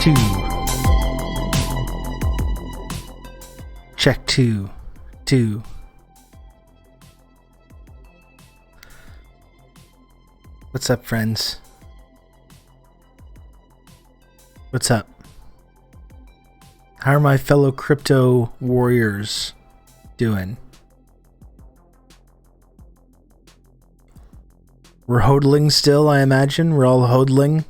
two. Check two. What's up, friends? What's up? How are my fellow crypto warriors doing? We're hodling still, I imagine. We're all hodling.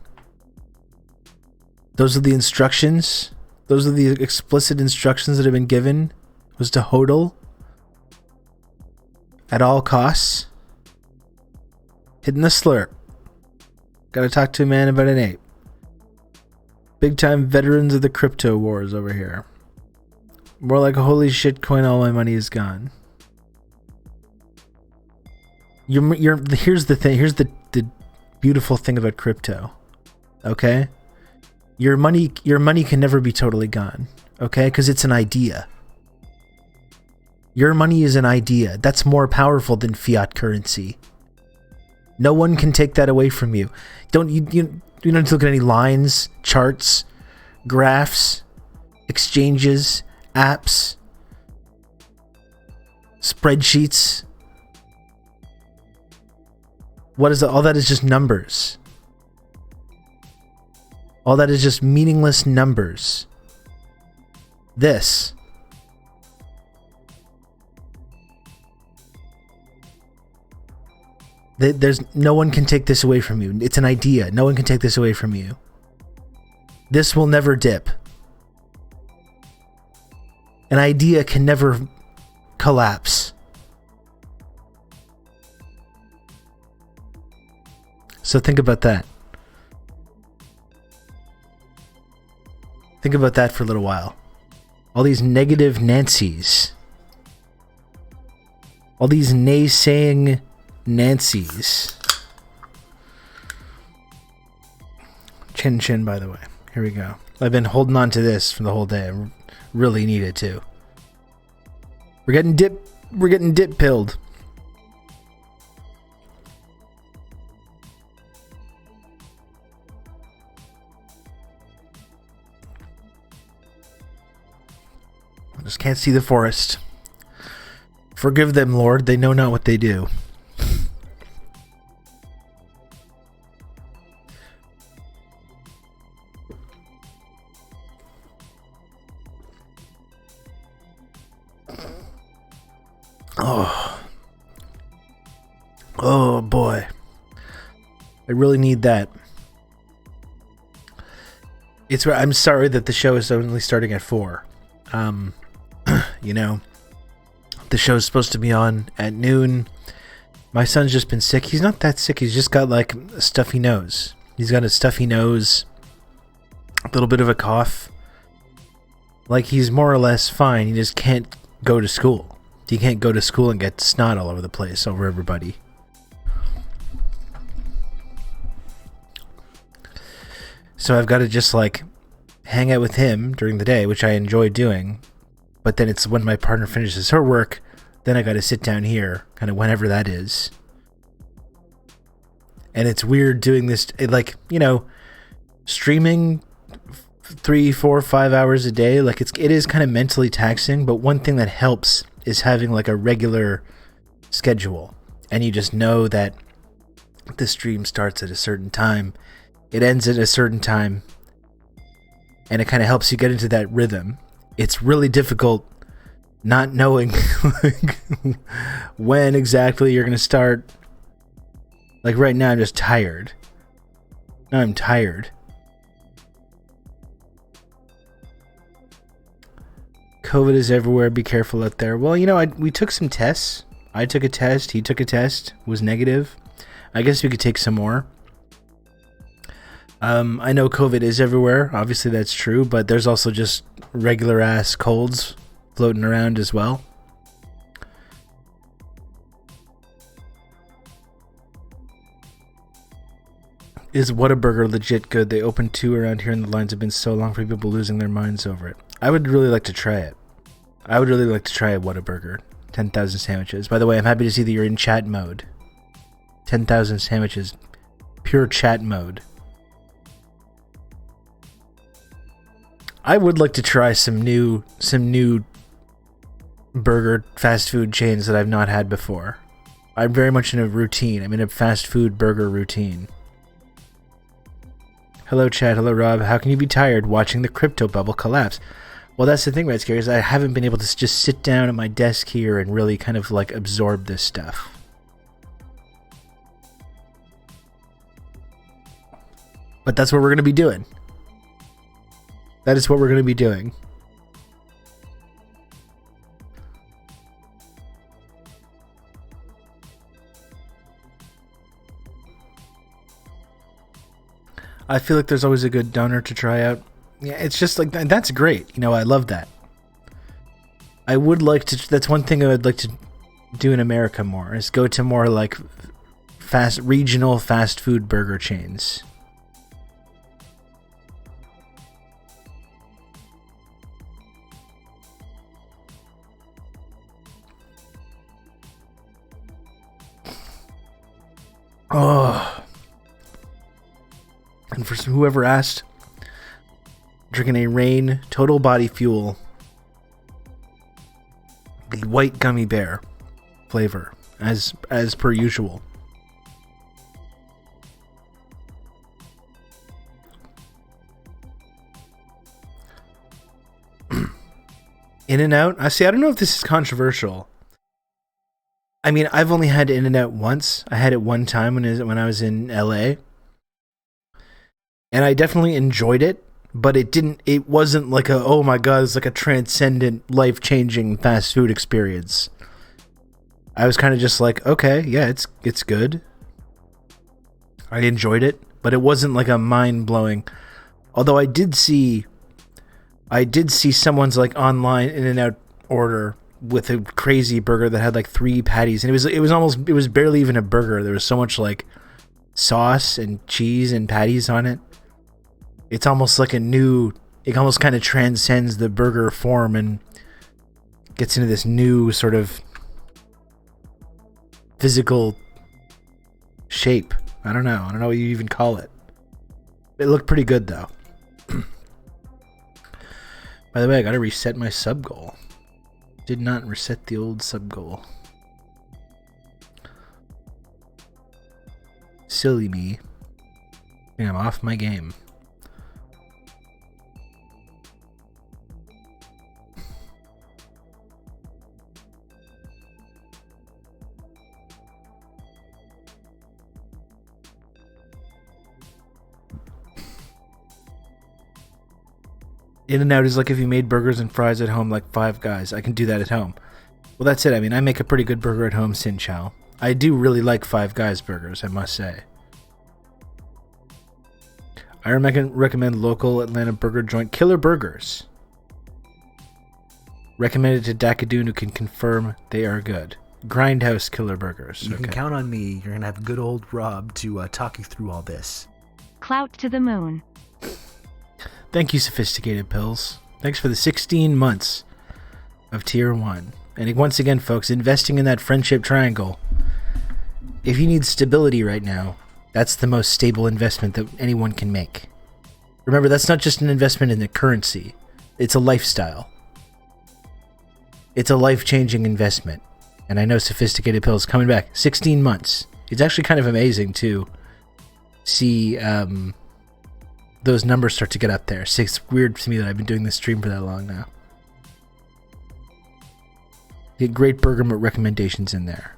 Those are the instructions. Those are the explicit instructions that have been given, was to hodl at all costs. Hitting the slurp. Gotta talk to a man about an ape. Big time veterans of the crypto wars over here. More like, holy shit coin, all my money is gone. Here's the thing. Here's the beautiful thing about crypto. Okay? Your money can never be totally gone. Okay? Because it's an idea. Your money is an idea. That's more powerful than fiat currency. No one can take that away from you. You don't need to look at any lines, charts, graphs, exchanges, apps, spreadsheets. What is it? All that is just numbers. All that is just meaningless numbers. This. There's no one can take this away from you. It's an idea. No one can take this away from you. This will never dip. An idea can never collapse. So think about that. Think about that for a little while. All these negative Nancys. All these naysaying Nancys. Chin, by the way. Here we go. I've been holding on to this for the whole day. I really need it too. We're getting dip pilled. I just can't see the forest. Forgive them, Lord. They know not what they do. Oh boy. I really need that. I'm sorry that the show is only starting at 4. You know, the show's supposed to be on at noon. My son's just been sick. He's not that sick. He's just got like a stuffy nose. He's got a stuffy nose, a little bit of a cough. Like, he's more or less fine. He just can't go to school. He can't go to school and get snot all over the place over everybody. So I've got to just like hang out with him during the day, which I enjoy doing. But then it's when my partner finishes her work, then I got to sit down here, kind of whenever that is. And it's weird doing this, like, you know, streaming 3, 4, 5 hours a day. Like, it is kind of mentally taxing. But one thing that helps is having like a regular schedule. And you just know that the stream starts at a certain time. It ends at a certain time. And it kind of helps you get into that rhythm. It's really difficult not knowing like, when exactly you're going to start. Like right now, I'm just tired. Now I'm tired. COVID is everywhere. Be careful out there. Well, you know, we took some tests. I took a test. He took a test. Was negative. I guess we could take some more. I know COVID is everywhere. Obviously, that's true. But there's also just regular ass colds floating around as well. Is Whataburger legit good? They opened 2 around here and the lines have been so long for people losing their minds over it. I would really like to try it. I would really like to try a Whataburger. 10,000 sandwiches. By the way, I'm happy to see that you're in chat mode. 10,000 sandwiches. Pure chat mode. I would like to try some new burger fast food chains that I've not had before. I'm very much in a routine. I'm in a fast food burger routine. Hello, Chad. Hello, Rob. How can you be tired watching the crypto bubble collapse? Well, that's the thing, Red Scary, is I haven't been able to just sit down at my desk here and really kind of like absorb this stuff. But that's what we're going to be doing. That is what we're going to be doing. I feel like there's always a good donor to try out. Yeah, it's just like, that's great. You know, I love that. I would like to, that's one thing I would like to do in America more, is go to more like regional fast food burger chains. Oh. And for whoever asked, drinking a Reign Total Body Fuel, the white gummy bear flavor, as per usual. In-N-Out? I don't know if this is controversial. I mean, I've only had In-N-Out once. I had it one time when I was in LA. And I definitely enjoyed it, but it wasn't like a, oh my god, it's like a transcendent, life-changing fast food experience. I was kind of just like, okay, yeah, it's good. I enjoyed it, but it wasn't like a mind-blowing. Although I did see someone's like online In-N-Out order with a crazy burger that had like 3 patties, and it was barely even a burger. There was so much like sauce and cheese and patties on it. It's almost like it almost kind of transcends the burger form and gets into this new sort of physical shape. I don't know what you even call it. It looked pretty good though. By the way, I gotta reset my sub goal. Did not reset the old sub goal. Silly me. I think I'm off my game. In-N-Out is like if you made burgers and fries at home like Five Guys. I can do that at home. Well, that's it. I mean, I make a pretty good burger at home, Sin Chow. I do really like Five Guys burgers, I must say. I recommend local Atlanta burger joint Killer Burgers. Recommended to Dakadoon, who can confirm they are good. Grindhouse Killer Burgers. You can count on me. You're going to have good old Rob to talk you through all this. Clout to the moon. Thank you, Sophisticated Pills. Thanks for the 16 months of Tier 1. And once again, folks, investing in that friendship triangle. If you need stability right now, that's the most stable investment that anyone can make. Remember, that's not just an investment in the currency. It's a lifestyle. It's a life-changing investment. And I know Sophisticated Pills coming back. 16 months. It's actually kind of amazing to see those numbers start to get up there. It's weird to me that I've been doing this stream for that long now. Get great burger recommendations in there.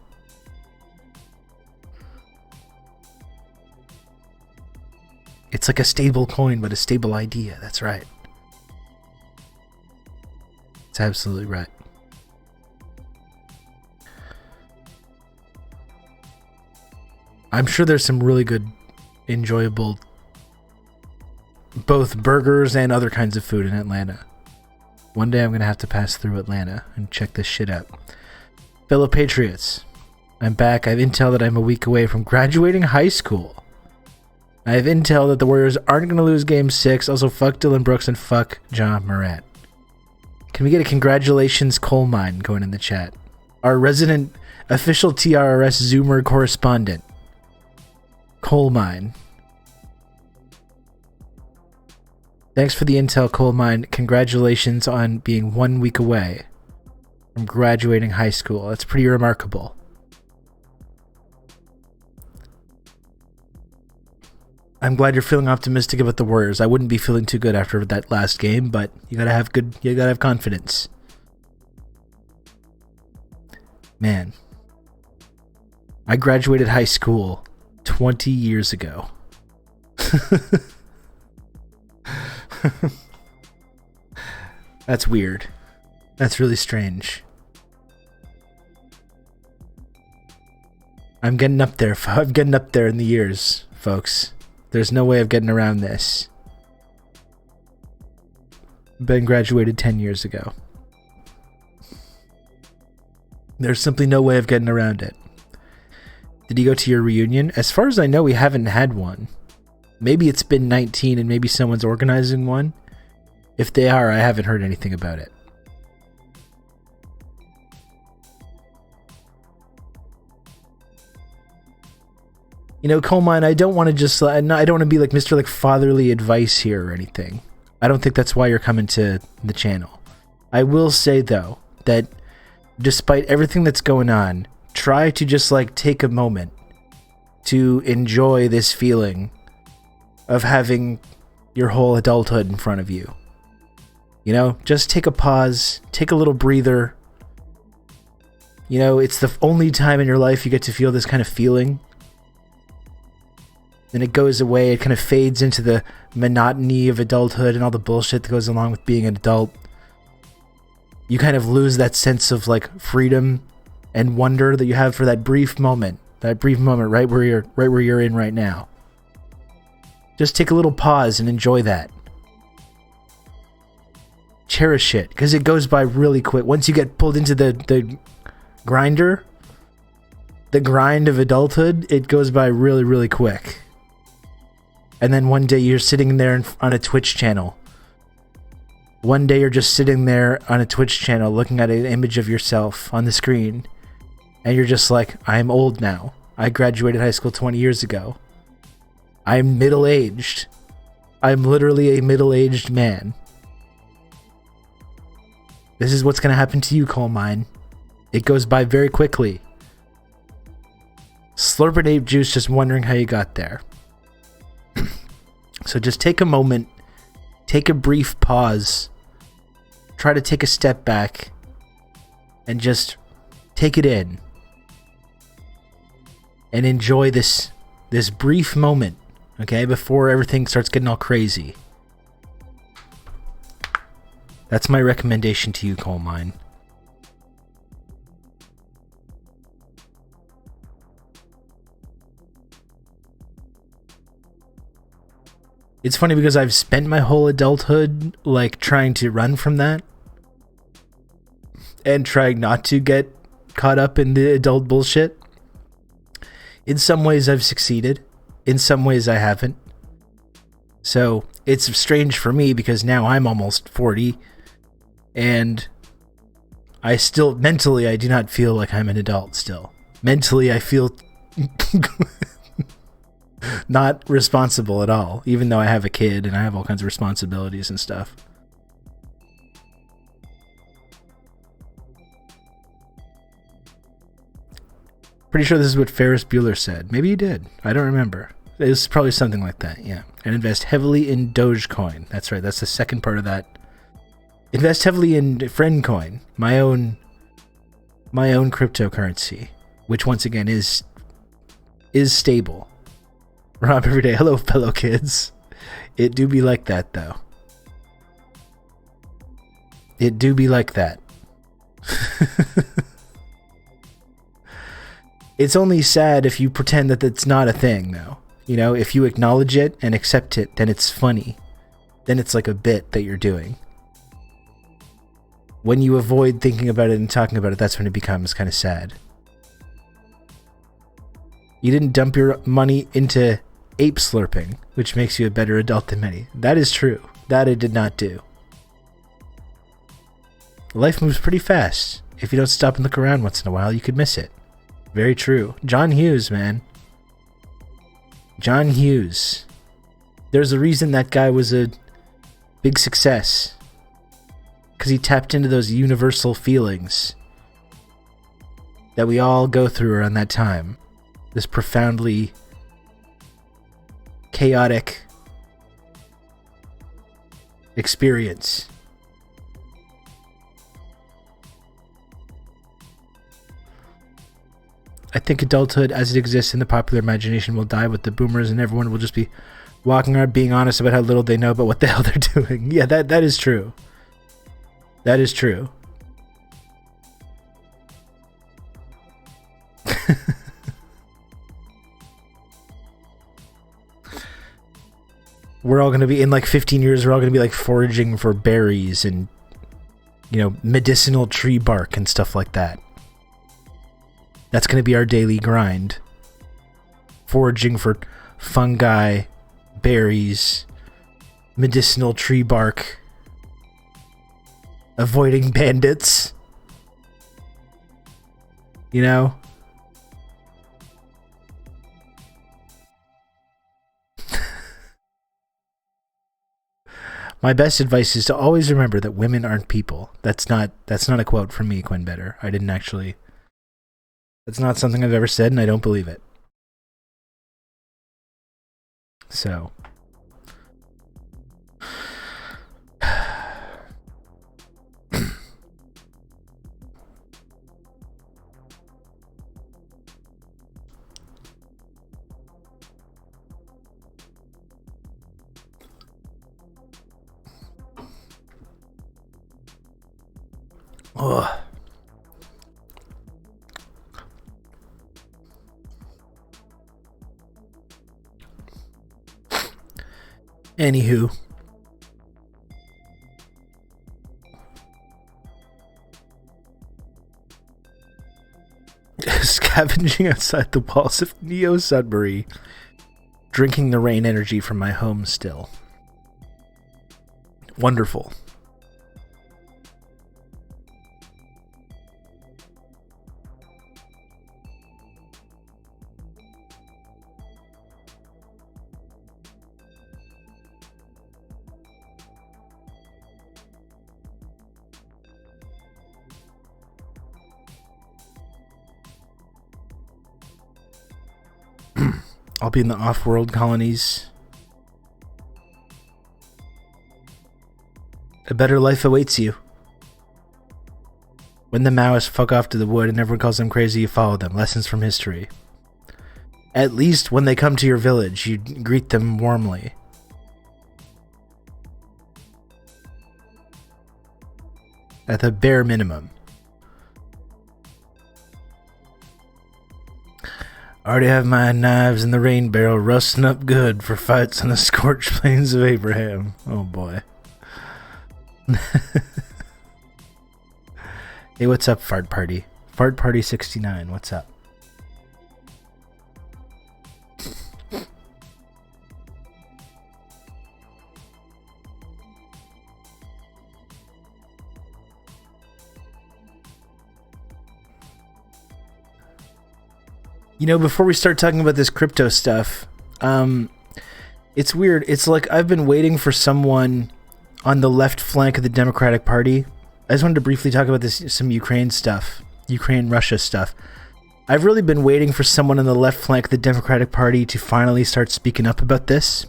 It's like a stable coin, but a stable idea. That's right. It's absolutely right. I'm sure there's some really good, enjoyable both burgers and other kinds of food in Atlanta. One day I'm going to have to pass through Atlanta and check this shit out. Fellow Patriots, I'm back. I have intel that I'm a week away from graduating high school. I have intel that the Warriors aren't going to lose Game 6. Also, fuck Dylan Brooks and fuck John Morant. Can we get a congratulations coal mine going in the chat? Our resident official TRRS Zoomer correspondent. Coal mine. Thanks for the intel, Coal Mine. Congratulations on being 1 week away from graduating high school. That's pretty remarkable. I'm glad you're feeling optimistic about the Warriors. I wouldn't be feeling too good after that last game, but you gotta have confidence. Man. I graduated high school 20 years ago. That's weird. That's really strange. I'm getting up there. I'm getting up there in the years, folks. There's no way of getting around this. Ben graduated 10 years ago. There's simply no way of getting around it. Did he go to your reunion? As far as I know, we haven't had one. Maybe it's been 19 and maybe someone's organizing one. If they are, I haven't heard anything about it. You know, Coal Mine, I don't want to just... I don't want to be like Mr. like fatherly advice here or anything. I don't think that's why you're coming to the channel. I will say, though, that despite everything that's going on, try to just like take a moment to enjoy this feeling of having your whole adulthood in front of you. You know, just take a pause, take a little breather. You know, it's the only time in your life you get to feel this kind of feeling. Then it goes away, it kind of fades into the monotony of adulthood and all the bullshit that goes along with being an adult. You kind of lose that sense of like freedom and wonder that you have for that brief moment right where you're in right now. Just take a little pause and enjoy that. Cherish it, because it goes by really quick. Once you get pulled into the grinder, the grind of adulthood, it goes by really, really quick. And then one day you're sitting there on a Twitch channel. One day you're just sitting there on a Twitch channel looking at an image of yourself on the screen. And you're just like, I'm old now. I graduated high school 20 years ago. I'm middle-aged. I'm literally a middle-aged man. This is what's going to happen to you, Coal Mine. It goes by very quickly. Slurping ape juice, just wondering how you got there. So just take a moment, take a brief pause, try to take a step back, and just take it in. And enjoy this brief moment, okay, before everything starts getting all crazy. That's my recommendation to you, Coal Mine. It's funny because I've spent my whole adulthood like trying to run from that and trying not to get caught up in the adult bullshit. In some ways I've succeeded. In some ways I haven't. So it's strange for me because now I'm almost 40 and I still, mentally, I do not feel like I'm an adult still. Mentally, I feel not responsible at all, even though I have a kid and I have all kinds of responsibilities and stuff. Pretty sure this is what Ferris Bueller said. Maybe he did. I don't remember. It was probably something like that, yeah. And invest heavily in Dogecoin. That's right, that's the second part of that. Invest heavily in FriendCoin, my own cryptocurrency, which once again is stable. Rob every day. Hello, fellow kids. It do be like that, though. It do be like that. It's only sad if you pretend that it's not a thing, though. You know, if you acknowledge it and accept it, then it's funny. Then it's like a bit that you're doing. When you avoid thinking about it and talking about it, that's when it becomes kind of sad. You didn't dump your money into ape slurping, which makes you a better adult than many. That is true. That I did not do. Life moves pretty fast. If you don't stop and look around once in a while, you could miss it. Very true. John Hughes, man. John Hughes. There's a reason that guy was Big success. Because he tapped into those universal feelings that we all go through around that time. This profoundly chaotic experience. I think adulthood as it exists in the popular imagination will die with the boomers, and everyone will just be walking around being honest about how little they know about what the hell they're doing. Yeah, that is true. That is true. We're all going to be, in like 15 years, we're all going to be like foraging for berries and, you know, medicinal tree bark and stuff like that. That's going to be our daily grind. Foraging for fungi, berries, medicinal tree bark, avoiding bandits. You know? My best advice is to always remember that women aren't people. That's not a quote from me, Quinn Better. I didn't actually. That's not something I've ever said, and I don't believe it. So. Ugh. Anywho. Scavenging outside the walls of Neo Sudbury. Drinking the rain energy from my home still. Wonderful. I'll be in the off-world colonies. A better life awaits you. When the Maoists fuck off to the wood and everyone calls them crazy, you follow them. Lessons from history. At least when they come to your village, you greet them warmly. At the bare minimum. I already have my knives in the rain barrel rusting up good for fights on the scorched plains of Abraham. Oh boy. Hey, what's up, Fart Party? Fart Party 69, what's up? You know, before we start talking about this crypto stuff, it's weird. It's like I've been waiting for someone on the left flank of the Democratic Party. I just wanted to briefly talk about this, some Ukraine stuff, Ukraine-Russia stuff. I've really been waiting for someone on the left flank of the Democratic Party to finally start speaking up about this.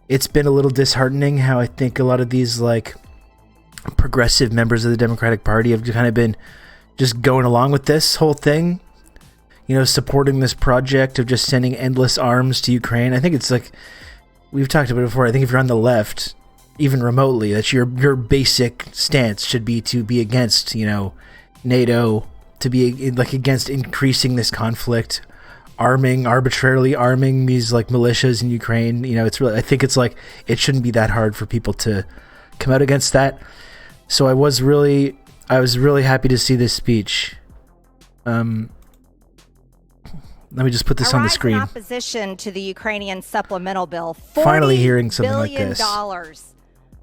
It's been a little disheartening how I think a lot of these, like, progressive members of the Democratic Party have kind of been just going along with this whole thing. You know, supporting this project of just sending endless arms to Ukraine. I think it's like, we've talked about it before, I think if you're on the left, even remotely, that's your basic stance should be to be against, you know, NATO, to be like against increasing this conflict, arbitrarily arming these like militias in Ukraine. You know, it's really, I think it's like, it shouldn't be that hard for people to come out against that. So I was really happy to see this speech. Let me just put this on the screen. In opposition to the Ukrainian supplemental bill, finally hearing something like this.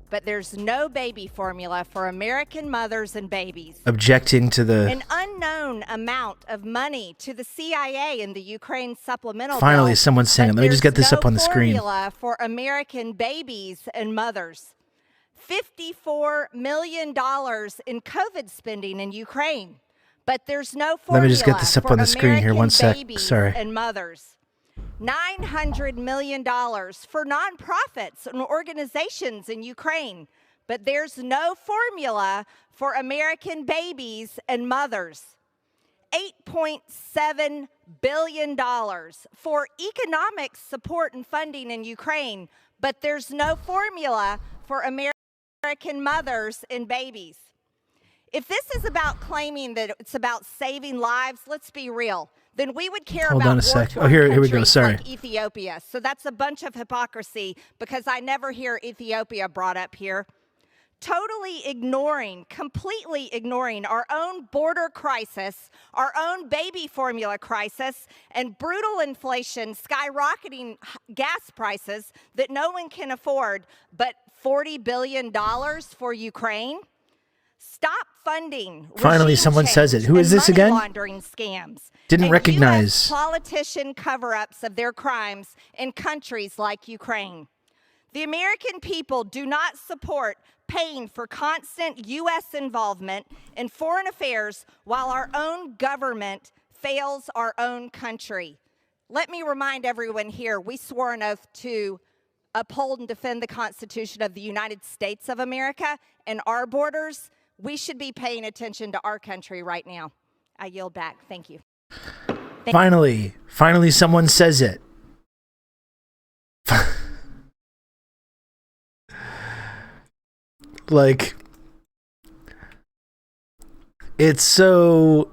But there's no baby formula for American mothers and babies. Objecting to the an unknown amount of money to the CIA in the Ukraine supplemental finally, bill. Someone's saying it. Let me just get this up on the screen. Formula for American babies and mothers. $54 million in COVID spending in Ukraine. But there's no Let formula me just get this up for on the screen here. American One sec. babies Sorry. and mothers. $900 million for nonprofits and organizations in Ukraine. But there's no formula for American babies and mothers. $8.7 billion for economic support and funding in Ukraine, but there's no formula for American mothers and babies. If this is about claiming that it's about saving lives, let's be real. Then we would care Hold about on a sec. war-torn Oh, here we go. countries Sorry. like Ethiopia. So that's a bunch of hypocrisy because I never hear Ethiopia brought up here. Totally ignoring, completely ignoring our own border crisis, our own baby formula crisis, and brutal inflation, skyrocketing gas prices that no one can afford, but $40 billion for Ukraine. Stop funding Finally, regime someone change says it. Who is and this money again? laundering scams. Didn't and recognize. US politician cover-ups of their crimes in countries like Ukraine. The American people do not support paying for constant U.S. involvement in foreign affairs while our own government fails our own country. Let me remind everyone here, we swore an oath to uphold and defend the Constitution of the United States of America and our borders. We should be paying attention to our country right now. I yield back. Thank you. Finally, someone says it. Like, it's so...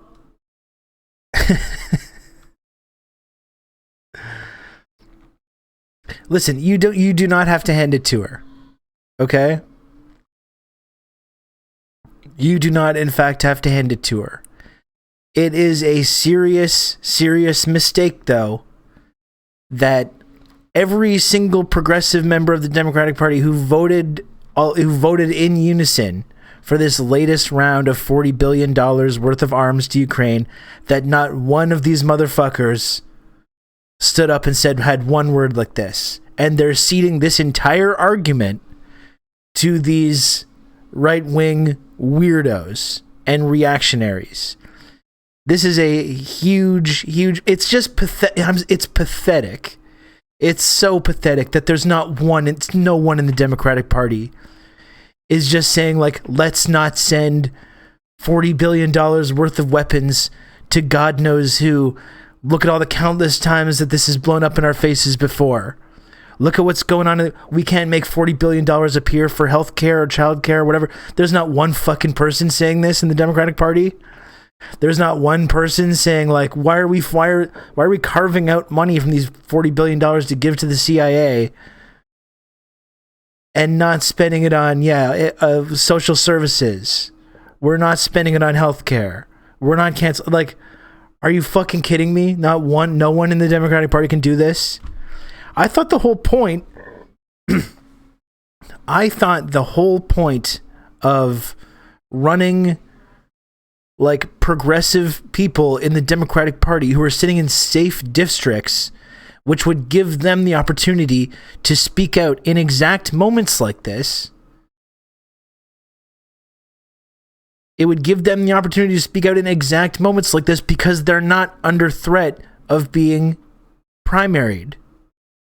Listen, you do not have to hand it to her. Okay? You do not, in fact, have to hand it to her. It is a serious, serious mistake, though, that every single progressive member of the Democratic Party who voted in unison for this latest round of $40 billion worth of arms to Ukraine, that not one of these motherfuckers stood up and had one word like this. And they're ceding this entire argument to these right-wing weirdos and reactionaries. This is a huge, it's just pathetic. It's pathetic. It's so pathetic that there's no one in the Democratic Party is just saying, like, let's not send $40 billion worth of weapons to God knows who. Look at all the countless times that this has blown up in our faces before. Look at what's going on. We can't make $40 billion appear for health care or child care or whatever. There's not one fucking person saying this in the Democratic Party. There's not one person saying, like, why are we carving out money from these $40 billion to give to the CIA and not spending it on, social services. We're not spending it on healthcare. We're not canceling. Like, are you fucking kidding me? No one in the Democratic Party can do this. I thought the whole point of running like progressive people in the Democratic Party who are sitting in safe districts, which would give them the opportunity to speak out in exact moments like this. It would give them the opportunity to speak out in exact moments like this because they're not under threat of being primaried.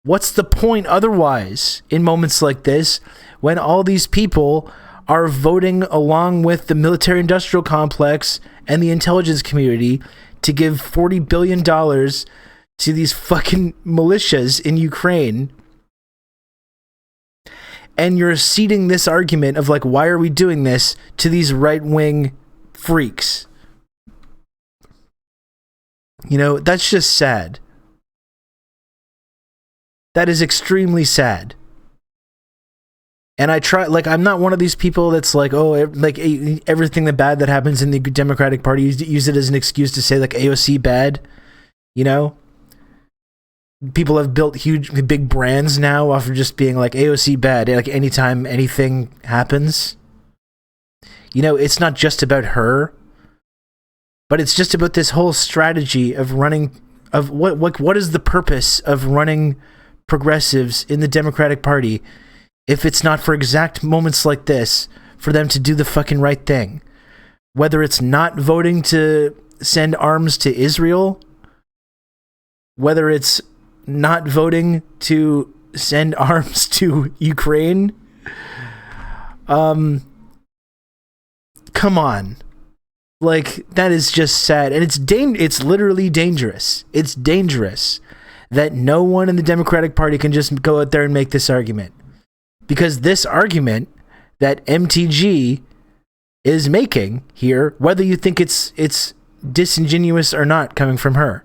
What's the point otherwise in moments like this when all these people are voting along with the military-industrial complex and the intelligence community to give $40 billion to these fucking militias in Ukraine? And you're ceding this argument of, like, why are we doing this to these right-wing freaks? You know, that's just sad. That is extremely sad. And I'm not one of these people that's like, everything the bad that happens in the Democratic Party, use it as an excuse to say, like, AOC bad, you know? People have built big brands now off of just being like AOC bad, like anytime anything happens. You know, it's not just about her, but it's just about this whole strategy of what is the purpose of running progressives in the Democratic Party if it's not for exact moments like this for them to do the fucking right thing. Whether it's not voting to send arms to Israel, whether it's not voting to send arms to Ukraine. Come on. Like, that is just sad. And it's literally dangerous. It's dangerous that no one in the Democratic Party can just go out there and make this argument. Because this argument that MTG is making here, whether you think it's disingenuous or not coming from her,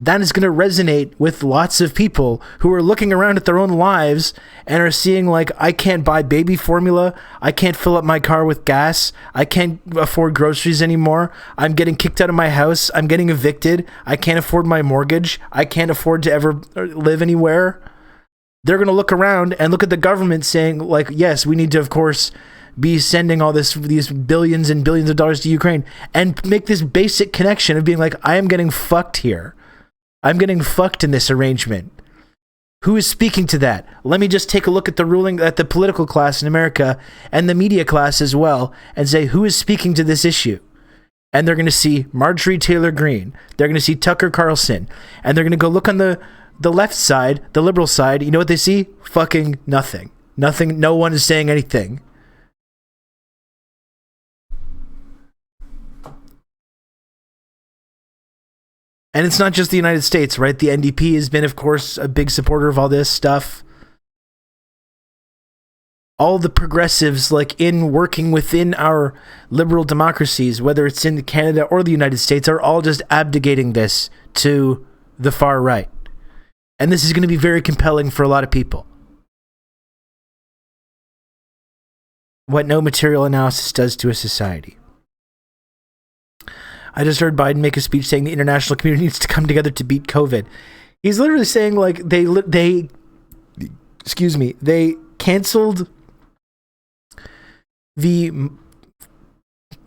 that is going to resonate with lots of people who are looking around at their own lives and are seeing, like, I can't buy baby formula, I can't fill up my car with gas, I can't afford groceries anymore, I'm getting kicked out of my house, I'm getting evicted, I can't afford my mortgage, I can't afford to ever live anywhere. They're going to look around and look at the government saying, like, yes, we need to, of course, be sending all these billions and billions of dollars to Ukraine, and make this basic connection of being like, I am getting fucked here. I'm getting fucked in this arrangement. Who is speaking to that? Let me just take a look at the political class in America and the media class as well, and say, who is speaking to this issue? And they're going to see Marjorie Taylor Greene. They're going to see Tucker Carlson. And they're going to go look on the left side, the liberal side. You know what they see? Fucking nothing. Nothing. No one is saying anything. And it's not just the United States, right? The NDP has been, of course, a big supporter of all this stuff. All the progressives, like, in working within our liberal democracies, whether it's in Canada or the United States, are all just abdicating this to the far right. And this is going to be very compelling for a lot of people. What no material analysis does to a society. I just heard Biden make a speech saying the international community needs to come together to beat COVID. He's literally saying, like, they canceled the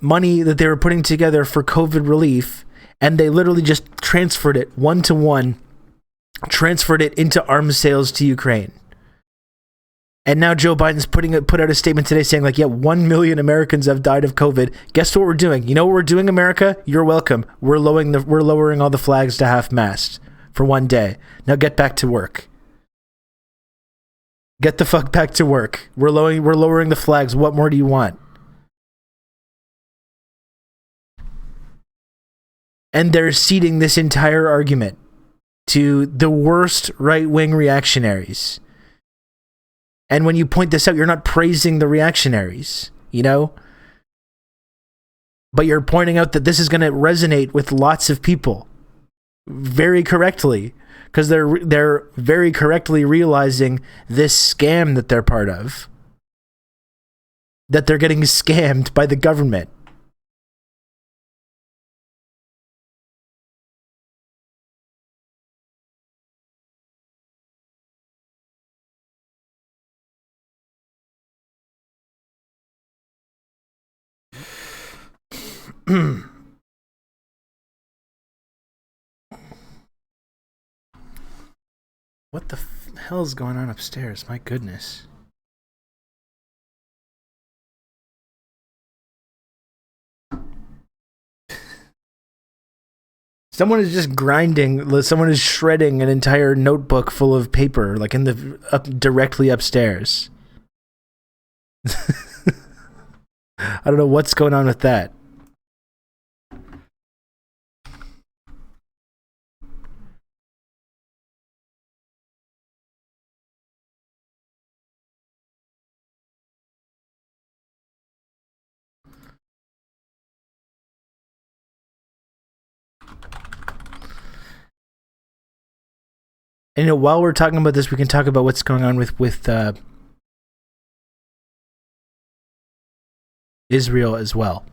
money that they were putting together for COVID relief, and they literally just transferred it 1-to-1, transferred it into arms sales to Ukraine. And now Joe Biden's put out a statement today saying, like, yeah, 1 million Americans have died of COVID. Guess what we're doing? You know what we're doing, America? You're welcome. We're lowering all the flags to half-mast for one day. Now get back to work. Get the fuck back to work. We're lowering the flags. What more do you want? And they're ceding this entire argument to the worst right-wing reactionaries. And when you point this out, you're not praising the reactionaries, you know? But you're pointing out that this is going to resonate with lots of people very correctly, because they're very correctly realizing this scam that they're part of, that they're getting scammed by the government. What the hell is going on upstairs? My goodness. Someone is just grinding. Someone is shredding an entire notebook full of paper, like directly upstairs. I don't know what's going on with that. And, you know, while we're talking about this, we can talk about what's going on with Israel as well.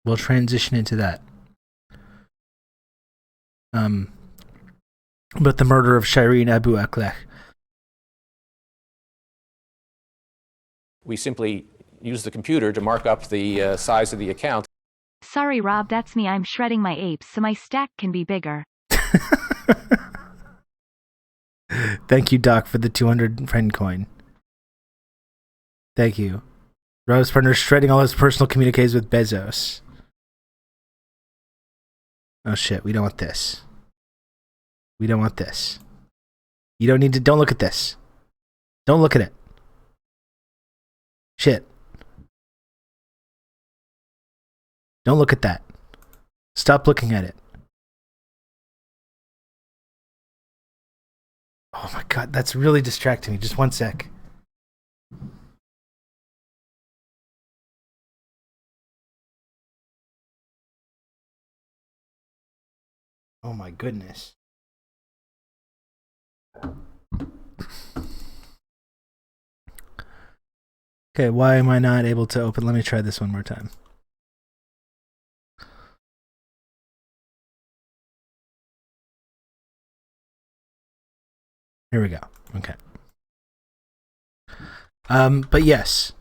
We'll transition into that. But the murder of Shireen Abu Akleh. We simply use the computer to mark up the size of the account. Sorry, Rob, that's me. I'm shredding my apes so my stack can be bigger. Thank you, Doc, for the 200 friend coin. Thank you. Rob's partner shredding all his personal communiques with Bezos. Oh shit, we don't want this. We don't want this. You don't need to, don't look at this. Don't look at it. Shit. Don't look at that. Stop looking at it. Oh my god, that's really distracting me. Just one sec. Oh my goodness. Okay, why am I not able to open? Let me try this one more time. Here we go. Okay. But yes.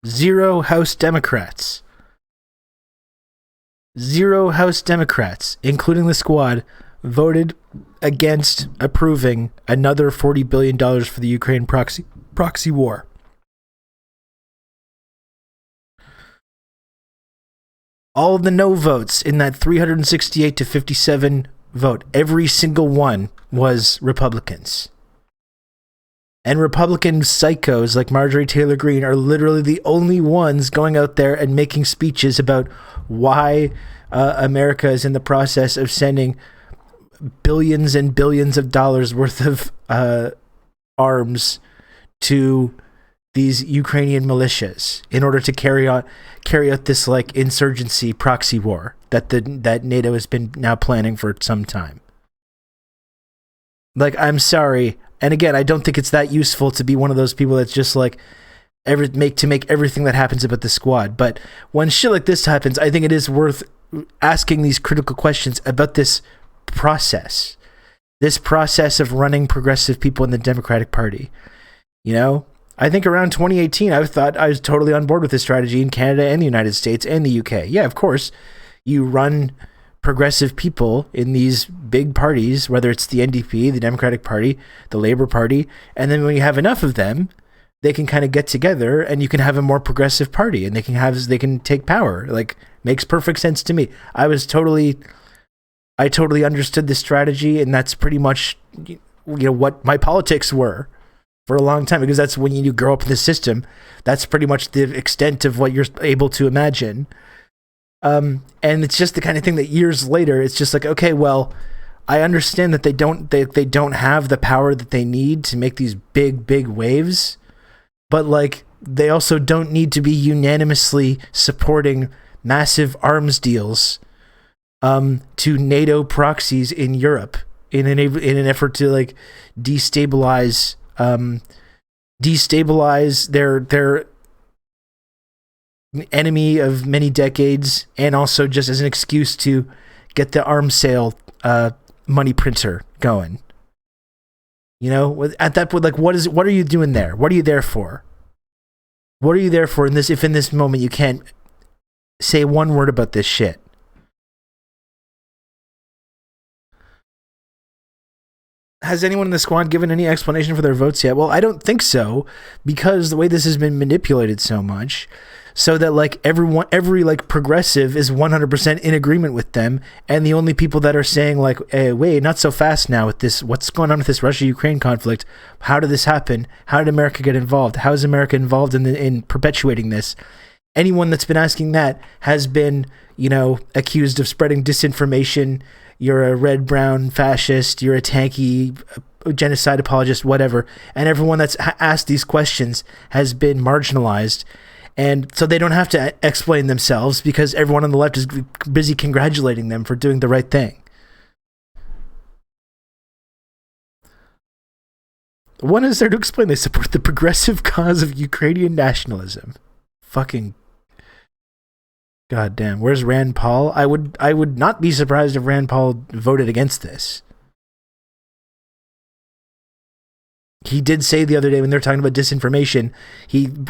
0 House Democrats. 0 House Democrats, including the squad, voted against approving another $40 billion for the Ukraine proxy war. All of the no votes in that 368 to 57 vote, every single one was Republicans. And Republican psychos like Marjorie Taylor Greene are literally the only ones going out there and making speeches about why America is in the process of sending billions and billions of dollars worth of arms to these Ukrainian militias in order to carry out this like insurgency proxy war that NATO has been now planning for some time. Like, I'm sorry, and again, I don't think it's that useful to be one of those people that's just like make everything that happens about the squad. But when shit like this happens, I think it is worth asking these critical questions about this process of running progressive people in the Democratic Party. You know, I think around 2018, I thought I was totally on board with this strategy in Canada and the United States and the UK. Yeah, of course, you run progressive people in these big parties, whether it's the NDP, the Democratic Party, the Labour Party, and then when you have enough of them, they can kind of get together and you can have a more progressive party and they can take power. Like, makes perfect sense to me. I totally understood this strategy, and that's pretty much, you know, what my politics were for a long time, because that's when you grow up in the system. That's pretty much the extent of what you're able to imagine. And it's just the kind of thing that years later, it's just like, okay, well, I understand that they don't have the power that they need to make these big waves, but like, they also don't need to be unanimously supporting massive arms deals to NATO proxies in Europe in an effort to like destabilize their enemy of many decades, and also just as an excuse to get the arms sale money printer going. You know, at that point, like, what are you doing there? What are you there for? What are you there for in this, if in this moment you can't say one word about this shit? Has anyone in the squad given any explanation for their votes yet? Well, I don't think so, because the way this has been manipulated so much, so that like every like progressive is 100% in agreement with them, and the only people that are saying like, hey, wait, not so fast now with this, what's going on with this Russia-Ukraine conflict? How did this happen? How did America get involved? How is America involved in perpetuating this? Anyone that's been asking that has been, you know, accused of spreading disinformation. You're a red, brown fascist, you're a tanky genocide apologist, whatever. And everyone that's asked these questions has been marginalized. And so they don't have to explain themselves, because everyone on the left is busy congratulating them for doing the right thing. What is there to explain? They support the progressive cause of Ukrainian nationalism. Fucking goddamn. Where's Rand Paul? I would not be surprised if Rand Paul voted against this. he did say the other day when they were talking about disinformation,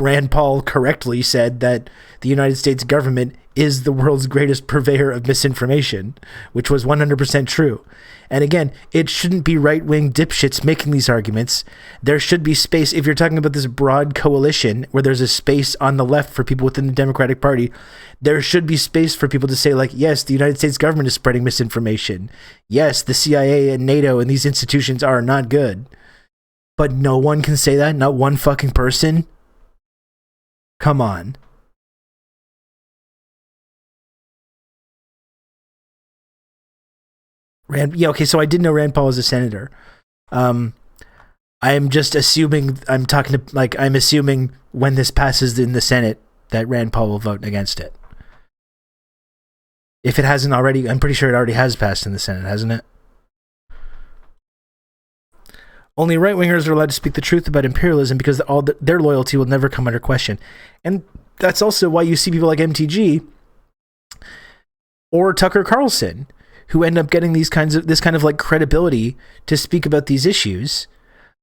Rand Paul correctly said that the United States government is the world's greatest purveyor of misinformation, which was 100% true. And again, it shouldn't be right-wing dipshits making these arguments. There should be space. If you're talking about this broad coalition where there's a space on the left for people within the Democratic Party, there should be space for people to say, like, yes, the United States government is spreading misinformation. Yes, the CIA and NATO and these institutions are not good. But no one can say that? Not one fucking person? Come on. Okay, so I did know Rand Paul was a senator. I'm just assuming, I'm assuming when this passes in the Senate that Rand Paul will vote against it. If it hasn't already, I'm pretty sure it already has passed in the Senate, hasn't it? Only right-wingers are allowed to speak the truth about imperialism because their loyalty will never come under question. And that's also why you see people like MTG or Tucker Carlson who end up getting this kind of like credibility to speak about these issues.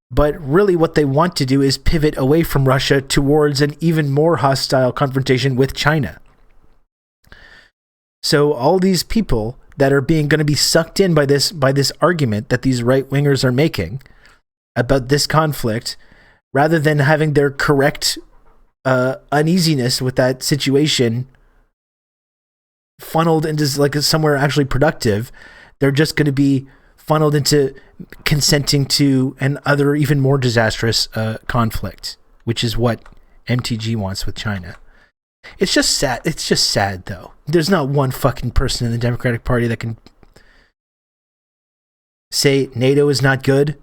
But really what they want to do is pivot away from Russia towards an even more hostile confrontation with China. So all these people that are going to be sucked in by this argument that these right-wingers are making about this conflict, rather than having their correct uneasiness with that situation funneled into like somewhere actually productive, they're just going to be funneled into consenting to an other even more disastrous conflict, which is what MTG wants with China. It's just sad. It's just sad, though. There's not one fucking person in the Democratic Party that can say NATO is not good.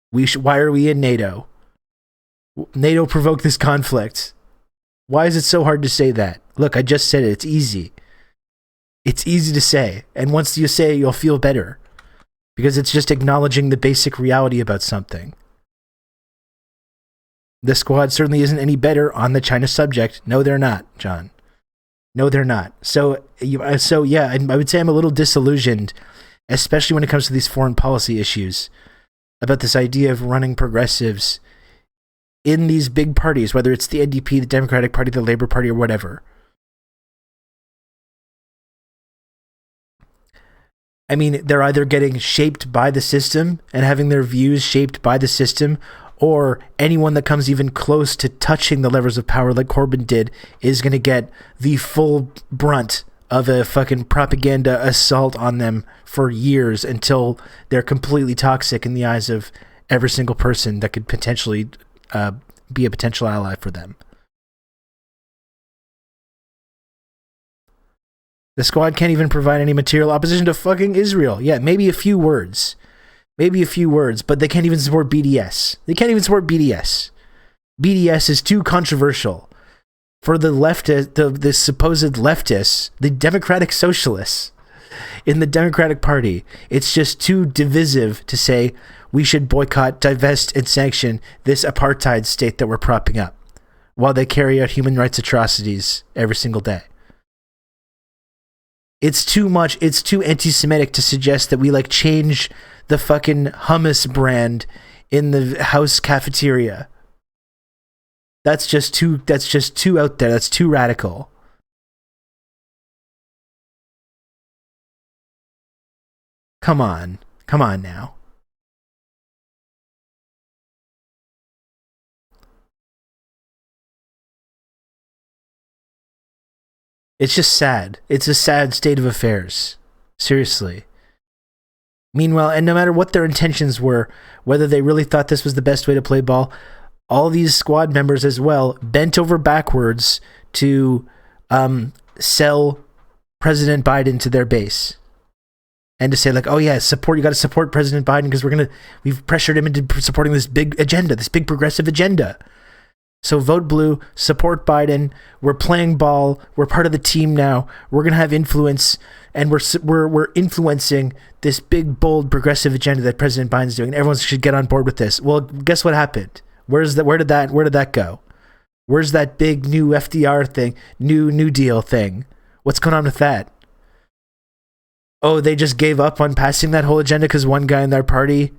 Why are we in NATO? NATO provoked this conflict. Why is it so hard to say that? Look, I just said it. It's easy. It's easy to say. And once you say it, you'll feel better. Because it's just acknowledging the basic reality about something. The squad certainly isn't any better on the China subject. No, they're not, John. No, they're not. So yeah, I would say I'm a little disillusioned, especially when it comes to these foreign policy issues, about this idea of running progressives in these big parties, whether it's the NDP, the Democratic Party, the Labour Party, or whatever. I mean, they're either getting shaped by the system and having their views shaped by the system, or anyone that comes even close to touching the levers of power like Corbyn did is going to get the full brunt of a fucking propaganda assault on them for years until they're completely toxic in the eyes of every single person that could potentially be a potential ally for them. The squad can't even provide any material opposition to fucking Israel. Yeah, maybe a few words. Maybe a few words, but they can't even support BDS. They can't even support BDS. BDS is too controversial for the leftist, the supposed leftists, the democratic socialists in the Democratic Party. It's just too divisive to say we should boycott, divest, and sanction this apartheid state that we're propping up while they carry out human rights atrocities every single day. It's too much. It's too anti-Semitic to suggest that we like change the fucking hummus brand in the house cafeteria. That's just too out there. That's too radical. Come on now. It's just sad. It's a sad state of affairs. Seriously. Meanwhile, and no matter what their intentions were, whether they really thought this was the best way to play ball, all these squad members as well bent over backwards to sell President Biden to their base. And to say like, oh yeah, you got to support President Biden because we've pressured him into supporting this big agenda, this big progressive agenda. So vote blue, support Biden. We're playing ball. We're part of the team now. We're gonna have influence, and we're influencing this big, bold, progressive agenda that President Biden's doing. And everyone should get on board with this. Well, guess what happened? Where did that go? Where's that big new FDR thing, New Deal thing? What's going on with that? Oh, they just gave up on passing that whole agenda because one guy in their party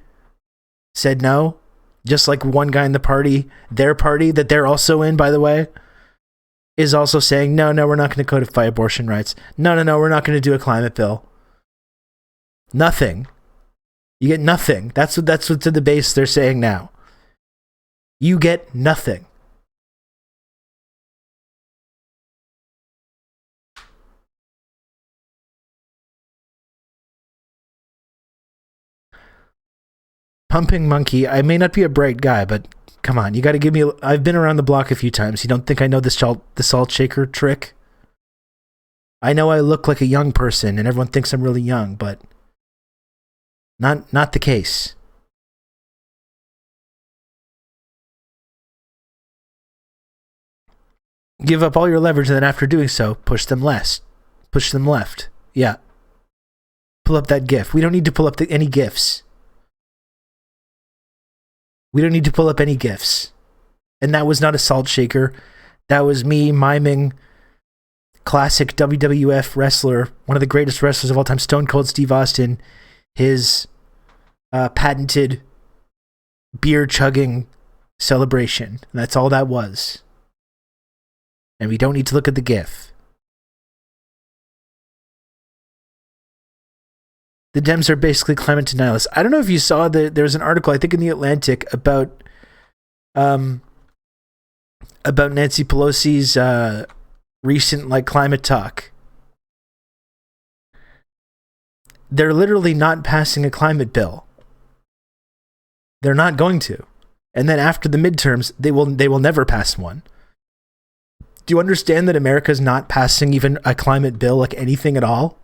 said no. Just like one guy in the party, their party that they're also in, by the way, is also saying, no, we're not going to codify abortion rights. No, we're not going to do a climate bill. Nothing. You get nothing. That's what's to the base they're saying now. You get nothing. Pumping monkey, I may not be a bright guy, but come on, you got to give me. I've been around the block a few times. You don't think I know the salt shaker trick? I know I look like a young person, and everyone thinks I'm really young, but not the case. Give up all your leverage, and then after doing so, push them left. Push them left. Yeah. Pull up that GIF. We don't need to pull up any GIFs. We don't need to pull up any GIFs. And that was not a salt shaker. That was me miming classic WWF wrestler, one of the greatest wrestlers of all time, Stone Cold Steve Austin, his patented beer chugging celebration. And that's all that was. And we don't need to look at the GIF. The Dems are basically climate denialists. I don't know if you saw there's an article, I think in the Atlantic, about Nancy Pelosi's recent climate talk. They're literally not passing a climate bill. They're not going to. And then after the midterms, they will never pass one. Do you understand that America's not passing even a climate bill, like anything at all?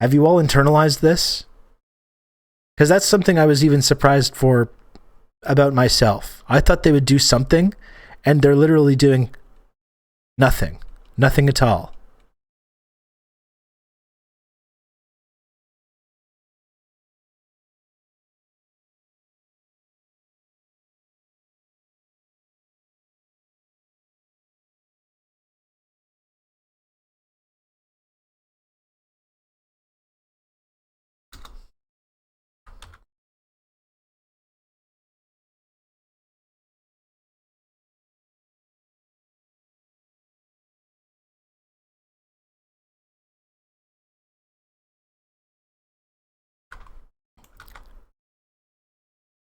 Have you all internalized this? Because that's something I was even surprised for about myself. I thought they would do something, and they're literally doing nothing. Nothing at all.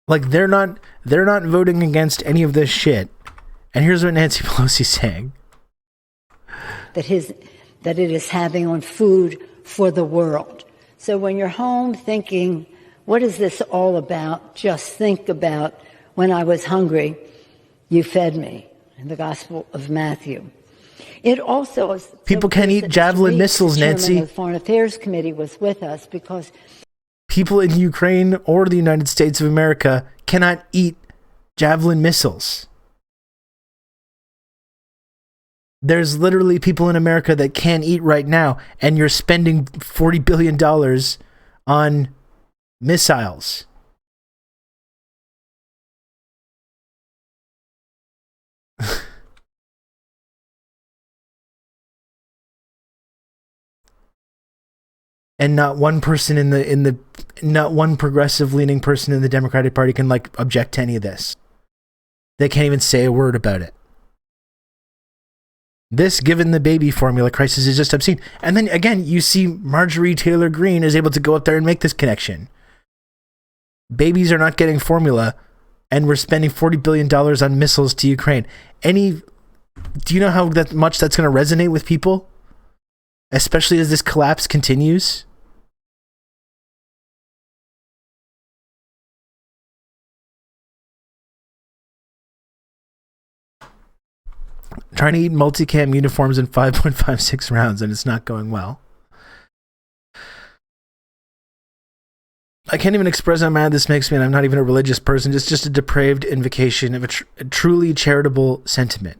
Like they're not voting against any of this shit. And here's what Nancy Pelosi's saying. That it is having on food for the world. So when you're home thinking, what is this all about? Just think about when I was hungry, you fed me, in the Gospel of Matthew. It also is people can't eat javelin missiles, Nancy. The Foreign Affairs Committee was with us because people in Ukraine or the United States of America cannot eat javelin missiles. There's literally people in America that can't eat right now, and you're spending $40 billion on missiles. And not one person not one progressive leaning person in the Democratic Party can object to any of this. They can't even say a word about it. This, given the baby formula crisis, is just obscene. And then again, you see Marjorie Taylor Greene is able to go up there and make this connection. Babies are not getting formula, and we're spending $40 billion on missiles to Ukraine. Do you know how much that's going to resonate with people? Especially as this collapse continues? Trying to eat multicam uniforms in 5.56 rounds, and it's not going well. I can't even express how mad this makes me, and I'm not even a religious person. It's just a depraved invocation of a truly charitable sentiment.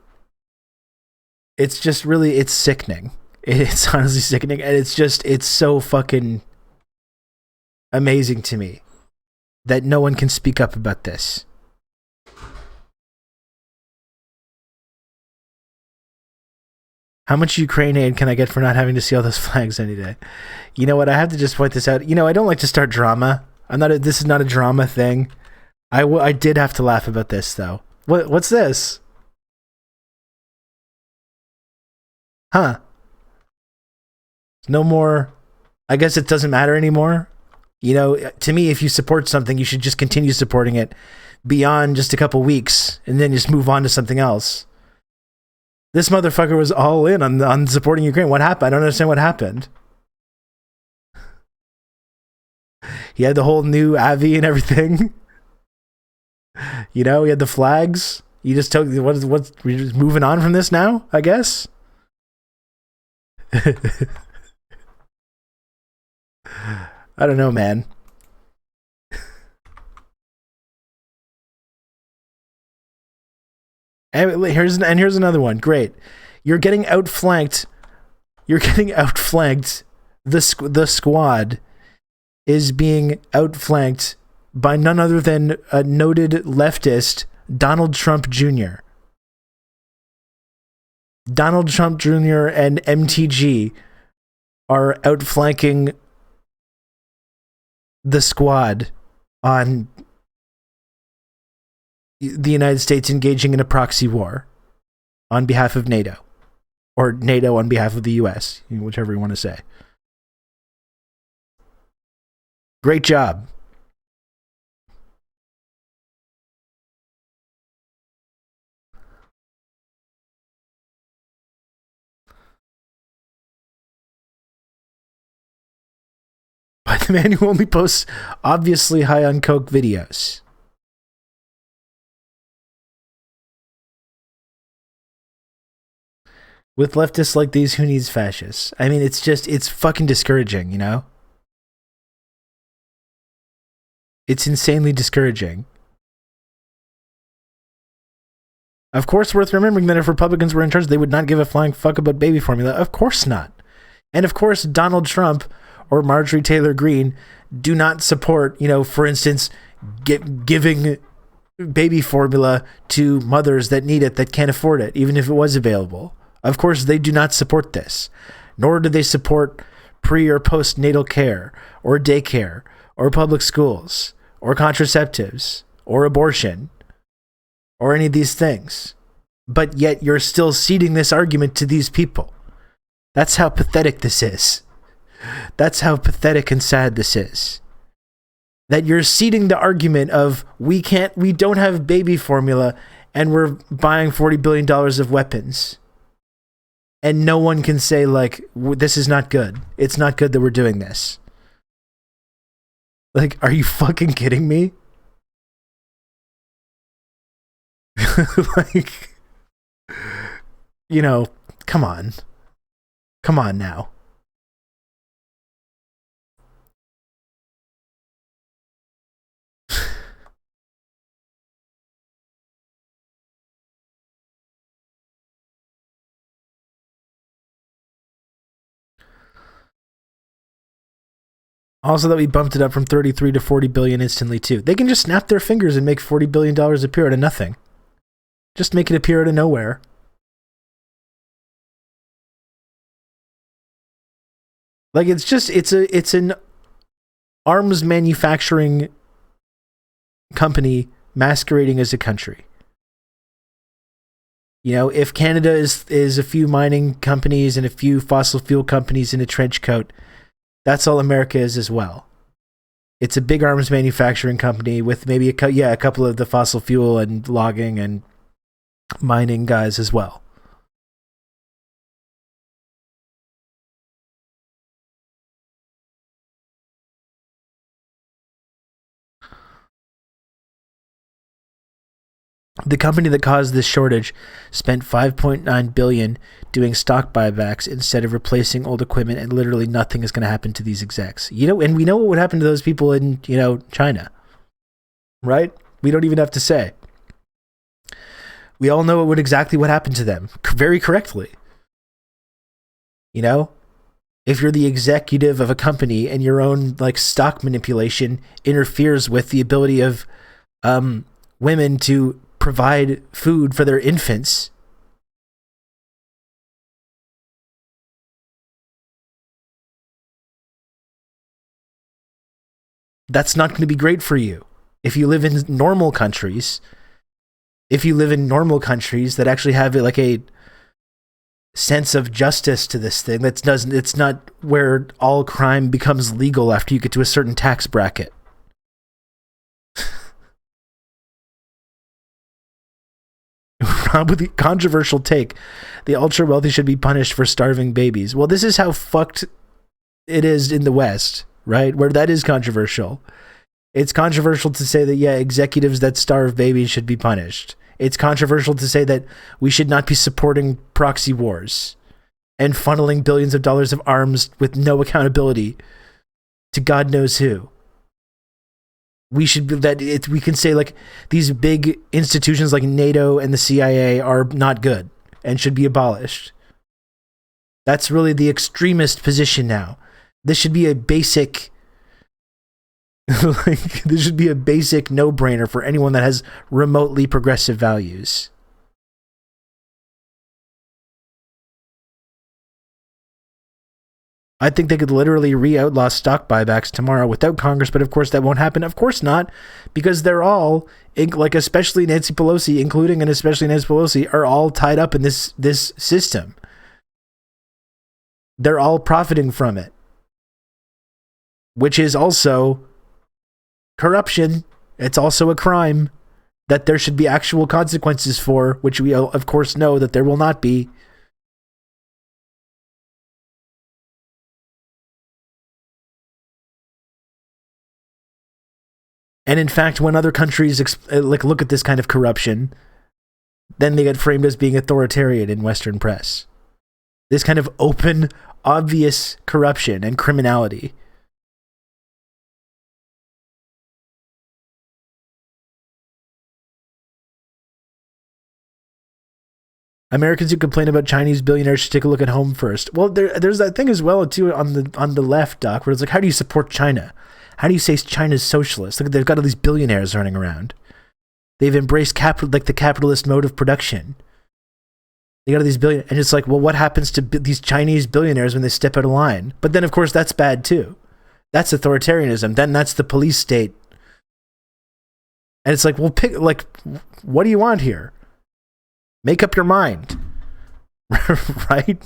It's just really, it's sickening. It's honestly sickening, and it's so fucking amazing to me that no one can speak up about this. How much Ukraine aid can I get for not having to see all those flags any day? You know what? I have to just point this out. I don't like to start drama. This is not a drama thing. I did have to laugh about this though. What's this? Huh? No more. I guess it doesn't matter anymore. You know, to me, if you support something, you should just continue supporting it beyond just a couple weeks and then just move on to something else. This motherfucker was all in on supporting Ukraine. What happened? I don't understand what happened. He had the whole new Avi and everything. You know, he had the flags. You just took we're just moving on from this now, I guess. I don't know, man. And here's another one. Great. You're getting outflanked. The squad is being outflanked by none other than a noted leftist, Donald Trump Jr. Donald Trump Jr. and MTG are outflanking the squad on the United States engaging in a proxy war on behalf of NATO, or NATO on behalf of the US, whichever you want to say. Great job. By the man who only posts obviously high on coke videos. With leftists like these, who needs fascists? I mean, it's fucking discouraging, you know? It's insanely discouraging. Of course, worth remembering that if Republicans were in charge, they would not give a flying fuck about baby formula. Of course not. And of course, Donald Trump or Marjorie Taylor Greene do not support, you know, for instance, giving baby formula to mothers that need it, that can't afford it, even if it was available. Of course, they do not support this, nor do they support pre or postnatal care or daycare or public schools or contraceptives or abortion or any of these things. But yet you're still ceding this argument to these people. That's how pathetic this is. That's how pathetic and sad this is. That you're ceding the argument of we don't have baby formula and we're buying $40 billion of weapons. And no one can say, like, this is not good. It's not good that we're doing this. Like, are you fucking kidding me? Like, you know, come on. Come on now. Also, that we bumped it up from 33 to 40 billion instantly too. They can just snap their fingers and make $40 billion appear out of nothing. Just make it appear out of nowhere. Like, it's an arms manufacturing company masquerading as a country. You know, if Canada is a few mining companies and a few fossil fuel companies in a trench coat, that's all America is as well. It's a big arms manufacturing company with maybe a couple of the fossil fuel and logging and mining guys as well. The company that caused this shortage spent $5.9 billion doing stock buybacks instead of replacing old equipment, and literally nothing is going to happen to these execs. You know, and we know what would happen to those people in, you know, China. Right? We don't even have to say. We all know exactly what happened to them very correctly. You know, if you're the executive of a company and your own like stock manipulation interferes with the ability of women to provide food for their infants, that's not going to be great for you. If you live in normal countries, that actually have like a sense of justice to this thing, it's not where all crime becomes legal after you get to a certain tax bracket. Rob with the controversial take, the ultra wealthy should be punished for starving babies. Well, this is how fucked it is in the West, right? Where that is controversial. It's controversial to say that, yeah, executives that starve babies should be punished. It's controversial to say that we should not be supporting proxy wars and funneling billions of dollars of arms with no accountability to God knows who. We should be we can say like these big institutions like NATO and the CIA are not good and should be abolished. That's really the extremist position now. This should be a basic this should be a basic no-brainer for anyone that has remotely progressive values. I think they could literally re-outlaw stock buybacks tomorrow without Congress, but of course that won't happen. Of course not, because they're all, like especially Nancy Pelosi, including and especially Nancy Pelosi, are all tied up in this system. They're all profiting from it, which is also corruption. It's also a crime that there should be actual consequences for, which we of course know that there will not be. And in fact, when other countries look at this kind of corruption, then they get framed as being authoritarian in Western press. This kind of open, obvious corruption and criminality. Americans who complain about Chinese billionaires should take a look at home first. Well, there's that thing as well too on the left, Doc, where it's like, how do you support China? How do you say China's socialist? Look, they've got all these billionaires running around. They've embraced the capitalist mode of production. They got all these billionaires, and it's like, well, what happens to these Chinese billionaires when they step out of line? But then, of course, that's bad too. That's authoritarianism. Then that's the police state. And it's like, well, what do you want here? Make up your mind, right?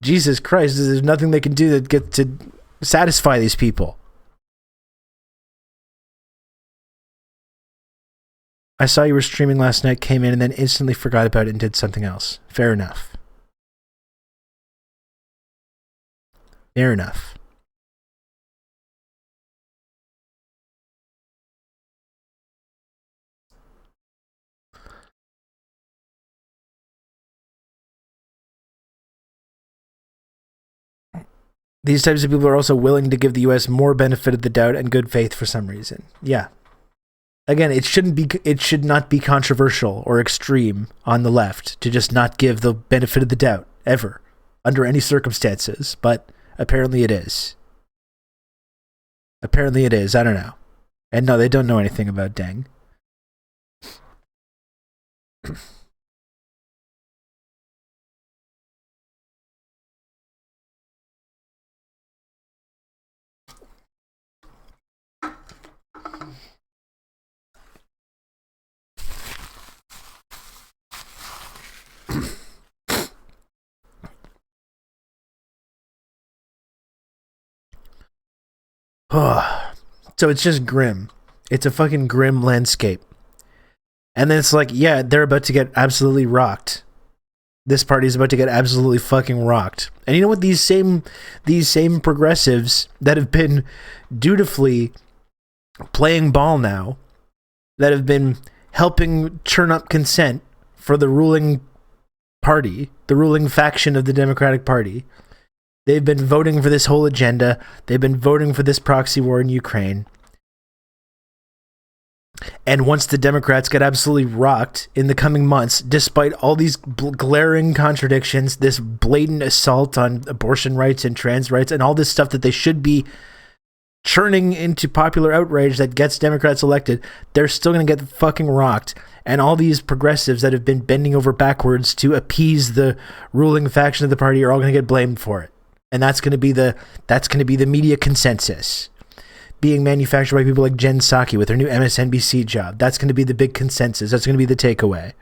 Jesus Christ, there's nothing they can do to satisfy these people. I saw you were streaming last night, came in, and then instantly forgot about it and did something else. Fair enough. Fair enough. These types of people are also willing to give the U.S. more benefit of the doubt and good faith for some reason. Yeah. Again, it should not be controversial or extreme on the left to just not give the benefit of the doubt ever, under any circumstances. But apparently it is. Apparently it is. I don't know. And no, they don't know anything about Deng. So it's just grim. It's a fucking grim landscape. And then it's like, yeah, they're about to get absolutely rocked. This party is about to get absolutely fucking rocked. And you know what? These same progressives that have been dutifully playing ball now, that have been helping churn up consent for the ruling party, the ruling faction of the Democratic Party. They've been voting for this whole agenda. They've been voting for this proxy war in Ukraine. And once the Democrats get absolutely rocked in the coming months, despite all these glaring contradictions, this blatant assault on abortion rights and trans rights and all this stuff that they should be churning into popular outrage that gets Democrats elected, they're still going to get fucking rocked. And all these progressives that have been bending over backwards to appease the ruling faction of the party are all going to get blamed for it. And that's going to be the media consensus. being manufactured by people like Jen Psaki with her new MSNBC job. That's going to be the big consensus. That's going to be the takeaway.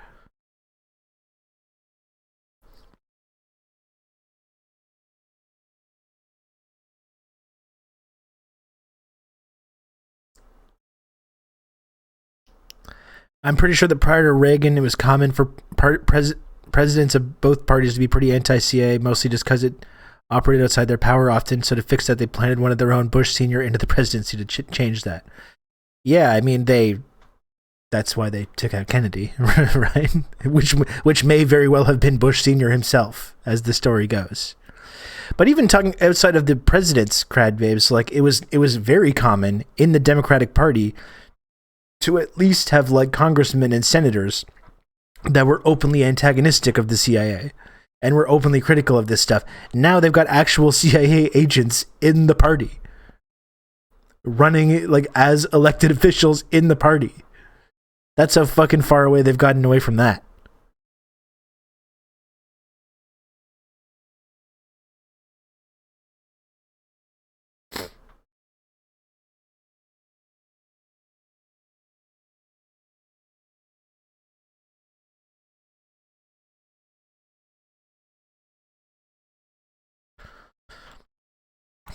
I'm pretty sure that prior to Reagan, it was common for presidents of both parties to be pretty anti-CIA, mostly just because it operated outside their power often. So to fix that, they planted one of their own, Bush Sr., into the presidency to change that. Yeah, I mean, that's why they took out Kennedy, right? Which may very well have been Bush Sr. himself, as the story goes. But even talking outside of the president's crad babes, like it was very common in the Democratic Party to at least have like congressmen and senators that were openly antagonistic of the CIA and were openly critical of this stuff. Now they've got actual CIA agents in the party running like as elected officials in the party. That's how fucking far away they've gotten away from that.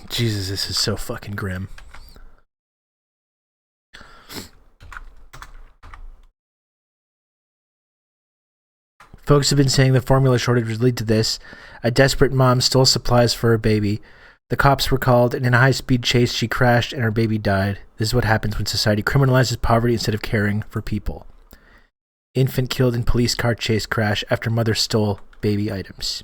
Jesus, this is so fucking grim. Folks have been saying the formula shortage would lead to this. A desperate mom stole supplies for her baby. The cops were called, and in a high-speed chase, she crashed and her baby died. This is what happens when society criminalizes poverty instead of caring for people. Infant killed in police car chase crash after mother stole baby items.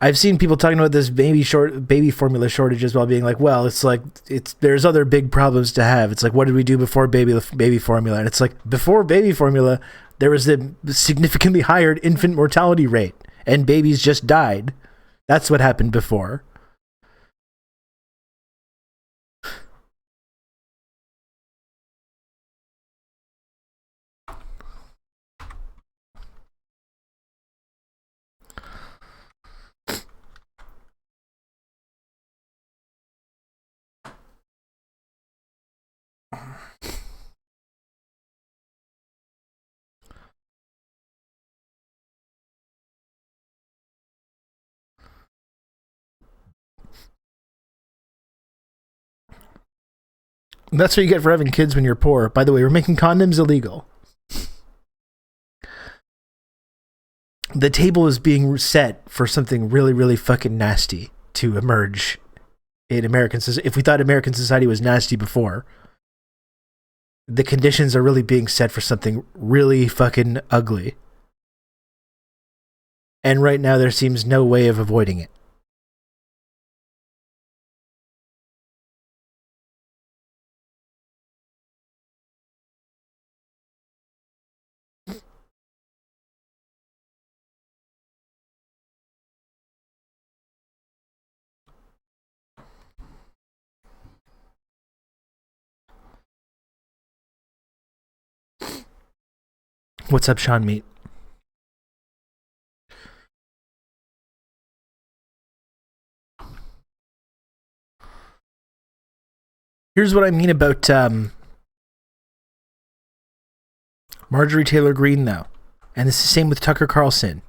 I've seen people talking about this baby formula shortage as well, being like, well, there's other big problems to have. It's like, what did we do before baby formula? And it's like, before baby formula, there was a significantly higher infant mortality rate, and babies just died. That's what happened before. That's what you get for having kids when you're poor. By the way, we're making condoms illegal. The table is being set for something really, really fucking nasty to emerge in American society. If we thought American society was nasty before, the conditions are really being set for something really fucking ugly. And right now there seems no way of avoiding it. What's up, Sean Meat? Here's what I mean about Marjorie Taylor Greene, though. And it's the same with Tucker Carlson.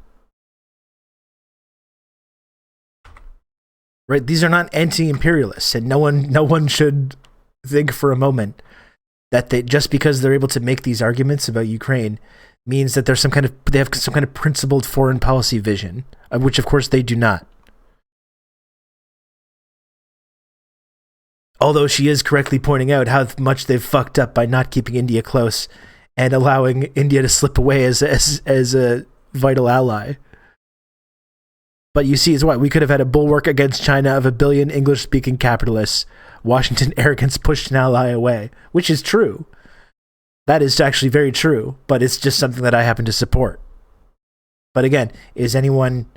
Right? These are not anti-imperialists, and no one should think for a moment that they, just because they're able to make these arguments about Ukraine, means that they have some kind of principled foreign policy vision, of which of course they do not. Although she is correctly pointing out how much they've fucked up by not keeping India close and allowing India to slip away as a vital ally. But you see, it's what we could have had: a bulwark against China of 1 billion English-speaking capitalists. Washington arrogance pushed an ally away, which is true. That is actually very true, but it's just something that I happen to support. But again, does anyone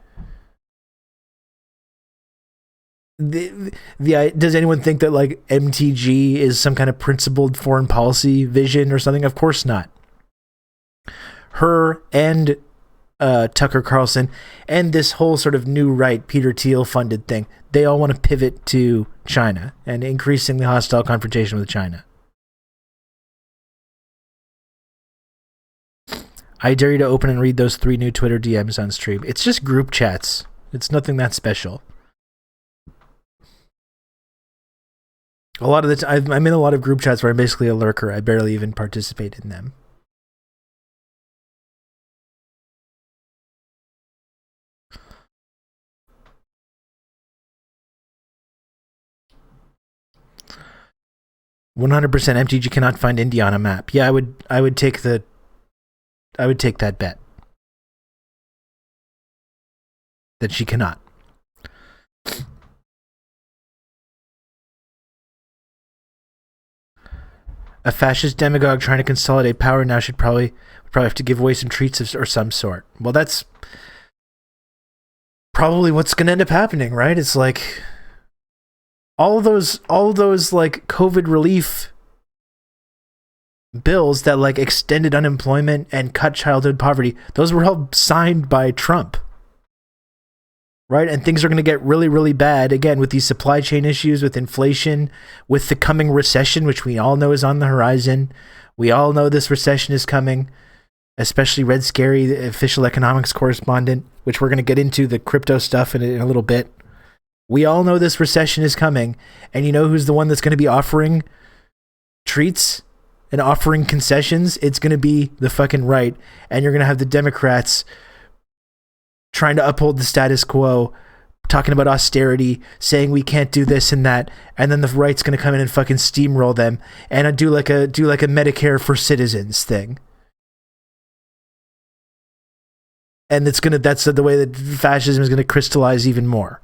think that like MTG is some kind of principled foreign policy vision or something? Of course not. Her and Tucker Carlson, and this whole sort of new right, Peter Thiel funded thing, they all want to pivot to China and increasing the hostile confrontation with China. I dare you to open and read those 3 new Twitter DMs on stream. It's just group chats. It's nothing that special. A lot of the time, I'm in a lot of group chats where I'm basically a lurker. I barely even participate in them. "100% MTG cannot find India on a map." Yeah, I would take that bet. That she cannot. A fascist demagogue trying to consolidate power now should probably have to give away some treats or some sort. Well, that's probably what's going to end up happening, right? It's like all those like COVID relief bills that like extended unemployment and cut childhood poverty, those were all signed by Trump. Right? And things are going to get really, really bad again with these supply chain issues, with inflation, with the coming recession, which we all know is on the horizon. We all know this recession is coming, especially Red Scary, the official economics correspondent, which we're going to get into the crypto stuff in a little bit. We all know this recession is coming. And you know who's the one that's going to be offering treats and offering concessions? It's going to be the fucking right. And you're going to have the Democrats trying to uphold the status quo, talking about austerity, saying we can't do this and that, and then the right's going to come in and fucking steamroll them and do like a Medicare for citizens thing. And that's the way that fascism is going to crystallize even more.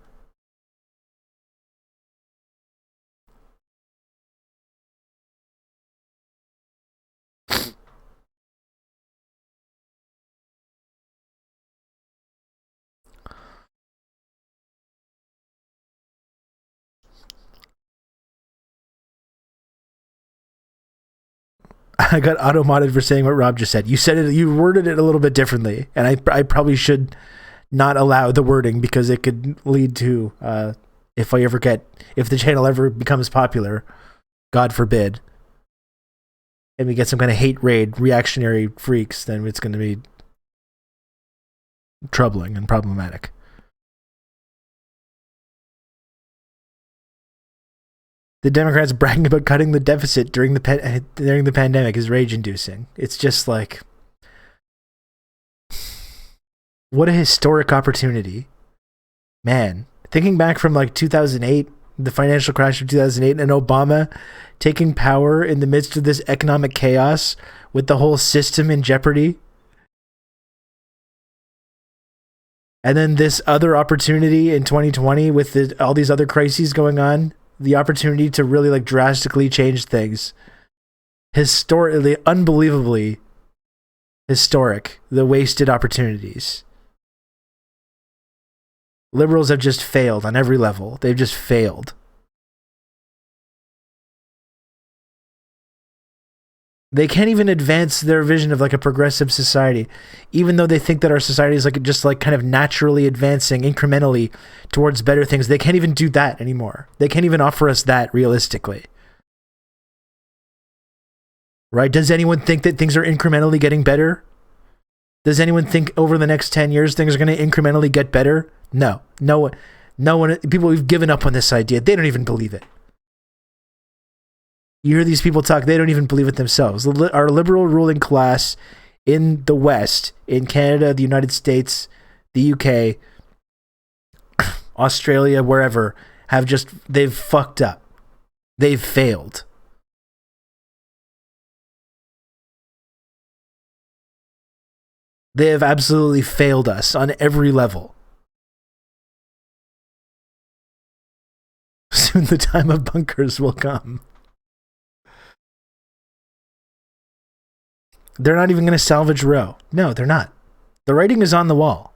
I got auto-modded for saying what Rob just said. You said it, you worded it a little bit differently, and I probably should not allow the wording because it could lead to, if the channel ever becomes popular, God forbid, and we get some kind of hate raid, reactionary freaks, then it's going to be troubling and problematic. The Democrats bragging about cutting the deficit during the pandemic is rage-inducing. It's just like, what a historic opportunity. Man, thinking back from like 2008, the financial crash of 2008, and Obama taking power in the midst of this economic chaos with the whole system in jeopardy. And then this other opportunity in 2020 with all these other crises going on. The opportunity to really like drastically change things. Historically, unbelievably historic, the wasted opportunities. Liberals have just failed on every level. They've just failed. They can't even advance their vision of like a progressive society, even though they think that our society is like just like kind of naturally advancing incrementally towards better things. They can't even do that anymore. They can't even offer us that realistically. Right? Does anyone think that things are incrementally getting better? Does anyone think over the next 10 years things are going to incrementally get better? No. No one. People who've given up on this idea, they don't even believe it. You hear these people talk, they don't even believe it themselves. Our liberal ruling class in the West, in Canada, the United States, the UK, Australia, wherever, they've fucked up. They've failed. They have absolutely failed us on every level. Soon the time of bunkers will come. They're not even going to salvage Roe. No, they're not. The writing is on the wall.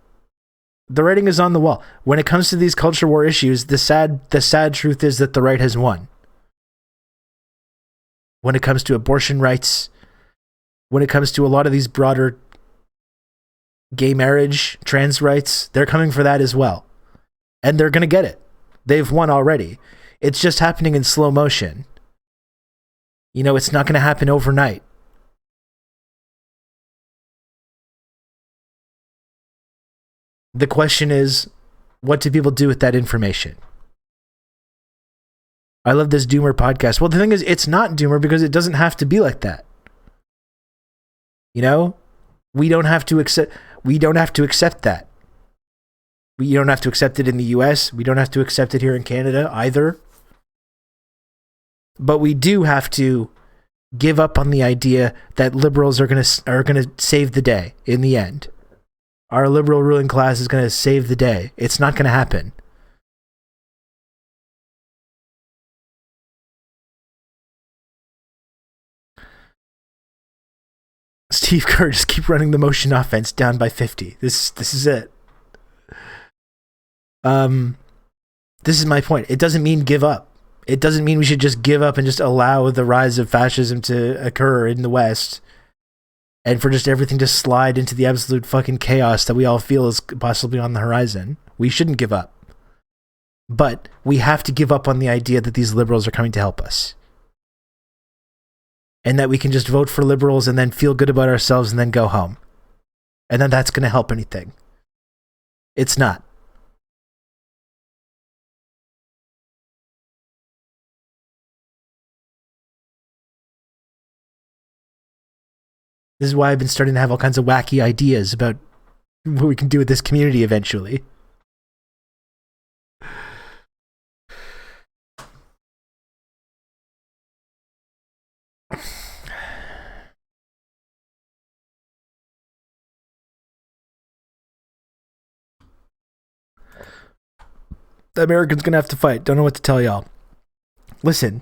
The writing is on the wall. When it comes to these culture war issues, the sad truth is that the right has won. When it comes to abortion rights, when it comes to a lot of these broader gay marriage, trans rights, they're coming for that as well. And they're going to get it. They've won already. It's just happening in slow motion. You know, it's not going to happen overnight. The question is, what do people do with that information? I love this Doomer podcast. Well, the thing is, it's not Doomer because it doesn't have to be like that. You know, we don't have to accept that. We don't have to accept it in the US. We don't have to accept it here in Canada either. But we do have to give up on the idea that liberals are going to save the day in the end. Our liberal ruling class is going to save the day. It's not going to happen. Steve Kerr, just keep running the motion offense down by 50. This is it. This is my point. It doesn't mean give up. It doesn't mean we should just give up and just allow the rise of fascism to occur in the West and for just everything to slide into the absolute fucking chaos that we all feel is possibly on the horizon. We shouldn't give up. But we have to give up on the idea that these liberals are coming to help us. And that we can just vote for liberals and then feel good about ourselves and then go home. And then that's going to help anything. It's not. This is why I've been starting to have all kinds of wacky ideas about what we can do with this community eventually. The Americans gonna have to fight. Don't know what to tell y'all. Listen,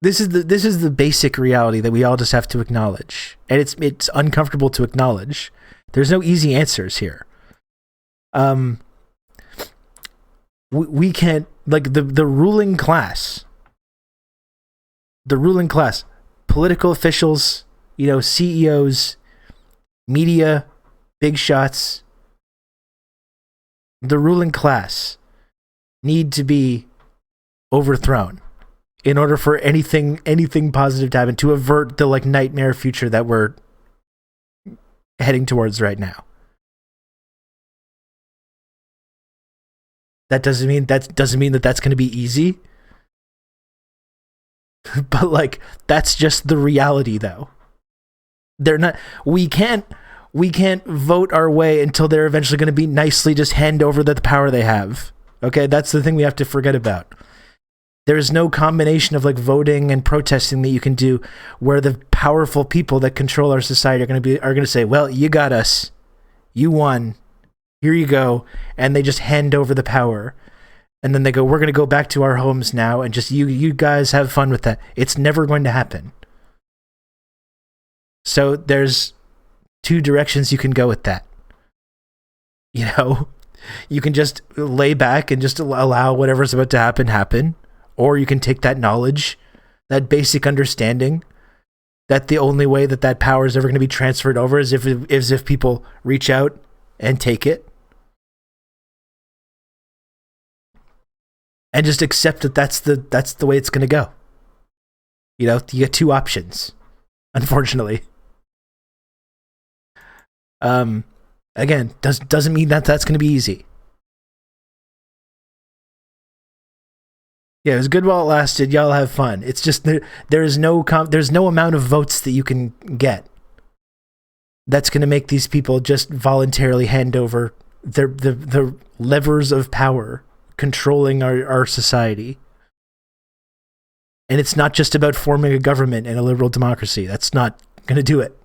this is the basic reality that we all just have to acknowledge, and it's uncomfortable to acknowledge. There's no easy answers here. We can't, like, the ruling class, political officials, you know, CEOs, media, big shots. The ruling class need to be overthrown in order for anything positive to happen, to avert the like nightmare future that we're heading towards right now. That doesn't mean that that's going to be easy. But like, that's just the reality though. We can't vote our way until they're eventually going to be nicely just hand over the power they have. Okay, that's the thing we have to forget about. There is no combination of like voting and protesting that you can do where the powerful people that control our society are going to say, "Well, you got us. You won. Here you go." And they just hand over the power. And then they go, "We're going to go back to our homes now and just you guys have fun with that." It's never going to happen. So there's two directions you can go with that. You know, you can just lay back and just allow whatever's about to happen. Or you can take that knowledge, that basic understanding, that the only way that power is ever going to be transferred over is if people reach out and take it. And just accept that that's the way it's going to go. You know, you get two options, unfortunately. Again, doesn't mean that that's going to be easy. Yeah, it was good while it lasted. Y'all have fun. It's just there's no amount of votes that you can get that's going to make these people just voluntarily hand over the levers of power controlling our society. And it's not just about forming a government and a liberal democracy. That's not going to do it.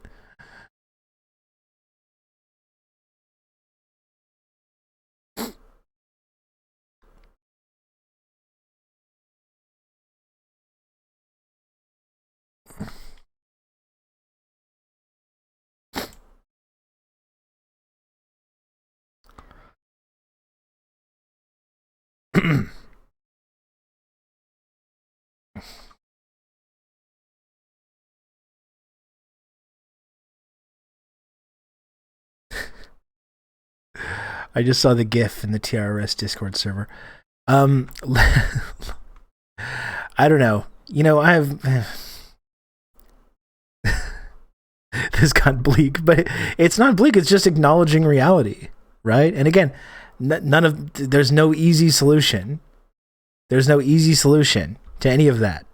I just saw the GIF in the TRRS Discord server. I don't know. I have this got bleak, but it's not bleak. It's just acknowledging reality, right? And again, there's no easy solution. There's no easy solution to any of that.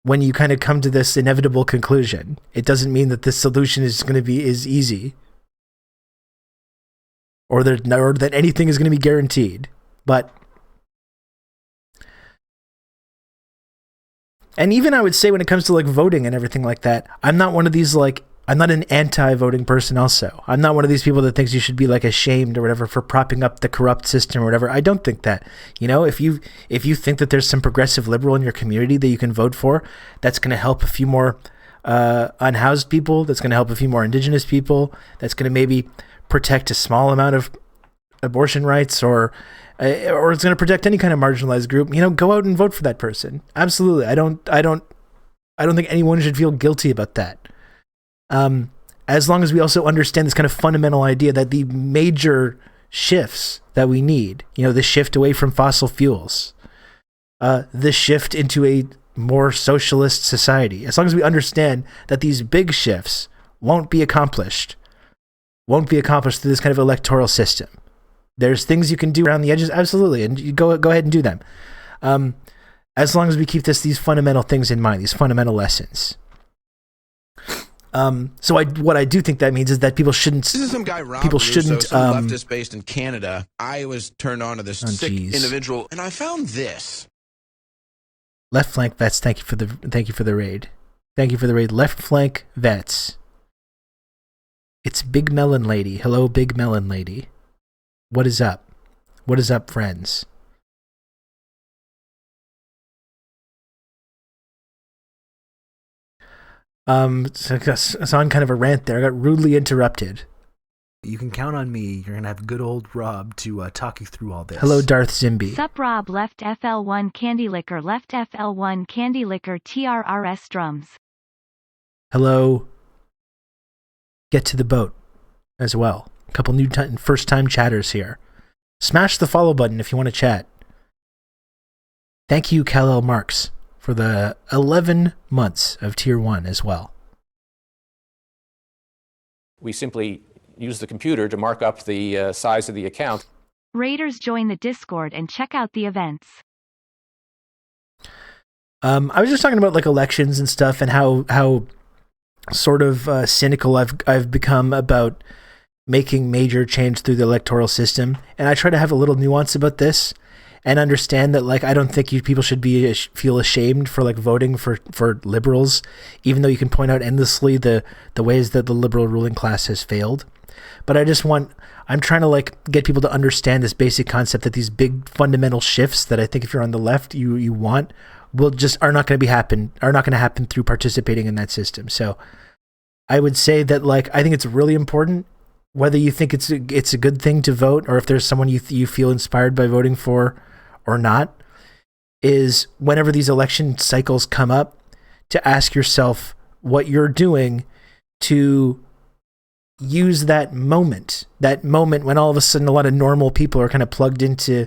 When you kind of come to this inevitable conclusion, it doesn't mean that this solution is going to be easy, or that anything is going to be guaranteed. But and even I would say when it comes to like voting and everything like that, I'm not one of these I'm not an anti-voting person also. I'm not one of these people that thinks you should be like ashamed or whatever for propping up the corrupt system or whatever. I don't think that. If you think that there's some progressive liberal in your community that you can vote for, that's going to help a few more unhoused people, that's going to help a few more indigenous people, that's going to maybe protect a small amount of abortion rights or it's going to protect any kind of marginalized group, go out and vote for that person. Absolutely. I don't think anyone should feel guilty about that. As long as we also understand this kind of fundamental idea that the major shifts that we need, the shift away from fossil fuels, the shift into a more socialist society, as long as we understand that these big shifts won't be accomplished through this kind of electoral system. There's things you can do around the edges, absolutely, and you go ahead and do them. As long as we keep these fundamental things in mind, these fundamental lessons. So what I do think that means is that people shouldn't. This is some guy, Rob people Russo, shouldn't. some leftist based in Canada. I was turned on to this sick individual, and I found this. Left flank vets, thank you for the raid. Thank you for the raid. Left flank vets. It's Big Melon Lady. Hello, Big Melon Lady. What is up? What is up, friends? So on kind of a rant there. I got rudely interrupted. You can count on me. You're going to have good old Rob to talk you through all this. Hello, Darth Zimby. Sup Rob left FL1 Candy Liquor left FL1 Candy Liquor TRRS drums. Hello. Get to the boat as well. A couple new first-time chatters here. Smash the follow button if you want to chat. Thank you, Kal-El Marx, for the 11 months of Tier 1 as well. We simply use the computer to mark up the size of the account. Raiders join the Discord and check out the events. I was just talking about like elections and stuff and how sort of cynical I've become about making major change through the electoral system. And I try to have a little nuance about this and understand that like I don't think people should feel ashamed for like voting for liberals, even though you can point out endlessly the ways that the liberal ruling class has failed. But I'm trying to like get people to understand this basic concept that these big fundamental shifts that I think if you're on the left you want are not going to happen through participating in that system. So I would say that like I think it's really important, whether you think it's a good thing to vote or if there's someone you feel inspired by voting for or not, is whenever these election cycles come up, to ask yourself what you're doing to use that moment when all of a sudden a lot of normal people are kind of plugged into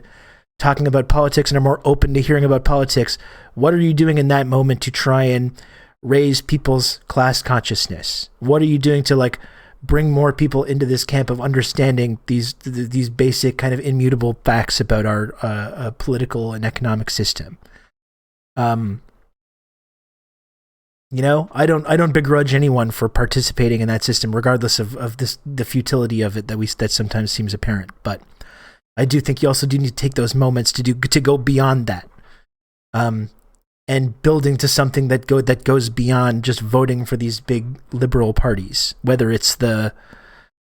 talking about politics and are more open to hearing about politics. What are you doing in that moment to try and raise people's class consciousness? What are you doing to like bring more people into this camp of understanding these basic kind of immutable facts about our political and economic system? I don't begrudge anyone for participating in that system, regardless of the futility of it that sometimes seems apparent. But I do think you also do need to take those moments to go beyond that, and building to something that goes beyond just voting for these big liberal parties, whether it's the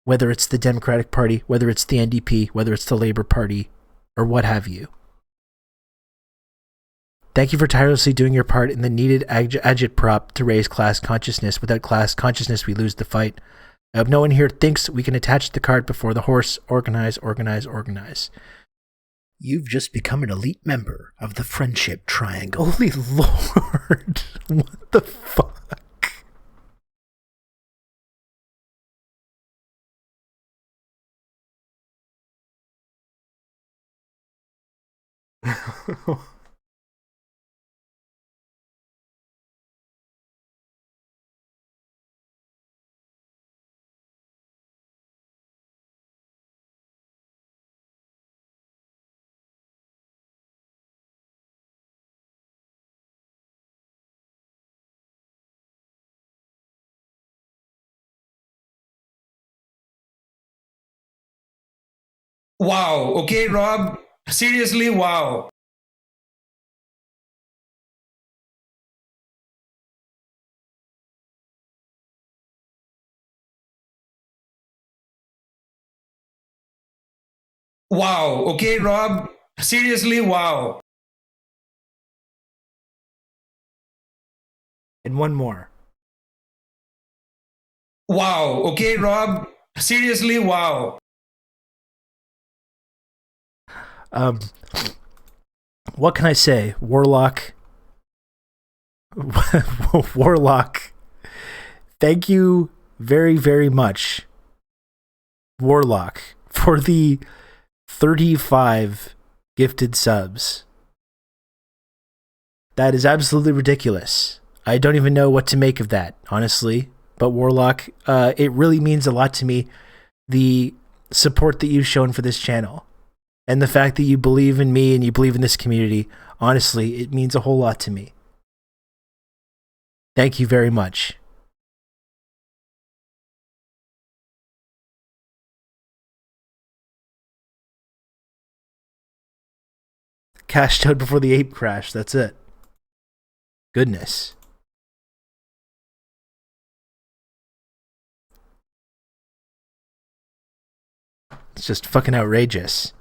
Democratic Party, whether it's the NDP, whether it's the Labour Party, or what have you. Thank you for tirelessly doing your part in the needed agitprop to raise class consciousness. Without class consciousness, we lose the fight. I hope no one here thinks we can attach the cart before the horse. Organize, organize, organize. You've just become an elite member of the Friendship Triangle. Holy Lord. What the fuck? Wow. Okay, Rob. Seriously, wow. Wow. Okay, Rob. Seriously, wow. And one more. Wow. Okay, Rob. Seriously, wow. What can I say? Warlock. Warlock. Thank you very, very much, Warlock, for the 35 gifted subs. That is absolutely ridiculous. I don't even know what to make of that, honestly. But Warlock, it really means a lot to me, the support that you've shown for this channel. And the fact that you believe in me and you believe in this community, honestly, it means a whole lot to me. Thank you very much. Cashed out before the ape crash, that's it. Goodness. It's just fucking outrageous.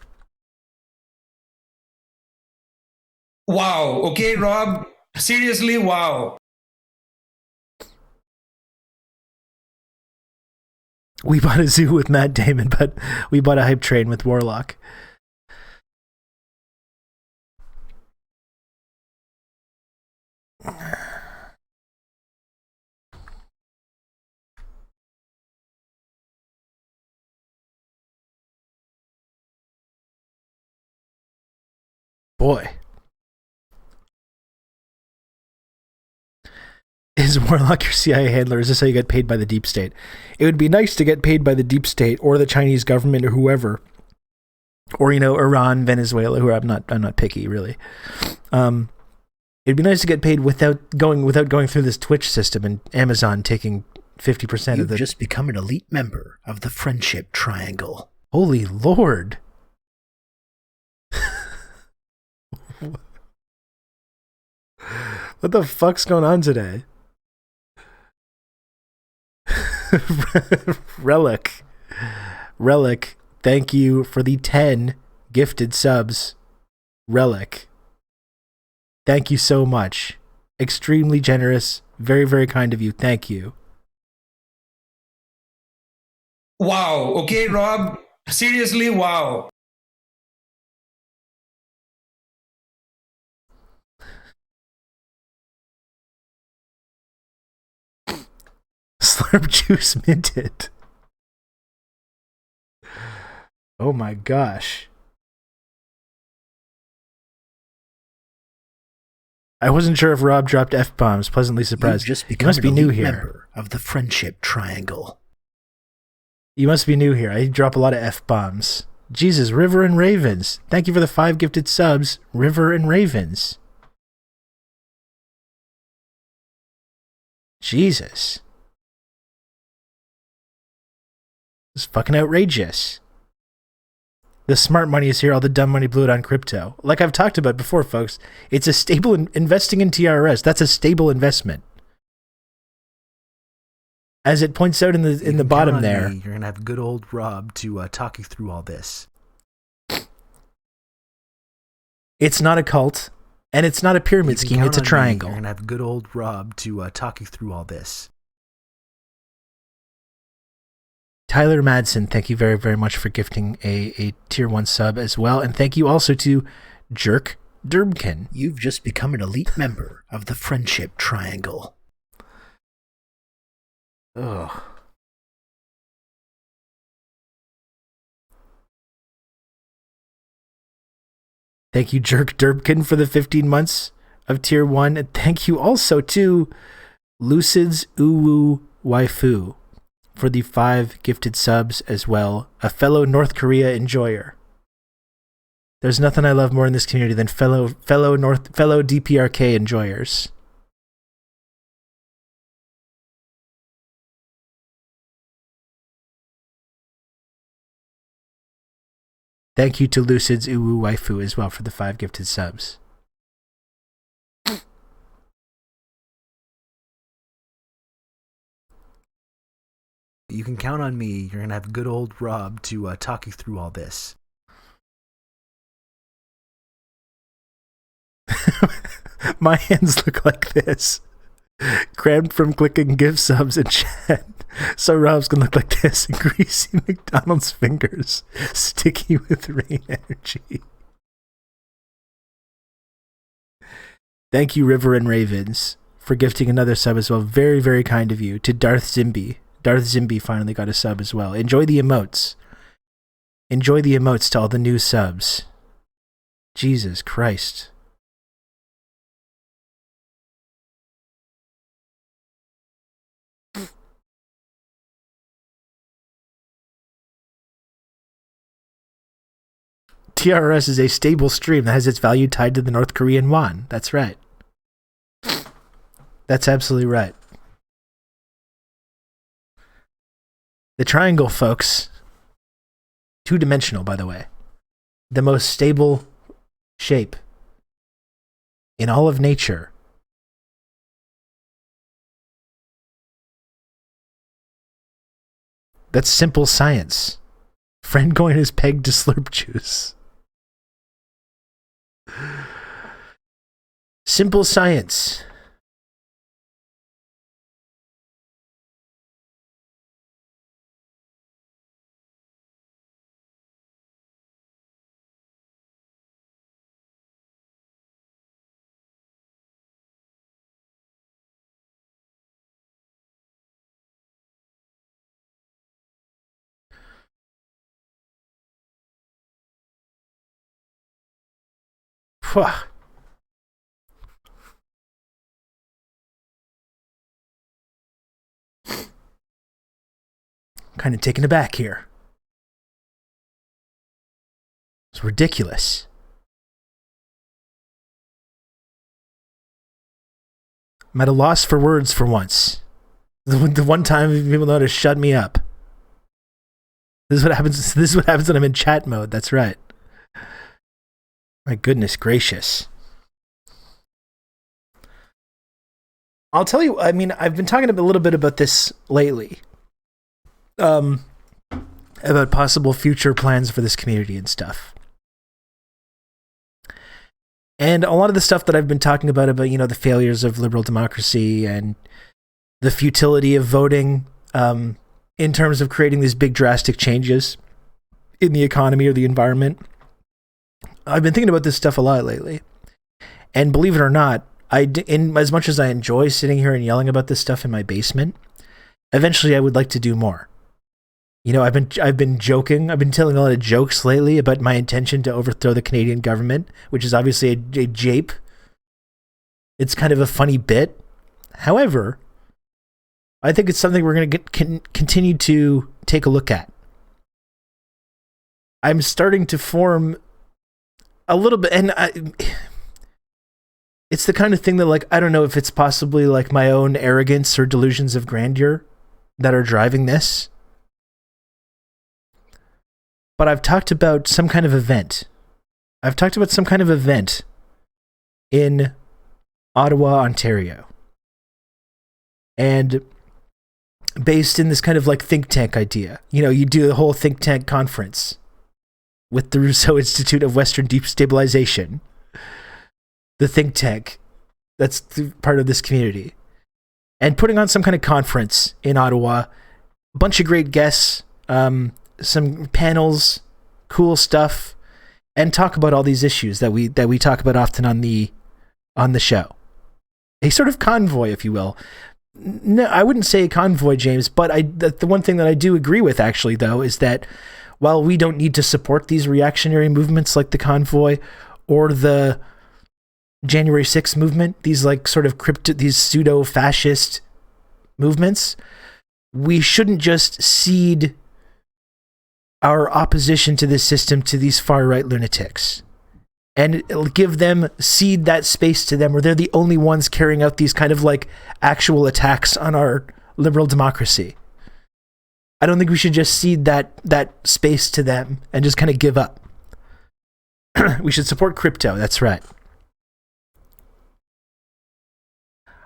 Wow. Okay, Rob. Seriously, wow. We bought a zoo with Matt Damon, but we bought a hype train with Warlock. Boy. Is Warlock your CIA handler? Is this how you get paid by the deep state? It would be nice to get paid by the deep state or the Chinese government or whoever. Or, you know, Iran, Venezuela, who I'm not picky, really. It'd be nice to get paid without going through this Twitch system and Amazon taking 50% of the... You've just become an elite member of the Friendship Triangle. Holy Lord. What the fuck's going on today? Relic, thank you for the 10 gifted subs. Relic, thank you so much. Extremely generous, very, very kind of you. Thank you. Wow. Okay, Rob. Seriously, wow. Slurp juice minted. Oh my gosh. I wasn't sure if Rob dropped F-bombs. Pleasantly surprised. You've just You become must be an new elite here. member of the Friendship Triangle. You must be new here. I drop a lot of F-bombs. Jesus, River and Ravens. Thank you for the 5 gifted subs, River and Ravens. Jesus. It's fucking outrageous. The smart money is here, all the dumb money blew it on crypto. Like I've talked about before, folks, it's a stable investing in TRRS. That's a stable investment. As it points out in the bottom there. You're going to have good old Rob to talk you through all this. It's not a cult, and it's not a pyramid scheme, it's a triangle. You're going to have good old Rob to talk you through all this. Tyler Madsen, thank you very, very much for gifting a tier 1 sub as well. And thank you also to Jerk Durbkin. You've just become an elite member of the Friendship Triangle. Ugh. Thank you, Jerk Durbkin, for the 15 months of Tier 1. And thank you also to Lucid's Uwu Waifu for the 5 gifted subs as well. A fellow North Korea enjoyer. There's nothing I love more in this community than fellow DPRK enjoyers. Thank you to Lucid's Uwu Waifu as well for the 5 gifted subs. You can count on me. You're going to have good old Rob to talk you through all this. My hands look like this. Crammed from clicking give subs and chat. So Rob's gonna look like this. Greasy McDonald's fingers. Sticky with rain energy. Thank you, River and Ravens, for gifting another sub as well. Very, very kind of you. To Darth Zimby. Darth Zimby finally got a sub as well. Enjoy the emotes. Enjoy the emotes to all the new subs. Jesus Christ. TRRS is a stable stream that has its value tied to the North Korean won. That's right. That's absolutely right. The triangle, folks. 2-dimensional, by the way. The most stable shape in all of nature. That's simple science. Friend coin is pegged to slurp juice. Simple science. Kind of taken aback here. It's ridiculous. I'm at a loss for words for once. The one time people know how to shut me up. This is what happens. This is what happens when I'm in chat mode. That's right. My goodness gracious. I'll tell you, I mean, I've been talking a little bit about this lately. About possible future plans for this community and stuff. And a lot of the stuff that I've been talking about, you know, the failures of liberal democracy and the futility of voting, in terms of creating these big drastic changes in the economy or the environment. I've been thinking about this stuff a lot lately. And believe it or not, as much as I enjoy sitting here and yelling about this stuff in my basement, eventually I would like to do more. You know, I've been joking. I've been telling a lot of jokes lately about my intention to overthrow the Canadian government, which is obviously a jape. It's kind of a funny bit. However, I think it's something we're going to continue to take a look at. I'm starting to form a little bit, and it's the kind of thing that, like, I don't know if it's possibly like my own arrogance or delusions of grandeur that are driving this. But I've talked about some kind of event. I've talked about some kind of event in Ottawa, Ontario. And based in this kind of like think tank idea. You know, you do the whole think tank conference with the Rousseau Institute of Western Deep Stabilization. The think tank that's part of this community. And putting on some kind of conference in Ottawa. A bunch of great guests. Some panels, cool stuff, and talk about all these issues that we talk about often on the show. A sort of convoy, if you will. No, I wouldn't say a convoy, James, but the one thing that I do agree with, actually, though, is that while we don't need to support these reactionary movements like the convoy or the January 6th movement, these like sort of these pseudo-fascist movements, we shouldn't just cede our opposition to this system to these far-right lunatics and cede that space to them where they're the only ones carrying out these kind of like actual attacks on our liberal democracy. I don't think we should just cede that space to them and just kind of give up. We should support crypto, that's right.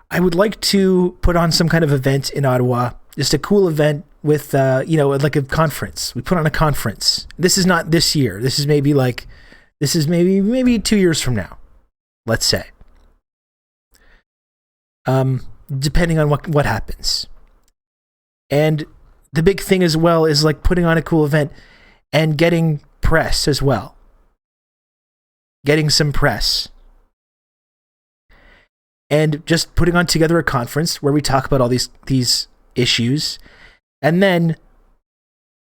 I would like to put on some kind of event in Ottawa, just a cool event with, like a conference. We put on a conference. This is not this year. This is maybe 2 years from now, let's say. Depending on what happens. And the big thing as well is like putting on a cool event and getting press as well. Getting some press. And just putting on together a conference where we talk about all these issues, and then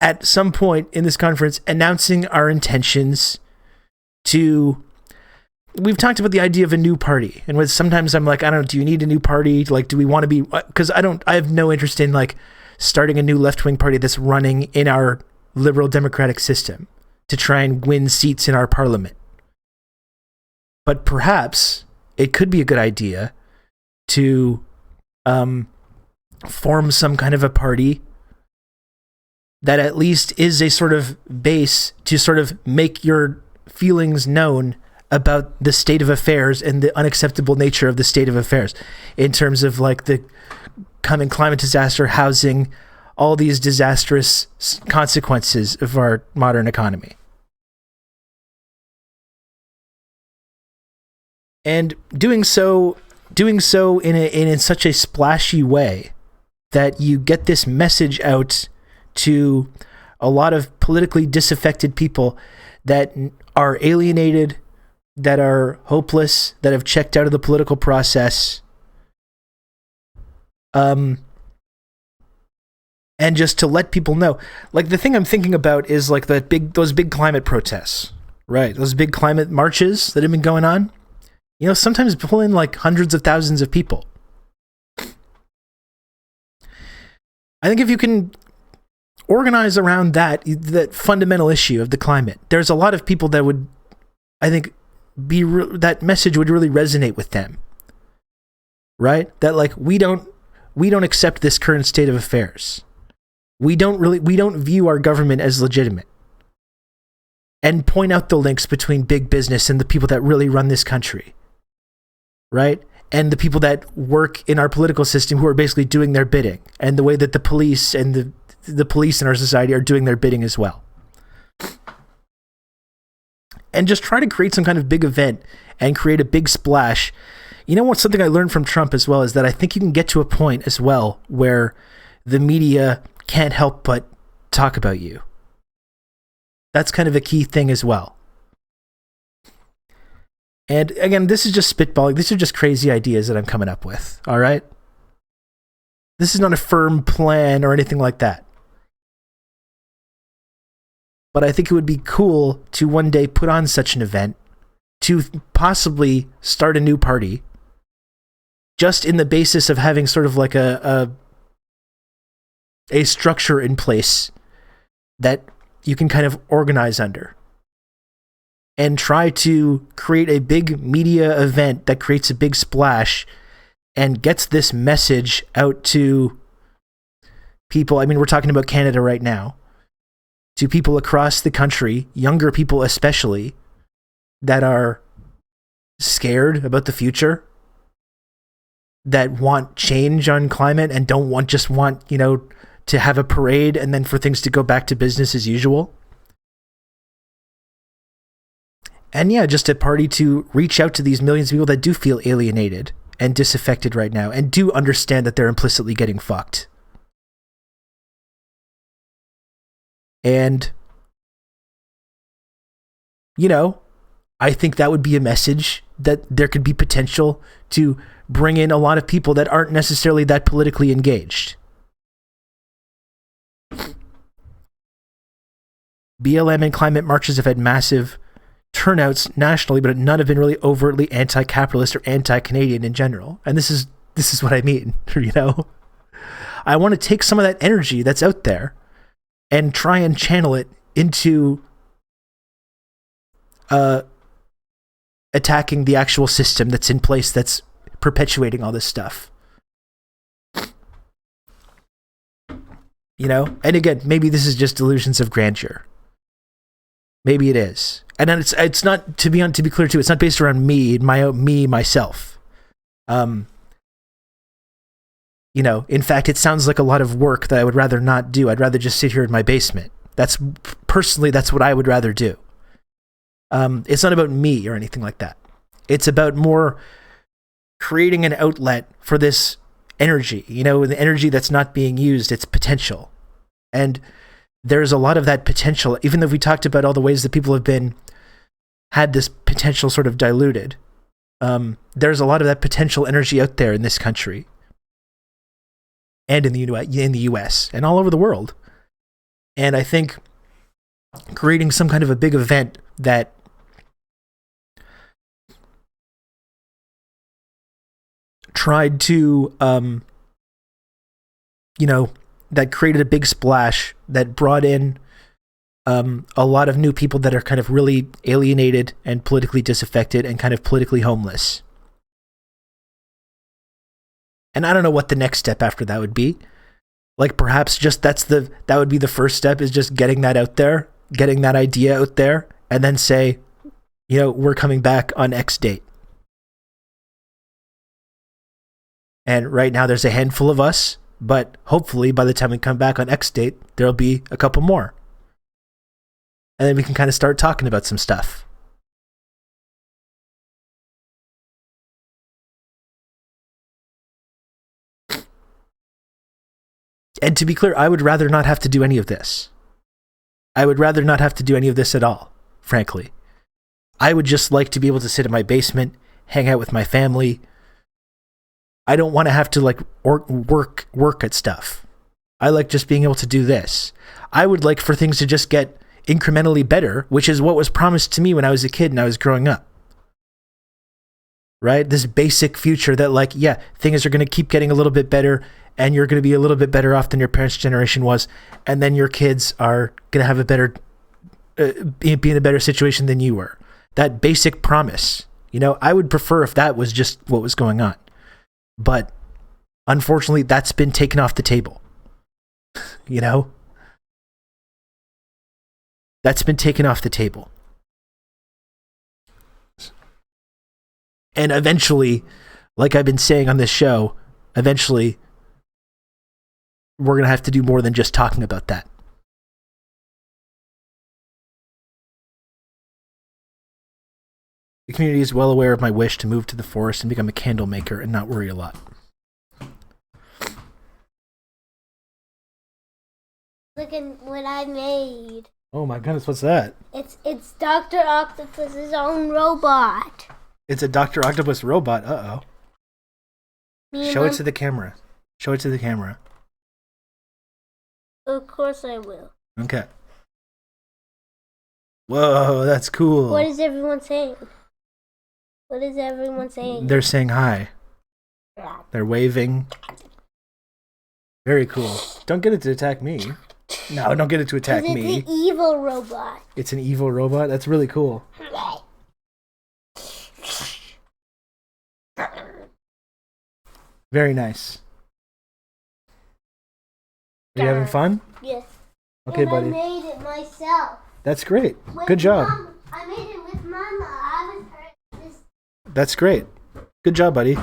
at some point in this conference announcing our intentions to... We've talked about the idea of a new party, and sometimes I'm like, I don't know, do you need a new party? Like, do we want to be... Because I have no interest in like starting a new left-wing party that's running in our liberal democratic system to try and win seats in our parliament. But perhaps it could be a good idea to form some kind of a party that at least is a sort of base to sort of make your feelings known about the state of affairs and the unacceptable nature of the state of affairs in terms of like the coming climate disaster, housing, all these disastrous consequences of our modern economy. And doing so in such a splashy way that you get this message out to a lot of politically disaffected people that are alienated, that are hopeless, that have checked out of the political process. And just to let people know, like the thing I'm thinking about is like those big climate protests, right? Those big climate marches that have been going on. You know, sometimes pull in like hundreds of thousands of people. I think if you can organize around that fundamental issue of the climate, there's a lot of people that would, I think, that message would really resonate with them. Right? That like we don't accept this current state of affairs. We don't view our government as legitimate. And point out the links between big business and the people that really run this country. Right? And the people that work in our political system who are basically doing their bidding, and the way that the police and the police in our society are doing their bidding as well. And just try to create some kind of big event and create a big splash. You know what? Something I learned from Trump as well is that I think you can get to a point as well where the media can't help but talk about you. That's kind of a key thing as well. And again, this is just spitballing. These are just crazy ideas that I'm coming up with. All right? This is not a firm plan or anything like that. But I think it would be cool to one day put on such an event, to possibly start a new party, just in the basis of having sort of like a structure in place that you can kind of organize under. And try to create a big media event that creates a big splash and gets this message out to people. I mean, we're talking about Canada right now. To people across the country, younger people especially, that are scared about the future, that want change on climate and don't want, to have a parade and then for things to go back to business as usual. And yeah, just a party to reach out to these millions of people that do feel alienated and disaffected right now and do understand that they're implicitly getting fucked. And, I think that would be a message that there could be potential to bring in a lot of people that aren't necessarily that politically engaged. BLM and climate marches have had massive turnouts nationally, but none have been really overtly anti-capitalist or anti-Canadian in general. And this is what I mean, you know? I want to take some of that energy that's out there and try and channel it into attacking the actual system that's in place that's perpetuating all this stuff. You know? And again, maybe this is just delusions of grandeur. Maybe it is. And then it's not, to be clear too, it's not based around me, myself. You know, in fact, it sounds like a lot of work that I would rather not do. I'd rather just sit here in my basement. That's what I would rather do. It's not about me or anything like that. It's about more creating an outlet for this energy, you know, the energy that's not being used, its potential. And there's a lot of that potential, even though we talked about all the ways that people have had this potential sort of diluted. There's a lot of that potential energy out there in this country. And in the US and all over the world. And I think creating some kind of a big event that tried to, you know, that created a big splash, that brought in a lot of new people that are kind of really alienated and politically disaffected and kind of politically homeless. And I don't know what the next step after that would be. Like perhaps just that would be the first step, is just getting that out there, getting that idea out there, and then say, you know, we're coming back on X date. And right now there's a handful of us, but hopefully by the time we come back on X date, there'll be a couple more. And then we can kind of start talking about some stuff. And to be clear, I would rather not have to do any of this. I would rather not have to do any of this at all, frankly. I would just like to be able to sit in my basement, hang out with my family. I don't want to have to like work at stuff. I like just being able to do this. I would like for things to just get incrementally better, which is what was promised to me when I was a kid and I was growing up. Right? This basic future that like, yeah, things are going to keep getting a little bit better, and you're going to be a little bit better off than your parents' generation was, and then your kids are going to have a better, be in a better situation than you were. That basic promise, you know, I would prefer if that was just what was going on. But unfortunately, that's been taken off the table. You know? That's been taken off the table. And eventually, like I've been saying on this show, eventually we're going to have to do more than just talking about that. The community is well aware of my wish to move to the forest and become a candle maker and not worry a lot. Look at what I made. Oh my goodness, what's that? It's Dr. Octopus's own robot. It's a Dr. Octopus robot. Uh-oh. Show it to the camera. Show it to the camera. Of course I will. Okay. Whoa, that's cool. What is everyone saying? What is everyone saying? They're saying hi. They're waving. Very cool. Don't get it to attack me. No, don't get it to attack me. It's an evil robot. It's an evil robot? That's really cool. Very nice. Are you having fun? Yes. Okay, and buddy. I made it myself. That's great. Good job. I made it with Mama. I was her. That's great. Good job, buddy.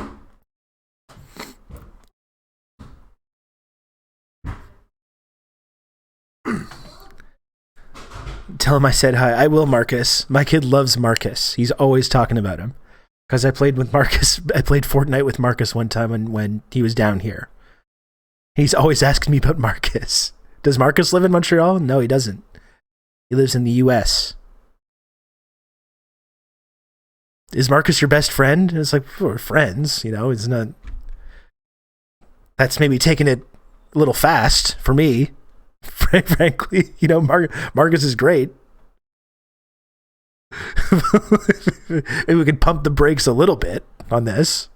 Tell him I said hi. I will, Marcus. My kid loves Marcus. He's always talking about him. Because I played with Marcus. I played Fortnite with Marcus one time when he was down here. He's always asking me about Marcus. Does Marcus live in Montreal? No, he doesn't. He lives in the US. Is Marcus your best friend? It's like, we're friends, you know, it's not... That's maybe taking it a little fast for me. Frankly, you know, Marcus is great. Maybe we could pump the brakes a little bit on this.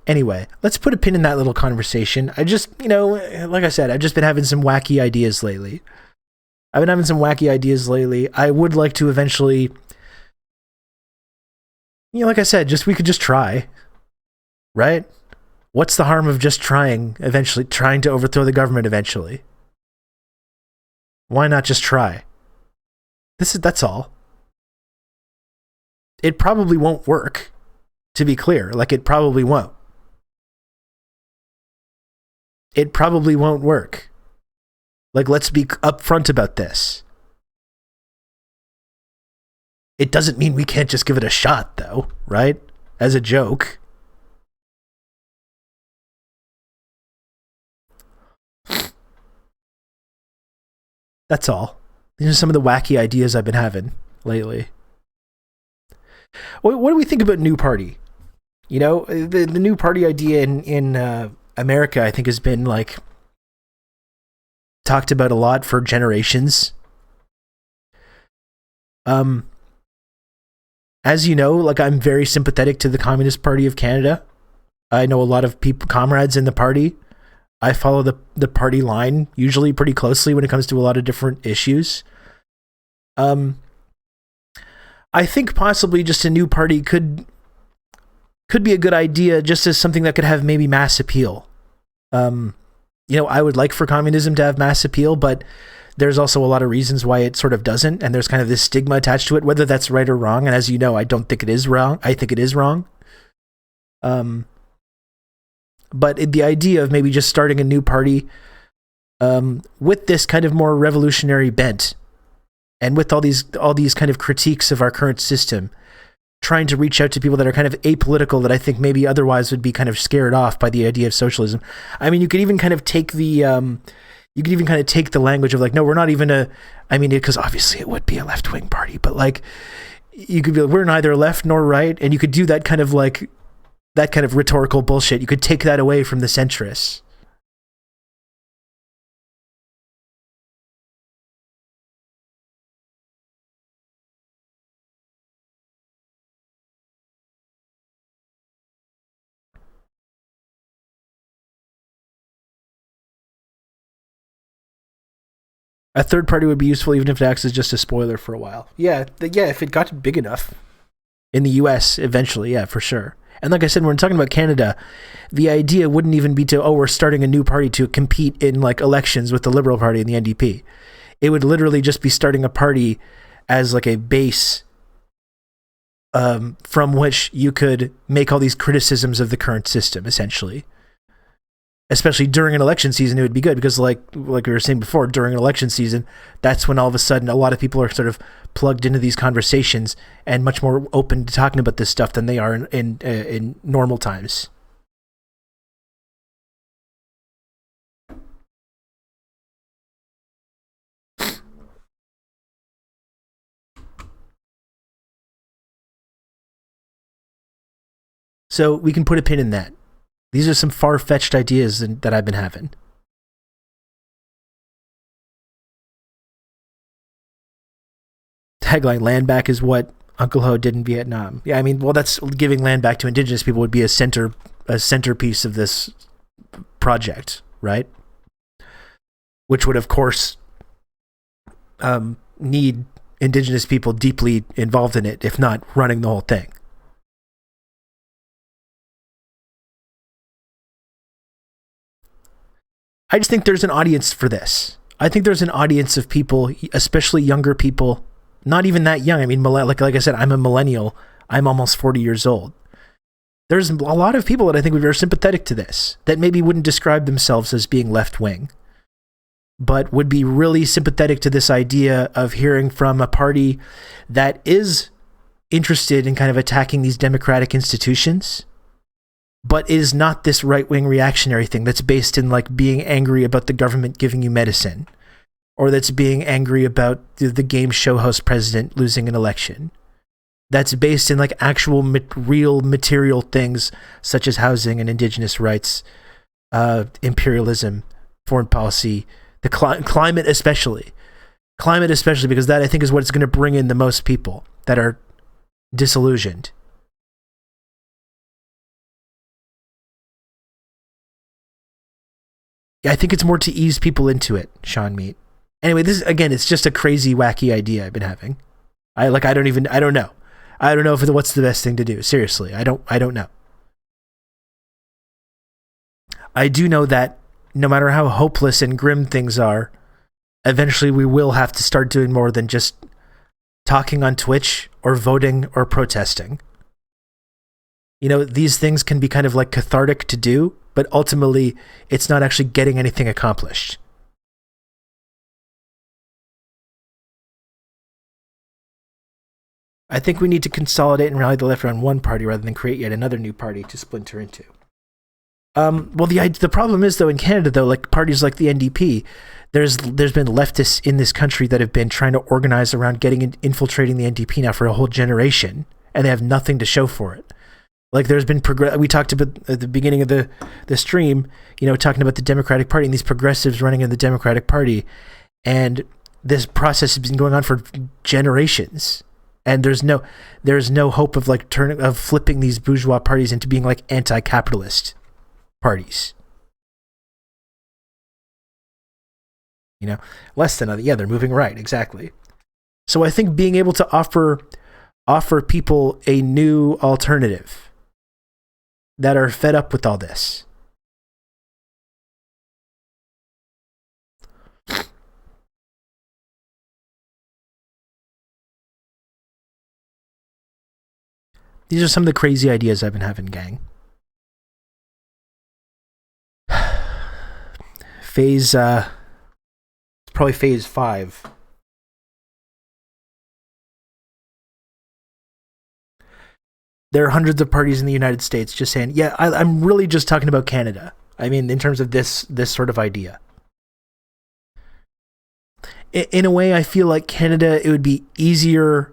Anyway, let's put a pin in that little conversation. I just, like I said, I've just been having some wacky ideas lately. I would like to eventually, like I said, we could just try, right? What's the harm of just trying to overthrow the government eventually? Why not just try? That's all. It probably won't work, to be clear. Like, it probably won't. It probably won't work. Like, let's be upfront about this. It doesn't mean we can't just give it a shot, though, right? As a joke. That's all. These are some of the wacky ideas I've been having lately. What do we think about New Party? The New Party idea in America, I think, has been like talked about a lot for generations. As you know, like, I'm very sympathetic to the Communist Party of Canada. I know a lot of comrades in the party. I follow the party line usually pretty closely when it comes to a lot of different issues. I think possibly just a new party could be a good idea, just as something that could have maybe mass appeal. I would like for communism to have mass appeal, but there's also a lot of reasons why it sort of doesn't, and there's kind of this stigma attached to it, whether that's right or wrong. And as you know, I don't think it is wrong. I think it is wrong. But the idea of maybe just starting a new party with this kind of more revolutionary bent, and with all these kind of critiques of our current system, trying to reach out to people that are kind of apolitical, that I think maybe otherwise would be kind of scared off by the idea of socialism. I mean, you could even kind of take the language of like, no, we're not even because obviously it would be a left-wing party, but like, you could be like, we're neither left nor right, and you could do that kind of rhetorical bullshit. You could take that away from the centrists. A third party would be useful even if it acts as just a spoiler for a while. Yeah, if it got big enough in the US eventually, yeah, for sure. And like I said, when we're talking about Canada, the idea wouldn't even be we're starting a new party to compete in like elections with the Liberal Party and the NDP. It would literally just be starting a party as like a base from which you could make all these criticisms of the current system, essentially. Especially during an election season, it would be good because like we were saying before, during an election season, that's when all of a sudden a lot of people are sort of plugged into these conversations and much more open to talking about this stuff than they are in normal times. So we can put a pin in that. These are some far-fetched ideas that I've been having. Tagline, land back is what Uncle Ho did in Vietnam. Yeah, I mean, well, that's giving land back to indigenous people would be a centerpiece of this project, right? Which would, of course, need indigenous people deeply involved in it, if not running the whole thing. I just think there's an audience for this. I think there's an audience of people, especially younger people, not even that young. I mean, like I said, I'm a millennial. I'm almost 40 years old. There's a lot of people that I think would be very sympathetic to this, that maybe wouldn't describe themselves as being left-wing, but would be really sympathetic to this idea of hearing from a party that is interested in kind of attacking these democratic institutions, but is not this right-wing reactionary thing that's based in like being angry about the government giving you medicine, or that's being angry about the game show host president losing an election. That's based in like actual real material things such as housing and indigenous rights imperialism, foreign policy, the climate especially. Climate especially, because that I think is what's going to bring in the most people that are disillusioned. Yeah, I think it's more to ease people into it, Sean Meat. Anyway, this again, it's just a crazy, wacky idea I've been having. I don't know. I don't know what's the best thing to do. Seriously, I don't know. I do know that no matter how hopeless and grim things are, eventually we will have to start doing more than just talking on Twitch or voting or protesting. You know, these things can be kind of like cathartic to do, but ultimately it's not actually getting anything accomplished. I think we need to consolidate and rally the left around one party rather than create yet another new party to splinter into. Well, the problem is, though, in Canada, though, like parties like the NDP, there's been leftists in this country that have been trying to organize around infiltrating the NDP now for a whole generation, and they have nothing to show for it. Like there's been we talked about at the beginning of the stream, you know, talking about the Democratic Party and these progressives running in the Democratic Party, and this process has been going on for generations. And there's no hope of like flipping these bourgeois parties into being like anti-capitalist parties. You know, less than other. Yeah, they're moving right, exactly. So I think being able to offer people a new alternative that are fed up with all this. These are some of the crazy ideas I've been having, gang. Phase, probably phase 5. There are hundreds of parties in the United States just saying, yeah, I'm really just talking about Canada. I mean, in terms of this sort of idea. In a way, I feel like Canada, it would be easier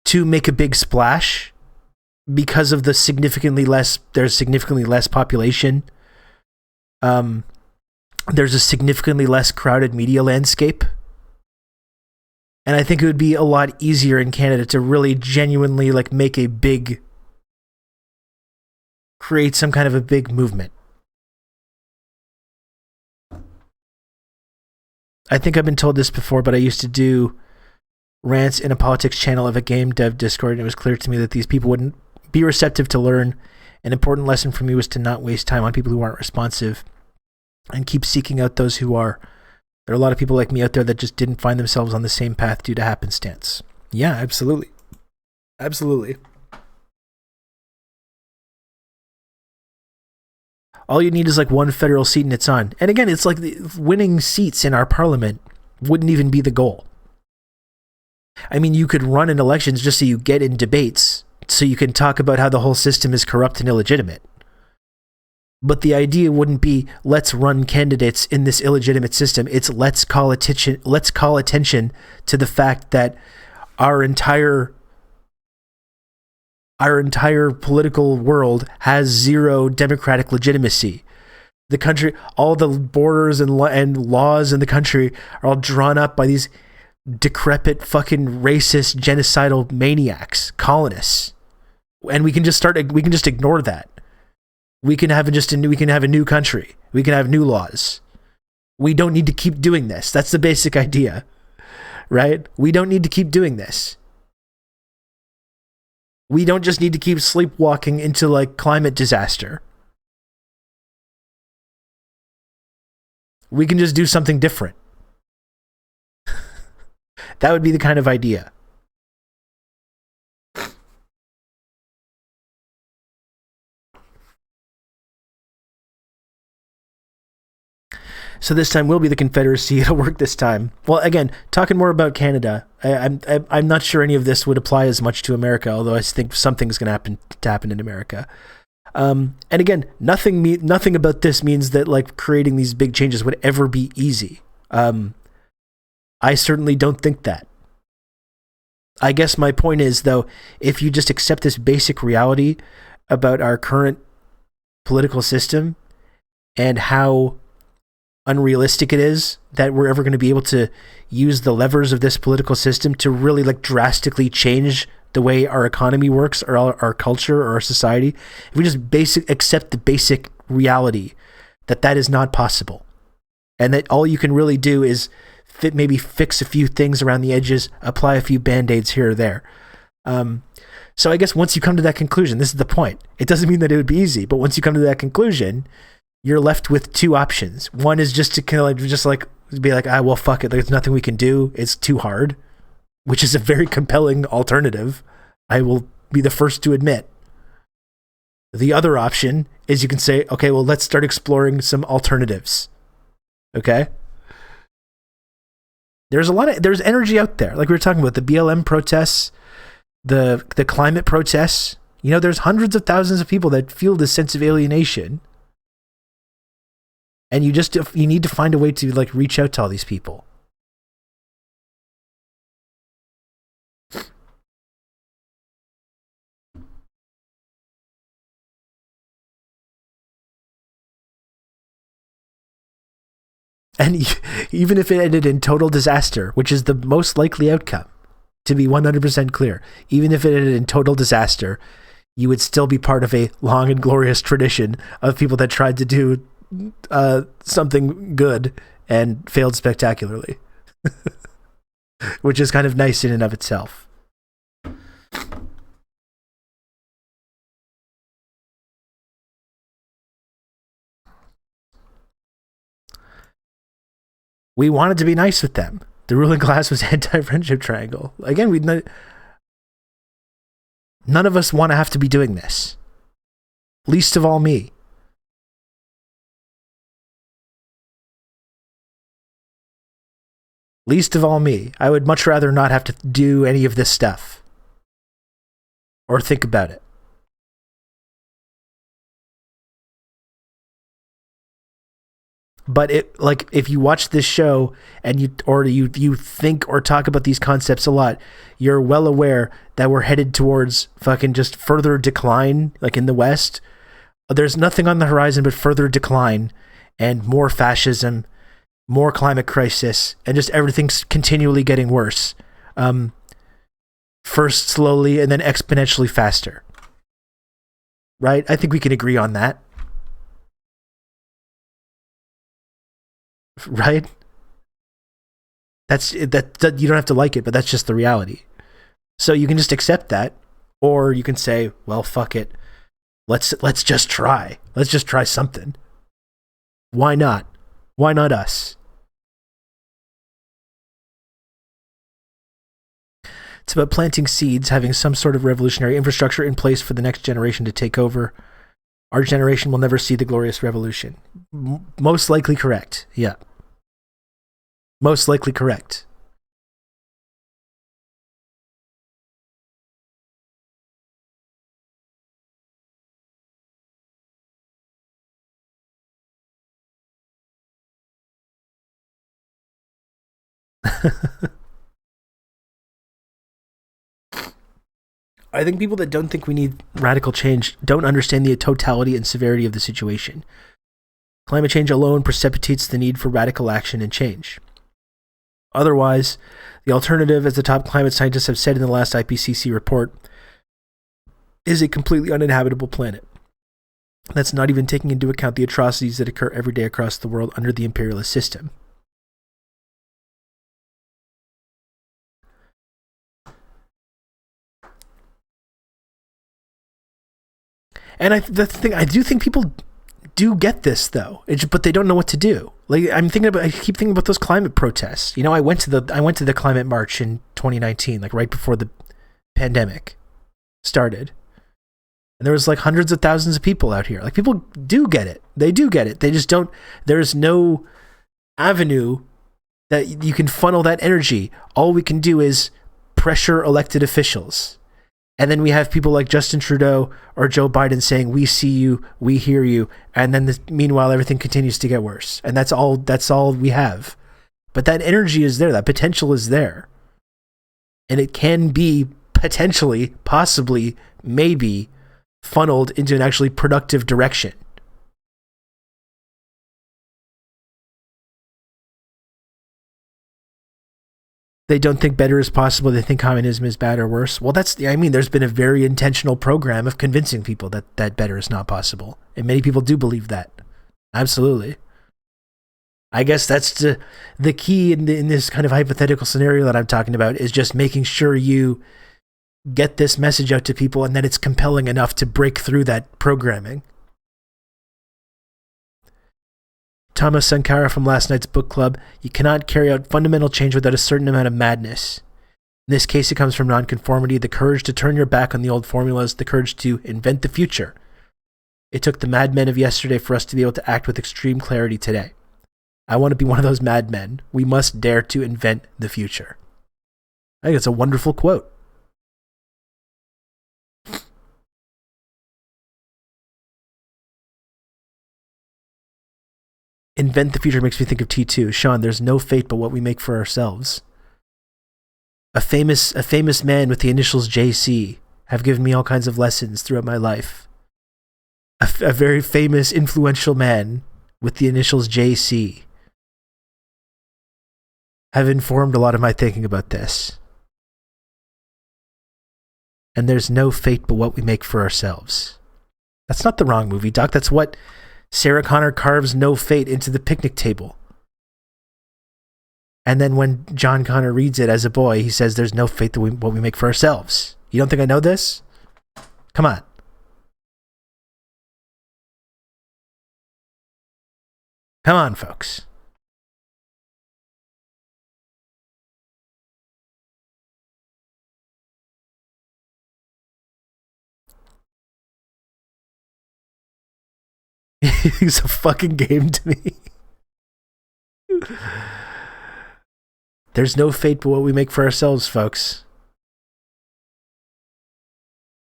to make a big splash because of there's significantly less population. There's a significantly less crowded media landscape. And I think it would be a lot easier in Canada to really genuinely like create some kind of a big movement. I think I've been told this before, but I used to do rants in a politics channel of a game dev Discord, and it was clear to me that these people wouldn't be receptive to learn. An important lesson for me was to not waste time on people who aren't responsive and keep seeking out those who are. There are a lot of people like me out there that just didn't find themselves on the same path due to happenstance. Yeah, absolutely. Absolutely. All you need is like one federal seat and it's on. And again, it's like winning seats in our parliament wouldn't even be the goal. I mean, you could run in elections just so you get in debates, so you can talk about how the whole system is corrupt and illegitimate. But the idea wouldn't be, let's run candidates in this illegitimate system. It's let's call attention to the fact that our entire political world has zero democratic legitimacy. The country, all the borders and laws in the country are all drawn up by these decrepit fucking racist genocidal maniacs, colonists. And we can just ignore that. We can have a new country. We can have new laws. We don't need to keep doing this. That's the basic idea, right? We don't need to keep doing this. We don't just need to keep sleepwalking into like climate disaster. We can just do something different. That would be the kind of idea. So this time will be the Confederacy. It'll work this time. Well, again, talking more about Canada, I'm not sure any of this would apply as much to America, although I think something's going to happen in America. And again, nothing about this means that like creating these big changes would ever be easy. I certainly don't think that. I guess my point is, though, if you just accept this basic reality about our current political system and how unrealistic it is that we're ever going to be able to use the levers of this political system to really like drastically change the way our economy works or our culture or our society. If we just accept the basic reality that is not possible, and that all you can really do is maybe fix a few things around the edges, apply a few band-aids here or there. So I guess once you come to that conclusion, this is the point. It doesn't mean that it would be easy, but once you come to that conclusion, you're left with two options. One is just to kind of be like, well, fuck it. There's nothing we can do. It's too hard, which is a very compelling alternative. I will be the first to admit. The other option is you can say, okay, well, let's start exploring some alternatives. Okay? There's energy out there. Like we were talking about, the BLM protests, the climate protests. You know, there's hundreds of thousands of people that feel this sense of alienation. And you need to find a way to like reach out to all these people. And even if it ended in total disaster, which is the most likely outcome, to be 100% clear, even if it ended in total disaster, you would still be part of a long and glorious tradition of people that tried to do something good and failed spectacularly, which is kind of nice in and of itself. We wanted to be nice with them. The ruling class was anti-friendship triangle. Again, none of us want to have to be doing this. Least of all me. Least of all me. I would much rather not have to do any of this stuff. Or think about it. But if you watch this show and you think or talk about these concepts a lot, you're well aware that we're headed towards fucking just further decline, like in the West. There's nothing on the horizon but further decline and more fascism, more climate crisis, and just everything's continually getting worse. First slowly and then exponentially faster. Right? I think we can agree on that. Right? That you don't have to like it, but that's just the reality. So you can just accept that, or you can say, well, fuck it. Let's just try. Let's just try something. Why not? Why not us? It's about planting seeds, having some sort of revolutionary infrastructure in place for the next generation to take over. Our generation will never see the glorious revolution. Most likely correct. Yeah. Most likely correct. I think people that don't think we need radical change don't understand the totality and severity of the situation. Climate change alone precipitates the need for radical action and change. Otherwise, the alternative, as the top climate scientists have said in the last IPCC report, is a completely uninhabitable planet. That's not even taking into account the atrocities that occur every day across the world under the imperialist system. And I do think people do get this though, but they don't know what to do. Like I keep thinking about those climate protests. You know, I went to the climate march in 2019, like right before the pandemic started, and there was like hundreds of thousands of people out here. Like people do get it. They do get it. They just don't. There's no avenue that you can funnel that energy. All we can do is pressure elected officials. And then we have people like Justin Trudeau or Joe Biden saying, we see you, we hear you. And then meanwhile, everything continues to get worse. And that's all we have. But that energy is there. That potential is there. And it can be potentially, possibly, maybe funneled into an actually productive direction. They don't think better is possible. They think communism is bad or worse. Well, there's been a very intentional program of convincing people that better is not possible. And many people do believe that. Absolutely. I guess that's the key in this kind of hypothetical scenario that I'm talking about, is just making sure you get this message out to people and that it's compelling enough to break through that programming. Thomas Sankara from last night's book club: you cannot carry out fundamental change without a certain amount of madness. In this case, it comes from nonconformity, the courage to turn your back on the old formulas, the courage to invent the future. It took the madmen of yesterday for us to be able to act with extreme clarity today. I want to be one of those madmen. We must dare to invent the future. I think it's a wonderful quote. Invent the future makes me think of T2. Sean, there's no fate but what we make for ourselves. A famous man with the initials JC have given me all kinds of lessons throughout my life. A very famous, influential man with the initials JC have informed a lot of my thinking about this. And there's no fate but what we make for ourselves. That's not the wrong movie, Doc. That's what Sarah Connor carves no fate into the picnic table. And then when John Connor reads it as a boy, he says there's no fate that what we make for ourselves. You don't think I know this? Come on. Come on, folks. It's a fucking game to me. There's no fate but what we make for ourselves, folks.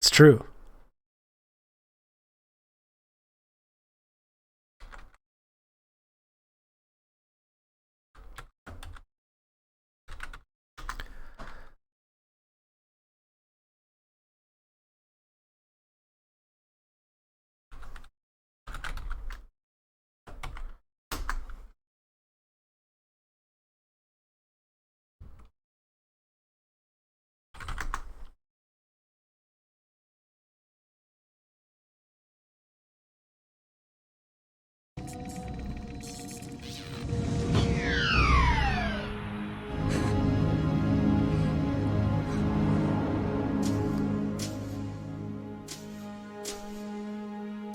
It's true.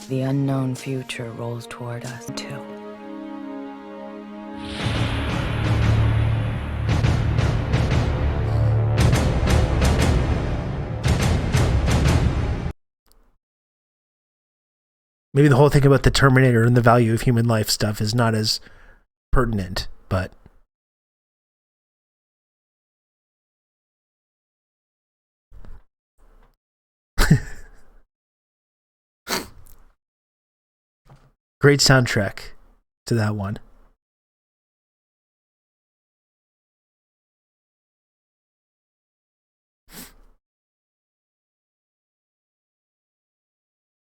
The unknown future rolls toward us, too. Maybe the whole thing about the Terminator and the value of human life stuff is not as pertinent, but great soundtrack to that one.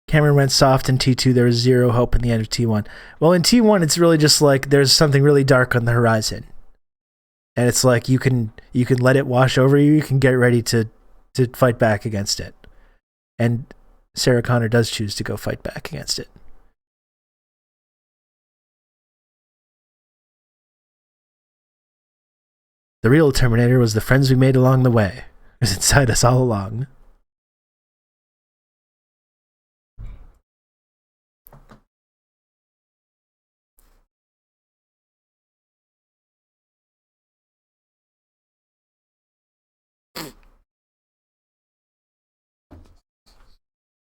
Cameron went soft in T2. There was zero hope in the end of T1. Well, in T1, it's really just like there's something really dark on the horizon. And it's like you can let it wash over you. You can get ready to fight back against it. And Sarah Connor does choose to go fight back against it. The real Terminator was the friends we made along the way. It was inside us all along.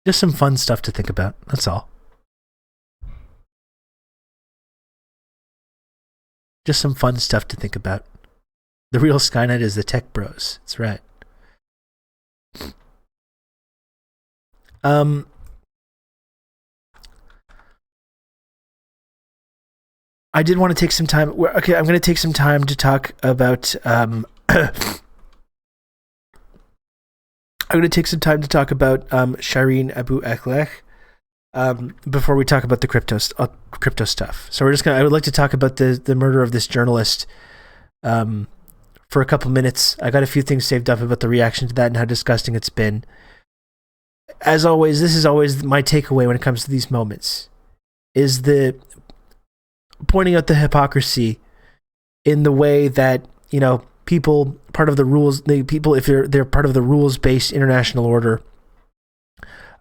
Just some fun stuff to think about, that's all. Just some fun stuff to think about. The real Skynet is the tech bros. That's right. I did want to take some time. Okay, I'm going to take some time to talk about. I'm going to take some time to talk about Shireen Abu Akleh before we talk about the crypto stuff. So we're just going. I would like to talk about the murder of this journalist for a couple minutes. I got a few things saved up about the reaction to that and how disgusting it's been. As always, this is always my takeaway when it comes to these moments, is the pointing out the hypocrisy in the way that, you know, people, part of the rules, the people, if they're part of the rules-based international order,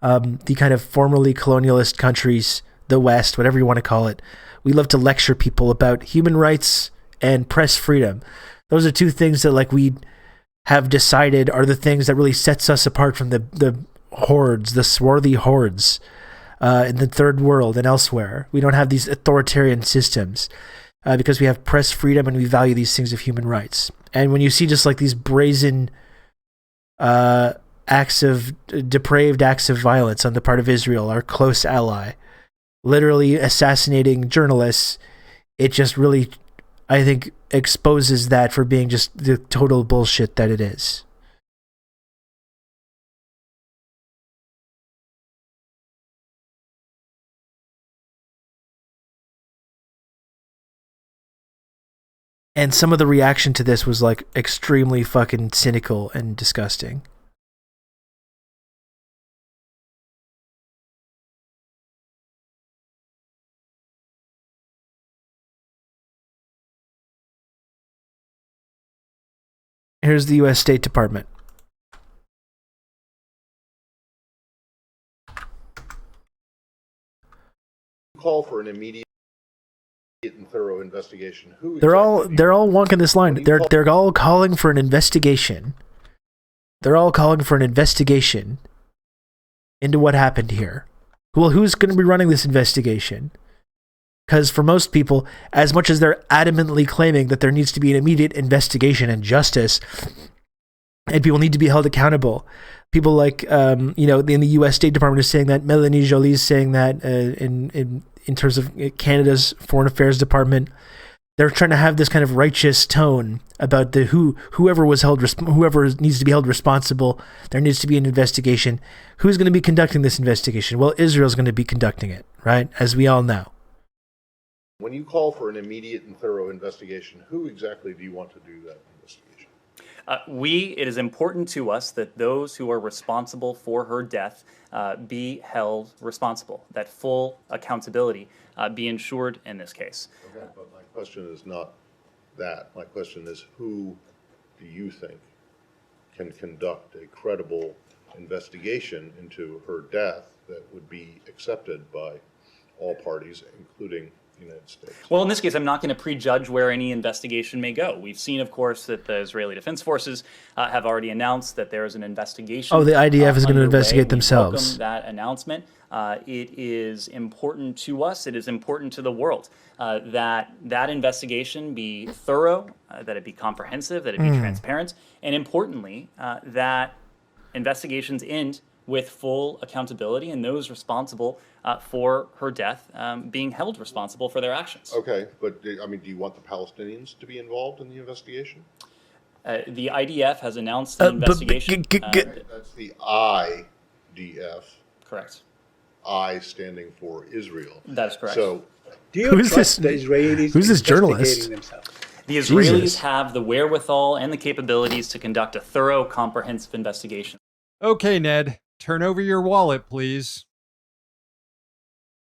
the kind of formerly colonialist countries, the West, whatever you want to call it, we love to lecture people about human rights and press freedom. Those are two things that, like, we have decided are the things that really sets us apart from the hordes, the swarthy hordes in the third world and elsewhere. We don't have these authoritarian systems because we have press freedom and we value these things of human rights. And when you see just like these brazen depraved acts of violence on the part of Israel, our close ally, literally assassinating journalists, it just really, I think, exposes that for being just the total bullshit that it is. And some of the reaction to this was like extremely fucking cynical and disgusting. Here's the U.S. State Department. Call for an immediate and thorough investigation. They're all wonking this line. They're all calling for an investigation. They're all calling for an investigation into what happened here. Well, who's going to be running this investigation? Because for most people, as much as they're adamantly claiming that there needs to be an immediate investigation and justice, and people need to be held accountable, people like, in the U.S. State Department is saying that, Melanie Joly is saying that in terms of Canada's Foreign Affairs Department, they're trying to have this kind of righteous tone about whoever needs to be held responsible. There needs to be an investigation. Who's going to be conducting this investigation? Well, Israel's going to be conducting it, right? As we all know. When you call for an immediate and thorough investigation, who exactly do you want to do that investigation? It is important to us that those who are responsible for her death be held responsible, that full accountability be ensured in this case. Okay, but my question is not that. My question is, who do you think can conduct a credible investigation into her death that would be accepted by all parties, including the United States? Well, in this case, I'm not going to prejudge where any investigation may go. We've seen, of course, that the Israeli Defense Forces have already announced that there is an investigation. Oh, the IDF is going to investigate We themselves. welcome that announcement. It is important to us. It is important to the world that investigation be thorough, that it be comprehensive, that it be transparent, and importantly, that investigations end with full accountability and those responsible for her death being held responsible for their actions. Okay, but do you want the Palestinians to be involved in the investigation? The IDF has announced an investigation. That's the IDF. Correct. I standing for Israel. That is correct. So, do you trust the Israelis? Who's this journalist? The Israelis have the wherewithal and the capabilities to conduct a thorough, comprehensive investigation. Okay, Ned, turn over your wallet, please.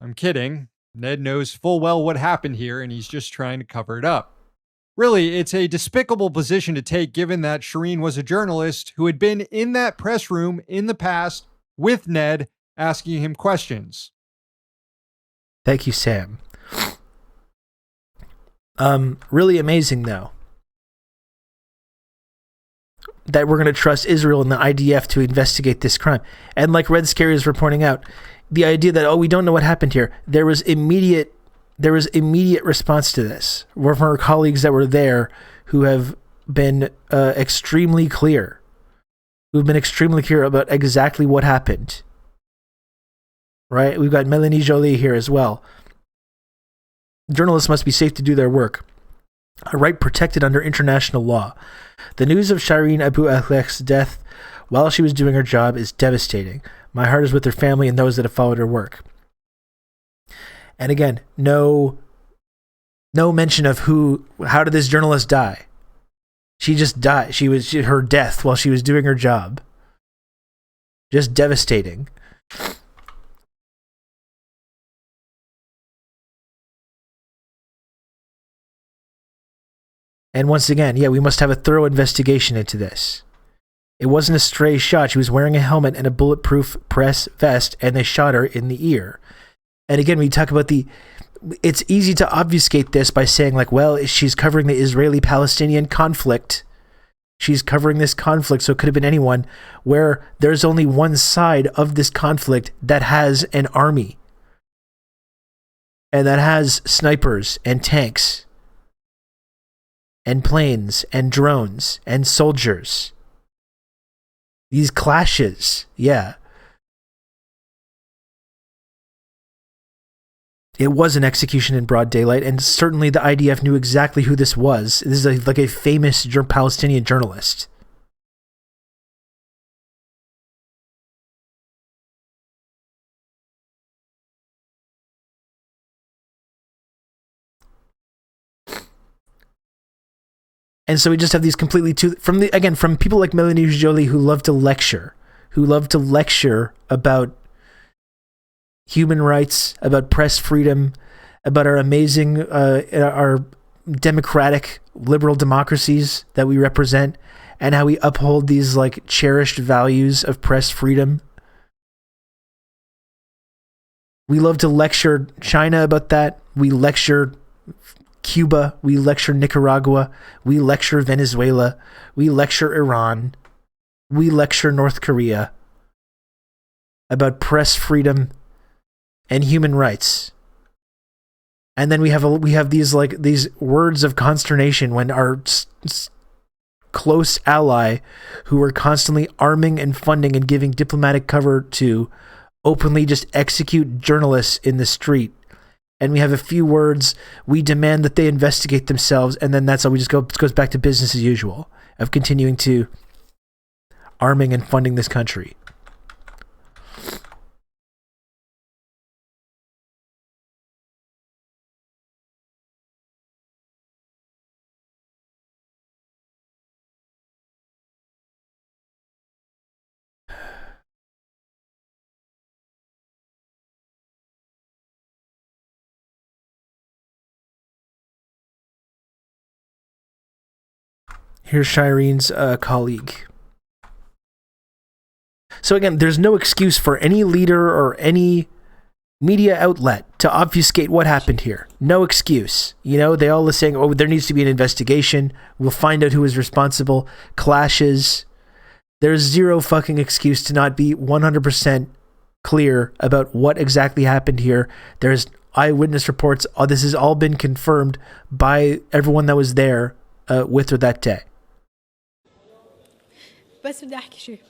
I'm kidding. Ned knows full well what happened here, and he's just trying to cover it up. Really, it's a despicable position to take given that Shireen was a journalist who had been in that press room in the past with Ned asking him questions. Thank you, Sam. Really amazing, though, that we're going to trust Israel and the IDF to investigate this crime. And like Red Scaries were pointing out, the idea that, we don't know what happened here. There was immediate response to this from our colleagues that were there who have been extremely clear about exactly what happened. Right? We've got Melanie Joly here as well. Journalists must be safe to do their work, a right protected under international law. The news of Shireen Abu Akleh's death while she was doing her job is devastating. My heart is with her family and those that have followed her work. And again, no mention of how did this journalist die? She just died. Her death while she was doing her job. Just devastating. And once again, yeah, we must have a thorough investigation into this. It wasn't a stray shot. She was wearing a helmet and a bulletproof press vest, and they shot her in the ear. And again, we talk about it's easy to obfuscate this by saying, like, well, she's covering the Israeli-Palestinian conflict. She's covering this conflict, so it could have been anyone, where there's only one side of this conflict that has an army. And that has snipers and tanks and planes and drones and soldiers. These clashes, yeah. It was an execution in broad daylight, and certainly the IDF knew exactly who this was. This is like a famous Palestinian journalist. And so we just have these completely from people like Melanie Joly who love to lecture about human rights, about press freedom, about our amazing, our democratic liberal democracies that we represent, and how we uphold these like cherished values of press freedom. We love to lecture China about that. We lecture Cuba, we lecture Nicaragua, we lecture Venezuela, we lecture Iran, we lecture North Korea about press freedom and human rights. And then we have these words of consternation when our close ally, who we're constantly arming and funding and giving diplomatic cover to, openly just execute journalists in the street. And we have a few words, we demand that they investigate themselves, and then that's how it goes back to business as usual, of continuing to arming and funding this country. Here's Shirene's colleague. So again, there's no excuse for any leader or any media outlet to obfuscate what happened here. No excuse. You know, they all are saying, oh, there needs to be an investigation. We'll find out who is responsible. Clashes. There's zero fucking excuse to not be 100% clear about what exactly happened here. There's eyewitness reports. This has all been confirmed by everyone that was there with her that day. بس بدي احكي شيء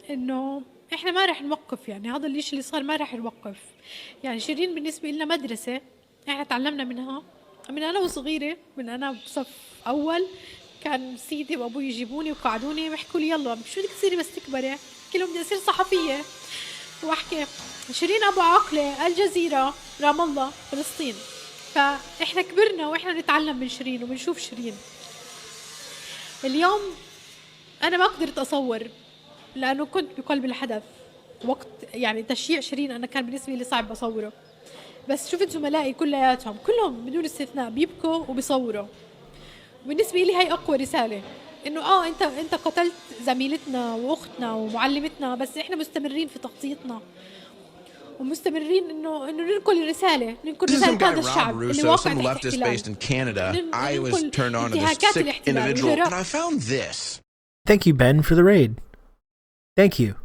انه احنا ما رح نوقف، يعني هذا الشيء اللي صار ما رح نوقف. يعني شيرين بالنسبه لنا مدرسه احنا تعلمنا منها من انا وصغيره، من انا بصف اول كان سيدي وابوي يجيبوني وقعدوني ويحكوا لي يلا شو بدك تصيري بس تكبري؟ قلت لهم بدي اصير صحفيه واحكي. شيرين ابو عاقله، الجزيره، رام الله، فلسطين. فاحنا كبرنا واحنا نتعلم من شيرين وبنشوف شيرين. اليوم أنا ما قدرت أصور لأنه كنت بقلب الحدث وقت، يعني تشييع شيرين أنا كان بالنسبة لي صعب أصوره، بس شفت زملائي كلهم بدون استثناء بيبكوا وبيصوروا. بالنسبة لي هاي أقوى رسالة، إنه أنت قتلت زميلتنا وأختنا ومعلمتنا، بس إحنا مستمرين في تغطيتنا ومستمرين إنه ننقل الرسالة، ننقل رسالة هذا الشعب اللي واقع تحت احتلال. I was turned on to this sick individual and I found this. Thank you, Ben, for the raid. Thank you.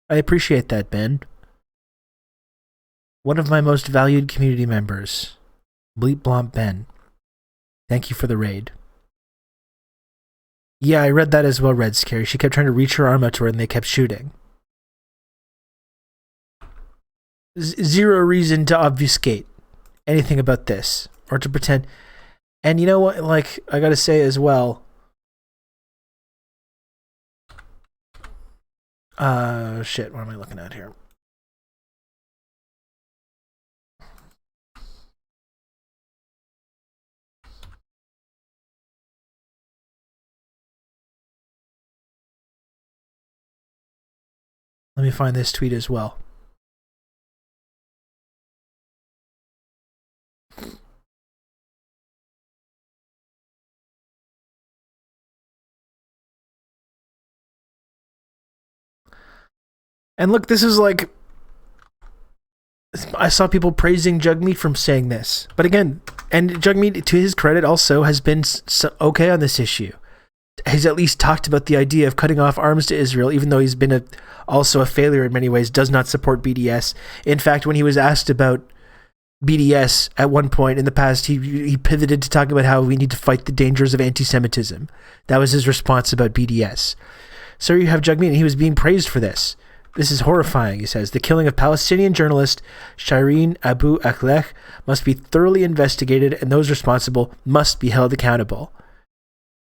I appreciate that, Ben. One of my most valued community members. Bleep Blomp Ben. Thank you for the raid. Yeah, I read that as well, Red Scary. She kept trying to reach her arm out to her and they kept shooting. Zero reason to obfuscate anything about this or to pretend. And you know what, like, I gotta say as well, shit, what am I looking at here? Let me find this tweet as well. And look, this is like, I saw people praising Jagmeet from saying this. But again, and Jagmeet, to his credit, also has been okay on this issue. He's at least talked about the idea of cutting off arms to Israel, even though he's been also a failure in many ways, does not support BDS. In fact, when he was asked about BDS at one point in the past, he pivoted to talk about how we need to fight the dangers of anti-Semitism. That was his response about BDS. So you have Jagmeet, and he was being praised for this. This is horrifying, he says. The killing of Palestinian journalist Shireen Abu Akleh must be thoroughly investigated, and those responsible must be held accountable.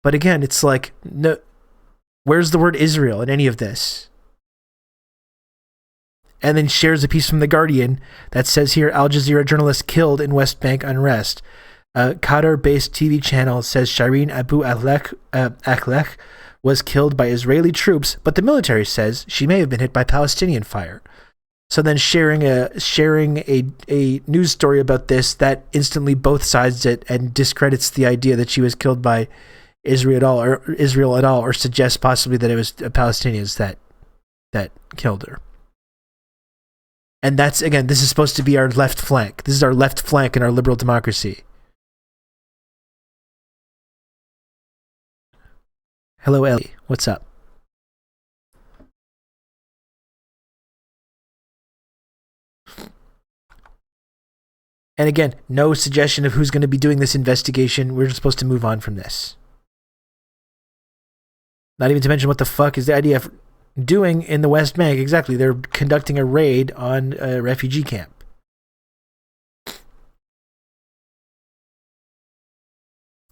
But again, it's like, no, where's the word Israel in any of this? And then shares a piece from The Guardian that says here, Al Jazeera journalist killed in West Bank unrest. A Qatar-based TV channel says Shireen Abu Akleh was killed by Israeli troops, but the military says she may have been hit by Palestinian fire. So then sharing a news story about this that instantly both sides it and discredits the idea that she was killed by Israel at all, or suggests possibly that it was Palestinians that killed her. And that's, again, this is supposed to be our left flank. This is our left flank in our liberal democracy. Hello, Ellie. What's up? And again, no suggestion of who's going to be doing this investigation. We're just supposed to move on from this. Not even to mention what the fuck is the IDF doing in the West Bank. Exactly. They're conducting a raid on a refugee camp.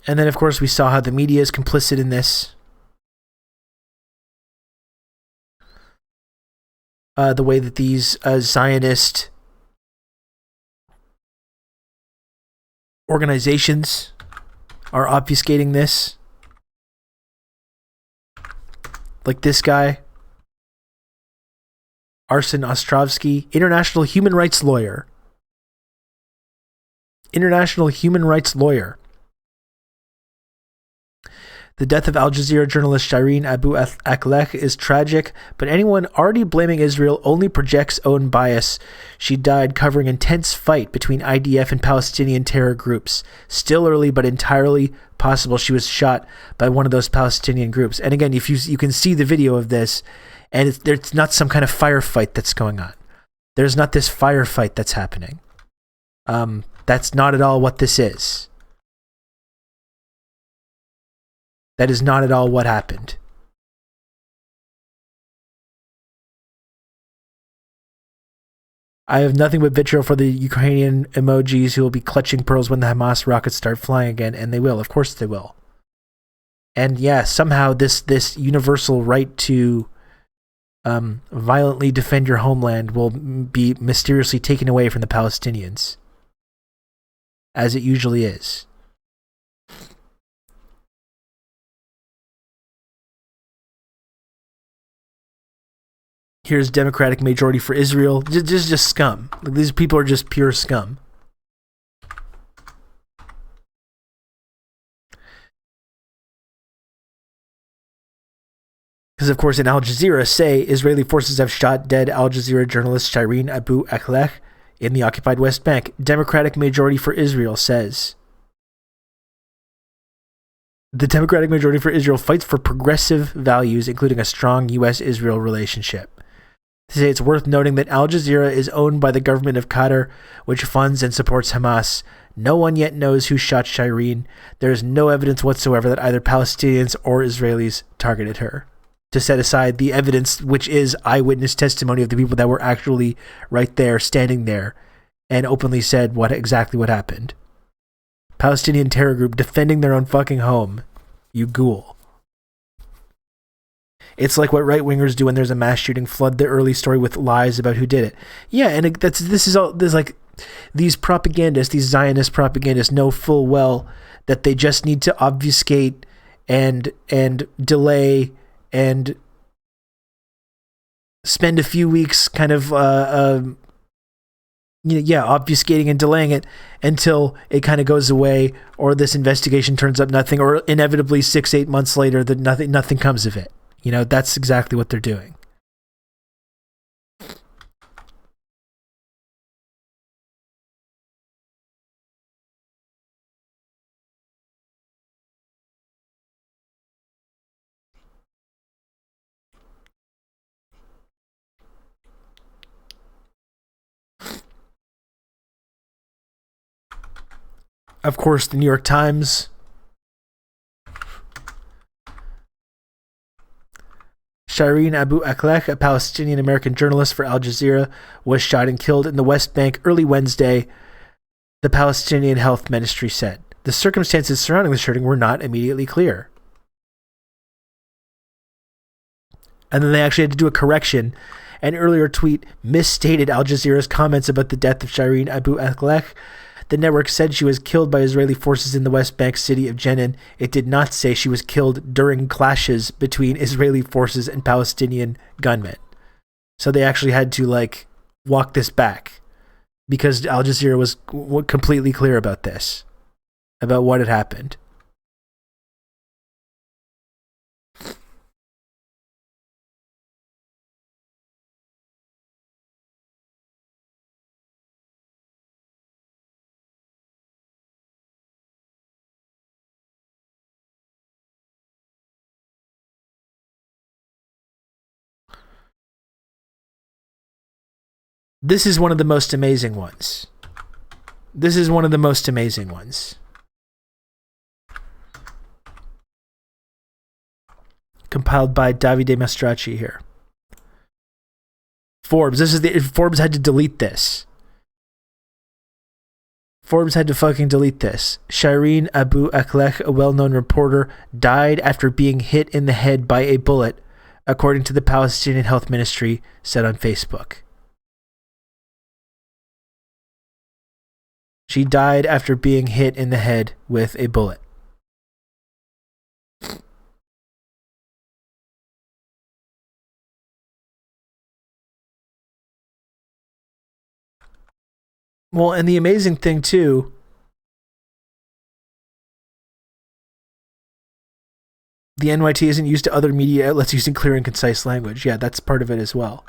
And then, of course, we saw how the media is complicit in this. The way that these Zionist organizations are obfuscating this. Like this guy, Arsen Ostrovsky, international human rights lawyer. International human rights lawyer. The death of Al Jazeera journalist Shireen Abu Akleh is tragic, but anyone already blaming Israel only projects own bias. She died covering intense fight between IDF and Palestinian terror groups. Still early, but entirely possible she was shot by one of those Palestinian groups. And again, if you can see the video of this, and there's not some kind of firefight that's going on. There's not this firefight that's happening. That's not at all what this is. That is not at all what happened. I have nothing but vitriol for the Ukrainian emojis who will be clutching pearls when the Hamas rockets start flying again, and they will. Of course they will. And yeah, somehow this universal right to violently defend your homeland will be mysteriously taken away from the Palestinians, as it usually is. Here's Democratic majority for Israel. Just scum. Like, these people are just pure scum. Because, of course, in Al Jazeera say Israeli forces have shot dead Al Jazeera journalist Shireen Abu Akleh in the occupied West Bank. Democratic majority for Israel says the Democratic majority for Israel fights for progressive values, including a strong U.S.-Israel relationship. They say it's worth noting that Al Jazeera is owned by the government of Qatar, which funds and supports Hamas. No one yet knows who shot Shireen. There is no evidence whatsoever that either Palestinians or Israelis targeted her. To set aside the evidence, which is eyewitness testimony of the people that were actually right there, standing there, and openly said exactly what happened. Palestinian terror group defending their own fucking home. You ghoul. It's like what right-wingers do when there's a mass shooting, flood the early story with lies about who did it. Yeah, and there's like these propagandists, these Zionist propagandists know full well that they just need to obfuscate and delay and spend a few weeks kind of obfuscating and delaying it until it kind of goes away, or this investigation turns up nothing, or inevitably 6-8 months later that nothing comes of it. That's exactly what they're doing. Of course, the New York Times. Shireen Abu Akleh, a Palestinian-American journalist for Al Jazeera, was shot and killed in the West Bank early Wednesday, the Palestinian Health Ministry said. The circumstances surrounding the shooting were not immediately clear. And then they actually had to do a correction. An earlier tweet misstated Al Jazeera's comments about the death of Shireen Abu Akleh. The network said she was killed by Israeli forces in the West Bank city of Jenin. It did not say she was killed during clashes between Israeli forces and Palestinian gunmen. So they actually had to walk this back, because Al Jazeera was completely clear about this, about what had happened. This is one of the most amazing ones. Compiled by Davide Mastracci here. Forbes. Forbes had to delete this. Forbes had to fucking delete this. Shireen Abu Akleh, a well-known reporter, died after being hit in the head by a bullet, according to the Palestinian Health Ministry said on Facebook. She died after being hit in the head with a bullet. Well, and the amazing thing too, the NYT isn't used to other media outlets using clear and concise language. Yeah, that's part of it as well.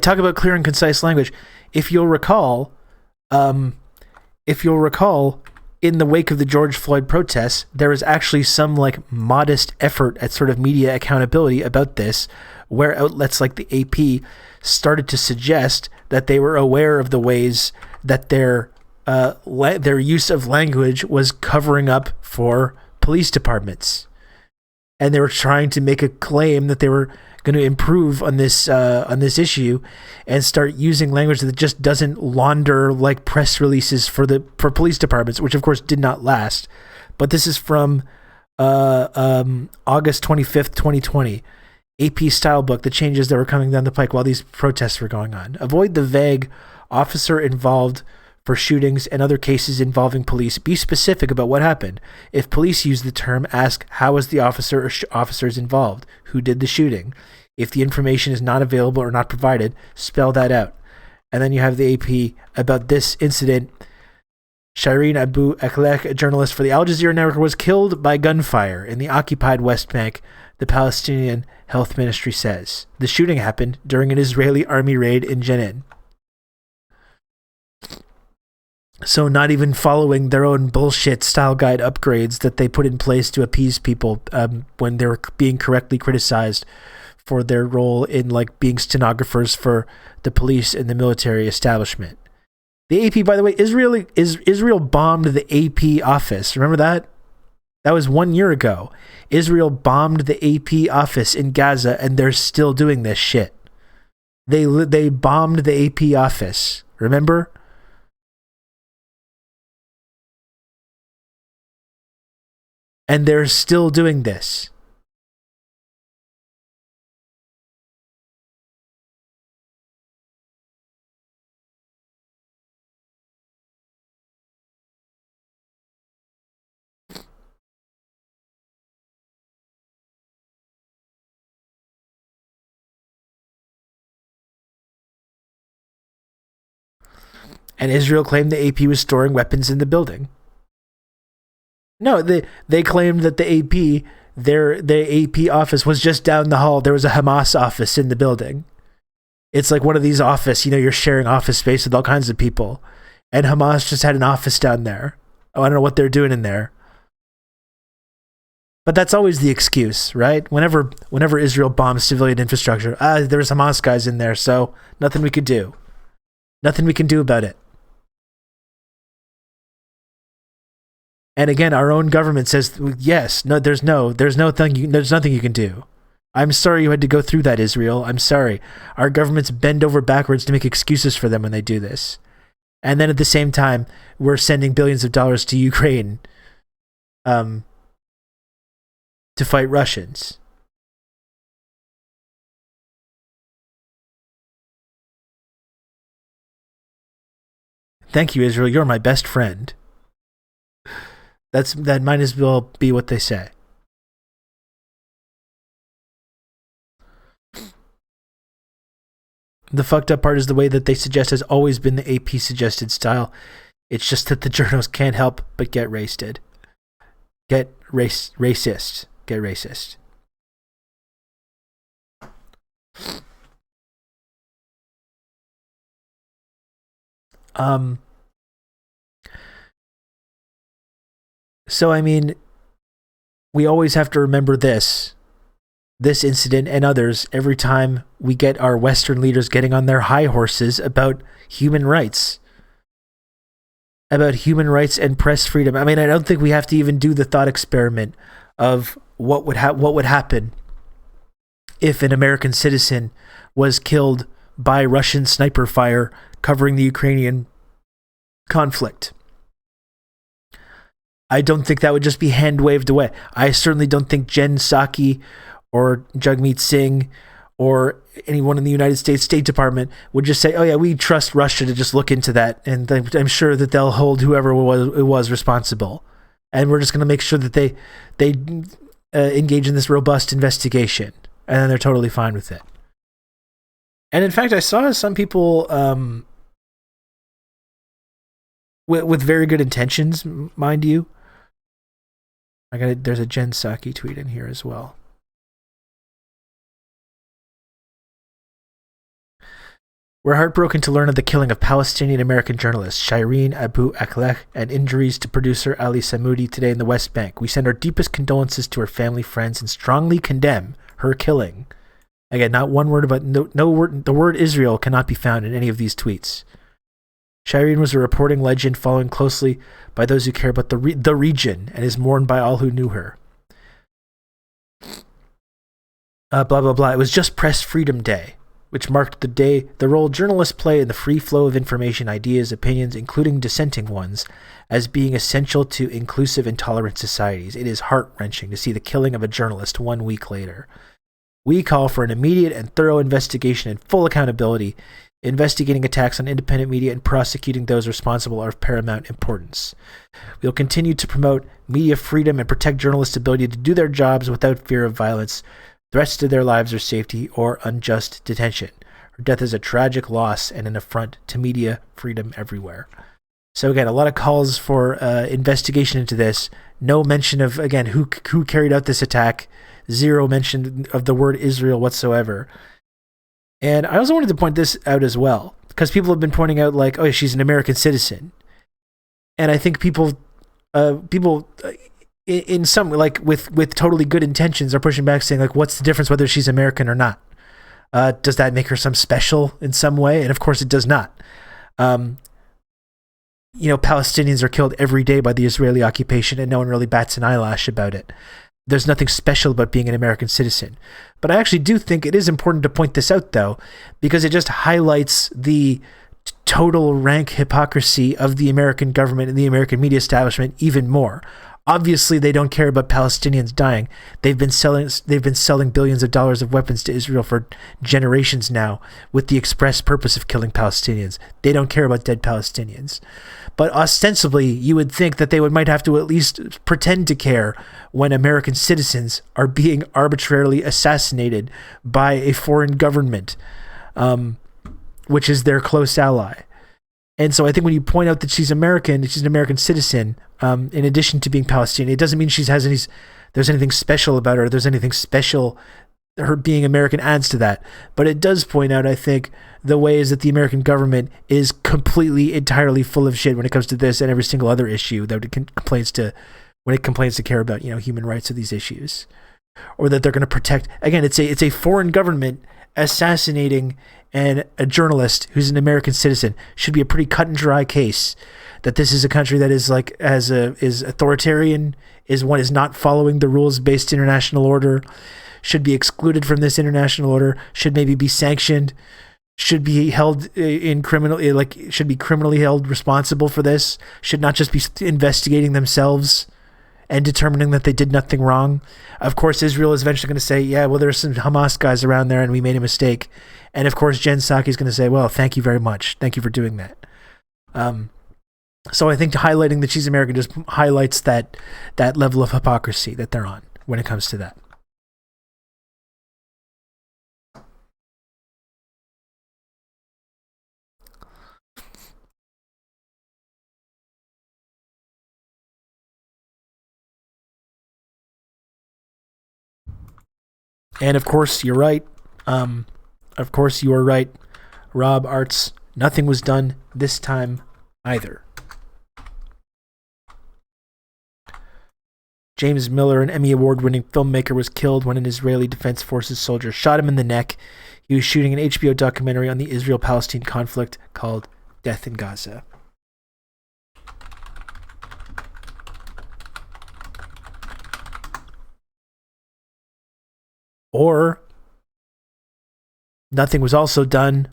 Talk about clear and concise language. If you'll recall, in the wake of the George Floyd protests, there was actually some modest effort at sort of media accountability about this, where outlets like the AP started to suggest that they were aware of the ways that their use of language was covering up for police departments, and they were trying to make a claim that they were going to improve on this issue and start using language that just doesn't launder press releases for police departments, which of course did not last. But this is from August 25th, 2020. AP style book, the changes that were coming down the pike while these protests were going on. Avoid the vague officer involved for shootings and other cases involving police. Be specific about what happened. If police use the term, ask how was the officer or officers involved? Who did the shooting? If the information is not available or not provided, spell that out. And then you have the AP about this incident. Shireen Abu Akleh, a journalist for the Al Jazeera network, was killed by gunfire in the occupied West Bank, the Palestinian Health Ministry says. The shooting happened during an Israeli army raid in Jenin. So not even following their own bullshit style guide upgrades that they put in place to appease people when they were being correctly criticized for their role in being stenographers for the police and the military establishment. The AP, by the way, Israel bombed the AP office. Remember that? That was 1 year ago. Israel bombed the AP office in Gaza, and they're still doing this shit. They bombed the AP office. Remember? And they're still doing this. And Israel claimed the AP was storing weapons in the building. No, they claimed that the AP office was just down the hall. There was a Hamas office in the building. It's like one of these office, you're sharing office space with all kinds of people. And Hamas just had an office down there. Oh, I don't know what they're doing in there. But that's always the excuse, right? Whenever Israel bombs civilian infrastructure, there's Hamas guys in there, so nothing we could do. Nothing we can do about it. And again, our own government says, yes, no, there's nothing you can do. I'm sorry you had to go through that, Israel. I'm sorry. Our governments bend over backwards to make excuses for them when they do this. And then at the same time, we're sending billions of dollars to Ukraine to fight Russians. Thank you, Israel. You're my best friend. That might as well be what they say. The fucked up part is the way that they suggest has always been the AP suggested style. It's just that the journos can't help but get racist. Get racist. So I mean, we always have to remember this incident and others every time we get our Western leaders getting on their high horses about human rights. About human rights and press freedom. I mean, I don't think we have to even do the thought experiment of what would happen if an American citizen was killed by Russian sniper fire covering the Ukrainian conflict. I don't think that would just be hand waved away. I certainly don't think Jen Psaki or Jagmeet Singh or anyone in the United States State Department would just say, oh yeah, we trust Russia to just look into that. And I'm sure that they'll hold whoever it was responsible. And we're just going to make sure that they engage in this robust investigation. And then they're totally fine with it. And in fact, I saw some people with very good intentions, mind you. There's a Jen Psaki tweet in here as well. We're heartbroken to learn of the killing of Palestinian-American journalist Shireen Abu Akleh and injuries to producer Ali Samoudi today in the West Bank. We send our deepest condolences to her family, friends, and strongly condemn her killing. Again, not one word about no word. The word Israel cannot be found in any of these tweets. Shireen was a reporting legend, following closely by those who care about the region, and is mourned by all who knew her. Blah blah blah. It was just Press Freedom Day, which marked the role journalists play in the free flow of information, ideas, opinions, including dissenting ones, as being essential to inclusive and tolerant societies. It is heart-wrenching to see the killing of a journalist 1 week later. We call for an immediate and thorough investigation and full accountability. Investigating attacks on independent media and prosecuting those responsible are of paramount importance. We will continue to promote media freedom and protect journalists' ability to do their jobs without fear of violence, threats to their lives or safety, or unjust detention. Her death is a tragic loss and an affront to media freedom everywhere. So again, a lot of calls for investigation into this. No mention of, again, who carried out this attack. Zero mention of the word Israel whatsoever. And I also wanted to point this out as well, because people have been pointing out, like, oh, she's an American citizen. And I think people in some, like, with totally good intentions are pushing back, saying, like, what's the difference whether she's American or not? Does that make her some special in some way? And of course it does not. Palestinians are killed every day by the Israeli occupation, and no one really bats an eyelash about it. There's nothing special about being an American citizen. But I actually do think it is important to point this out, though, because it just highlights the total rank hypocrisy of the American government and the American media establishment even more. Obviously, they don't care about Palestinians dying. They've been selling billions of dollars of weapons to Israel for generations now with the express purpose of killing Palestinians. They don't care about dead Palestinians. But ostensibly, you would think that they might have to at least pretend to care when American citizens are being arbitrarily assassinated by a foreign government, which is their close ally. And so I think when you point out that she's American, she's an American citizen, in addition to being Palestinian, it doesn't mean there's anything special about her. There's anything special. Her being American adds to that. But it does point out, I think, the ways that the American government is completely, entirely full of shit when it comes to this and every single other issue that it complains to care about, human rights of these issues. Or that they're going to protect. Again, it's a foreign government assassinating a journalist who's an American citizen. Should be a pretty cut and dry case that this is a country that is is authoritarian, is not following the rules-based international order, should be excluded from this international order, should maybe be sanctioned, should be held should be criminally held responsible for this, should not just be investigating themselves and determining that they did nothing wrong. Of course, Israel is eventually going to say, yeah, well, there's some Hamas guys around there and we made a mistake. And of course, Jen Psaki is going to say, well, thank you very much. Thank you for doing that. So I think highlighting that she's American just highlights that level of hypocrisy that they're on when it comes to that. And of course, you're right. Of course, you are right, Rob Arts. Nothing was done this time either. James Miller, an Emmy Award-winning filmmaker, was killed when an Israeli Defense Forces soldier shot him in the neck. He was shooting an HBO documentary on the Israel-Palestine conflict called Death in Gaza. Or nothing was also done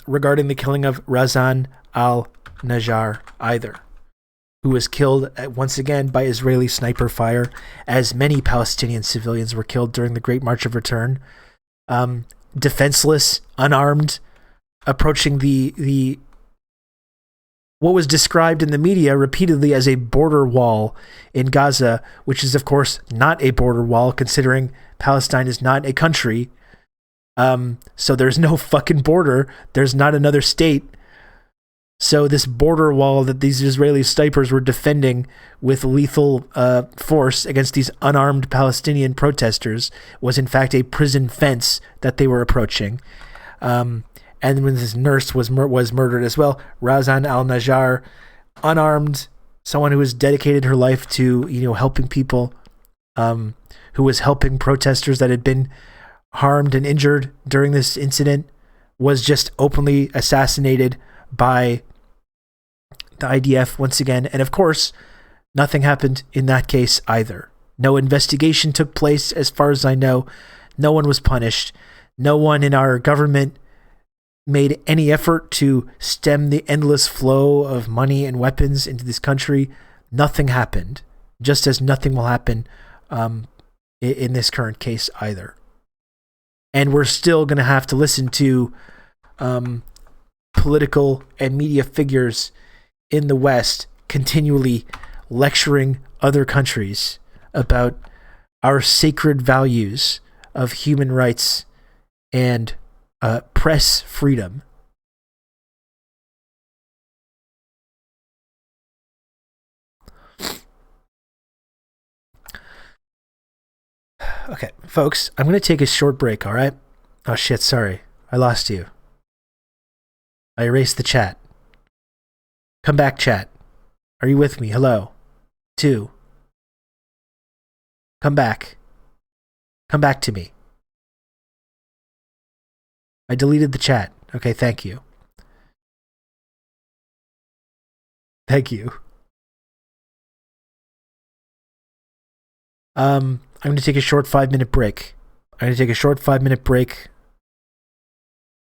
regarding the killing of Razan al-Najjar either, who was killed once again by Israeli sniper fire, as many Palestinian civilians were killed during the Great March of Return. Defenseless, unarmed, approaching the what was described in the media repeatedly as a border wall in Gaza, which is, of course, not a border wall, considering Palestine is not a country. So there's no fucking border. There's not another state. So this border wall that these Israeli snipers were defending with lethal force against these unarmed Palestinian protesters was, in fact, a prison fence that they were approaching. And when this nurse was murdered as well, Razan al-Najjar, unarmed, someone who has dedicated her life to helping people, who was helping protesters that had been harmed and injured during this incident, was just openly assassinated by the IDF once again. And of course, nothing happened in that case either. No investigation took place, as far as I know. No one was punished. No one in our government made any effort to stem the endless flow of money and weapons into this country. Nothing happened, just as nothing will happen in this current case either. And we're still going to have to listen to political and media figures in the West continually lecturing other countries about our sacred values of human rights and press freedom. Okay, folks, I'm going to take a short break, all right? Oh shit, sorry. I lost you. I erased the chat. Come back, chat. Are you with me? Hello. 2. Come back. Come back to me. I deleted the chat. Okay, thank you. Thank you. I'm going to take a short 5-minute break.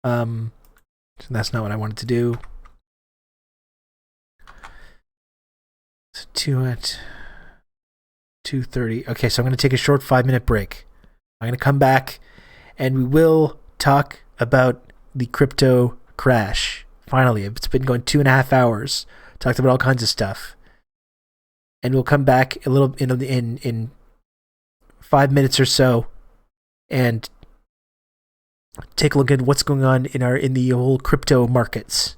So that's not what I wanted to do. So 2 at 2:30. Okay, so I'm going to take a short 5-minute break. I'm going to come back and we will talk about the crypto crash. Finally, it's been going 2.5 hours. Talked about all kinds of stuff. And we'll come back a little in 5 minutes or so and take a look at what's going on in the whole crypto markets.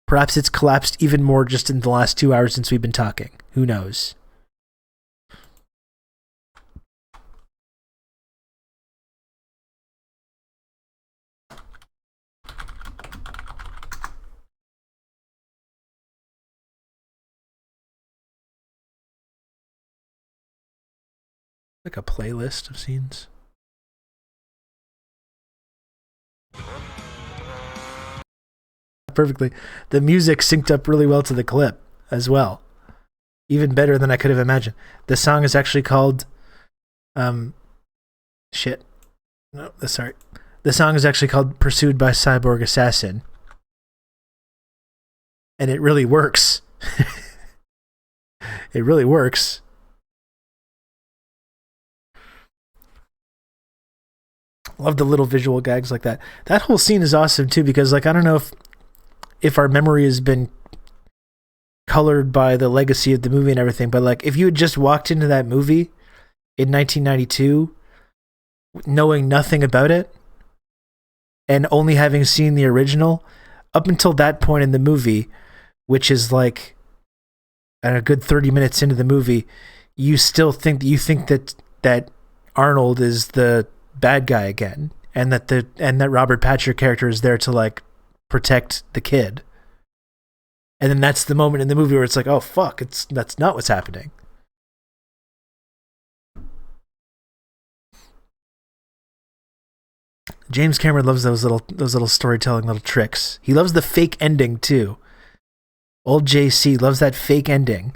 Perhaps it's collapsed even more just in the last 2 hours since we've been talking. Who knows? Like a playlist of scenes. Perfectly. The music synced up really well to the clip as well. Even better than I could have imagined. The song is actually called shit. No, sorry. The song is actually called Pursued by Cyborg Assassin. And it really works. It really works. Love the little visual gags like that. That whole scene is awesome too, because like I don't know if our memory has been colored by the legacy of the movie and everything, but like if you had just walked into that movie in 1992 knowing nothing about it and only having seen the original, up until that point in the movie, which is like a good 30 minutes into the movie, you still think that Arnold is the bad guy again, and that Robert Patrick character is there to like protect the kid. And then that's the moment in the movie where it's like, oh fuck, that's not what's happening. James Cameron loves those little storytelling little tricks. He loves the fake ending too. Old JC loves that fake ending.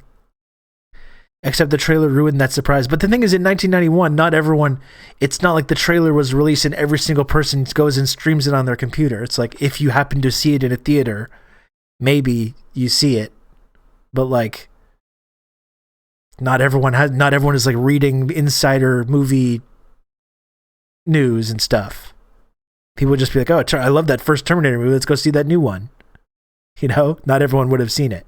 Except the trailer ruined that surprise. But the thing is, in 1991, it's not like the trailer was released and every single person goes and streams it on their computer. It's like, if you happen to see it in a theater, maybe you see it. But like, not everyone is like reading insider movie news and stuff. People would just be like, oh, I love that first Terminator movie. Let's go see that new one. You know, not everyone would have seen it.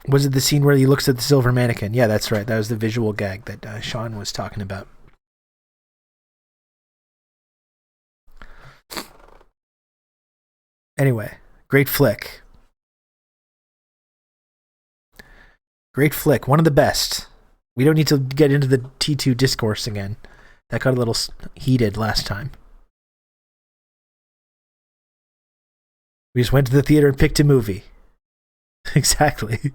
Was it the scene where he looks at the silver mannequin? Yeah, that's right. That was the visual gag that Sean was talking about. Anyway, great flick. Great flick. One of the best. We don't need to get into the T2 discourse again. That got a little heated last time. We just went to the theater and picked a movie. Exactly.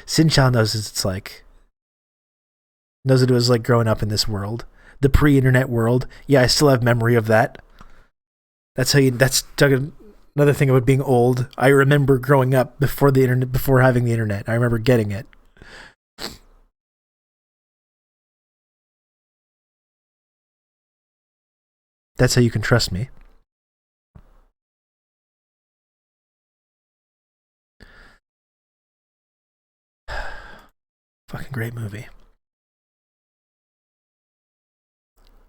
Sinchal knows it's like. Knows what it was like growing up in this world. The pre-internet world. Yeah, I still have memory of that. That's another thing about being old. I remember growing up before the internet, before having the internet. I remember getting it. That's how you can trust me. Fucking great movie.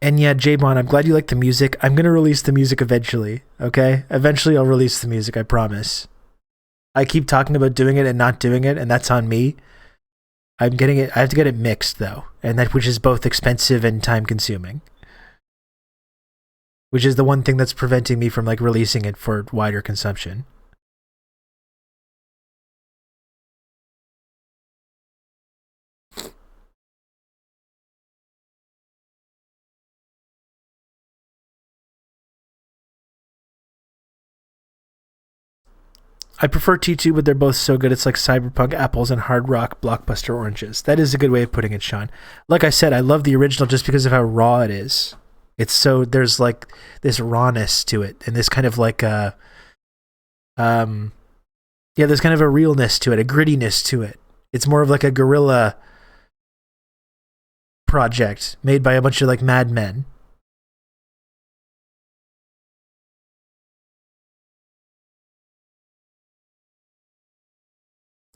And yeah, J-Bon, I'm glad you like the music. I'm going to release the music eventually, okay? Eventually I'll release the music, I promise. I keep talking about doing it and not doing it, and that's on me. I have to get it mixed, though, and which is both expensive and time-consuming. Which is the one thing that's preventing me from like releasing it for wider consumption. I prefer T2, but they're both so good. It's like cyberpunk apples and hard rock blockbuster oranges. That is a good way of putting it, Sean. Like I said, I love the original just because of how raw it is. It's so, there's like this rawness to it, and this kind of like there's kind of a realness to it, a grittiness to it. It's more of like a guerrilla project made by a bunch of like madmen.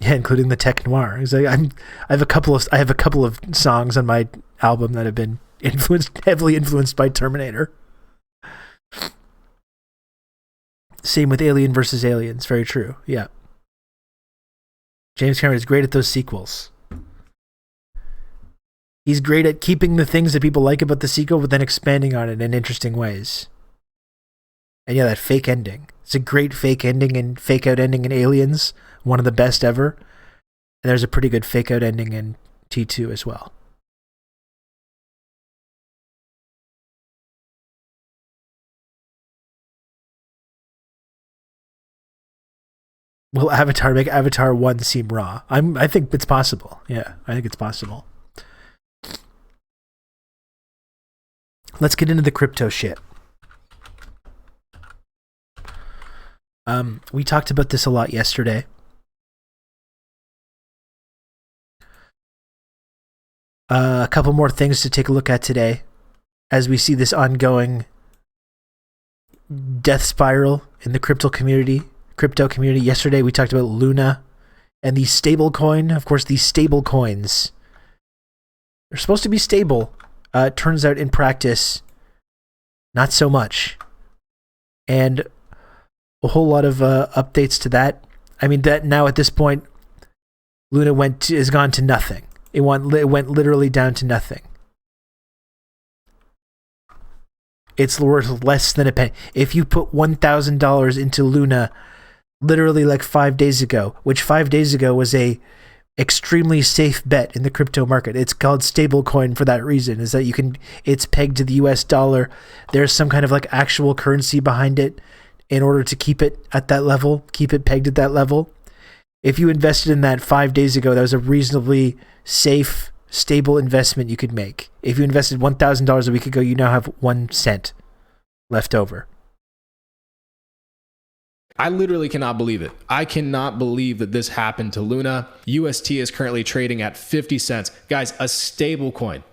Yeah, including the tech noir. I have a couple of songs on my album that have been heavily influenced by Terminator. Same with Alien versus Aliens. Very true. Yeah. James Cameron is great at those sequels. He's great at keeping the things that people like about the sequel, but then expanding on it in interesting ways. And yeah, that fake ending. It's a great fake ending and fake out ending in Aliens. One of the best ever. And there's a pretty good fake out ending in T2 as well. Will Avatar make Avatar 1 seem raw? I think it's possible. Yeah, I think it's possible. Let's get into the crypto shit. We talked about this a lot yesterday. A couple more things to take a look at today as we see this ongoing death spiral in the crypto community. Yesterday we talked about Luna and the stable coin. Of course, these stable coins, they're supposed to be stable. It turns out in practice, not so much. And a whole lot of updates to that. I mean, that now at this point, Luna has gone to nothing. It went literally down to nothing. It's worth less than a penny. If you put $1,000 into Luna literally like 5 days ago, which 5 days ago was a extremely safe bet in the crypto market. It's called stablecoin for that reason, is that it's pegged to the US dollar. There's some kind of like actual currency behind it in order to keep it at that level, keep it pegged at that level. If you invested in that 5 days ago, that was a reasonably safe, stable investment you could make. If you invested $1,000 a week ago, you now have 1 cent left over. I literally cannot believe it. I cannot believe that this happened to Luna. UST is currently trading at 50 cents. Guys, a stable coin,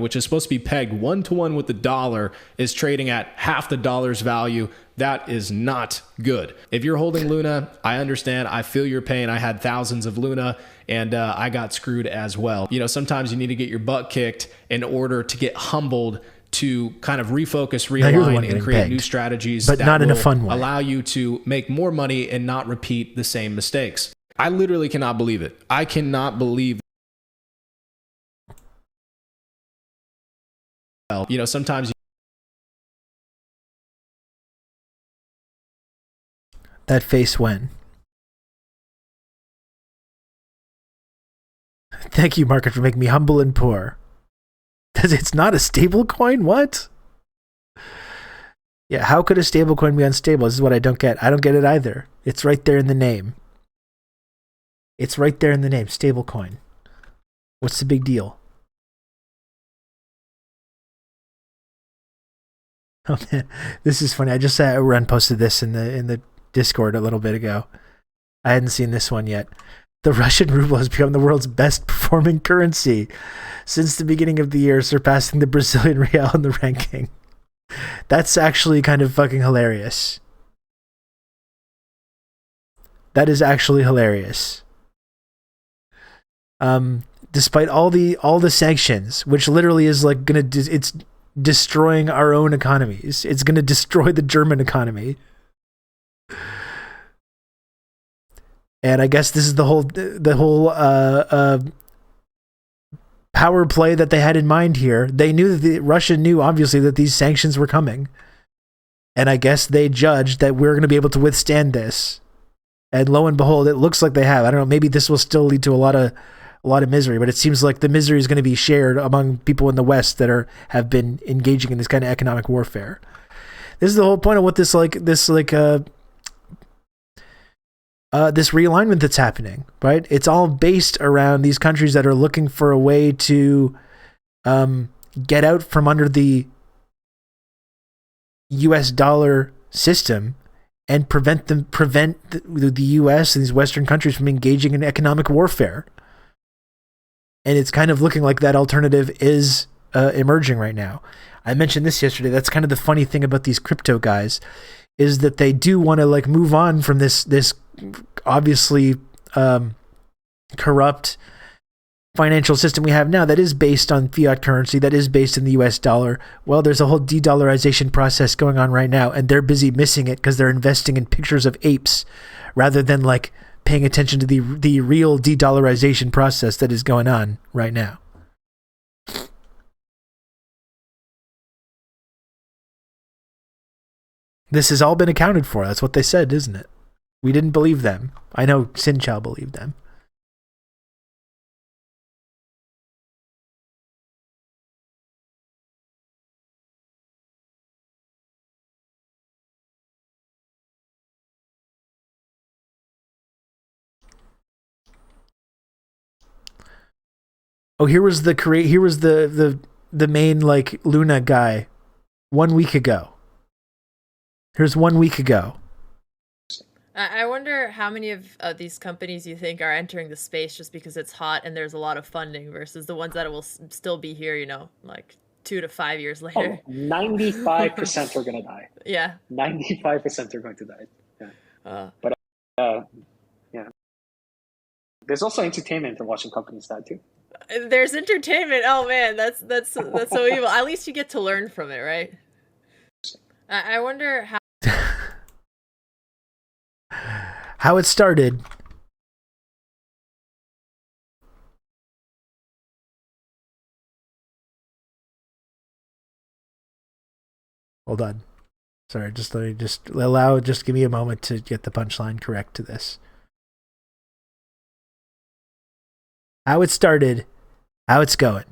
which is supposed to be pegged 1-to-1 with the dollar, is trading at half the dollar's value. That is not good. If you're holding Luna, I understand. I feel your pain. I had thousands of Luna and I got screwed as well. You know, sometimes you need to get your butt kicked in order to get humbled, to kind of refocus, realign, and create new strategies but that not in a will fun way. Allow you to make more money and not repeat the same mistakes. I literally cannot believe it. I cannot believe. You know, sometimes that face when. Thank you, Market, for making me humble and poor. It's not a stable coin? What? Yeah, how could a stable coin be unstable? This is what I don't get. I don't get it either. It's right there in the name. It's right there in the name, stable coin. What's the big deal? Oh man, this is funny. I just posted this in the Discord a little bit ago. I hadn't seen this one yet. The Russian ruble has become the world's best performing currency since the beginning of the year, surpassing the Brazilian real in the ranking. That's actually kind of fucking hilarious. That is actually hilarious. Despite all the sanctions, which literally is like it's destroying our own economies. It's gonna destroy the German economy. And I guess this is the whole power play that they had in mind here. They knew that Russia knew obviously that these sanctions were coming, and I guess they judged that we're going to be able to withstand this. And lo and behold, it looks like they have. I don't know. Maybe this will still lead to a lot of misery, but it seems like the misery is going to be shared among people in the West that have been engaging in this kind of economic warfare. This is the whole point of what this realignment that's happening, right? It's all based around these countries that are looking for a way to get out from under the US dollar system and prevent the US and these Western countries from engaging in economic warfare. And it's kind of looking like that alternative is emerging right now. I mentioned this yesterday. That's kind of the funny thing about these crypto guys, is that they do want to like move on from this obviously corrupt financial system we have now that is based on fiat currency, that is based in the US dollar. Well, there's a whole de-dollarization process going on right now, and they're busy missing it because they're investing in pictures of apes rather than like paying attention to the real de-dollarization process that is going on right now. This has all been accounted for. That's what they said, isn't it? We didn't believe them. I know Sin Chow believed them. Oh, here was the main like Luna guy 1 week ago. Here's 1 week ago. I wonder how many of these companies you think are entering the space just because it's hot and there's a lot of funding versus the ones that will still be here, like 2 to 5 years later. 95% are going to die. Yeah. 95% are going to die. Yeah. But yeah. There's also entertainment in watching companies die too. There's entertainment. Oh man, that's so evil. At least you get to learn from it, right? I wonder how it started. Hold on. Sorry, just give me a moment to get the punchline correct to this. How it started, how it's going.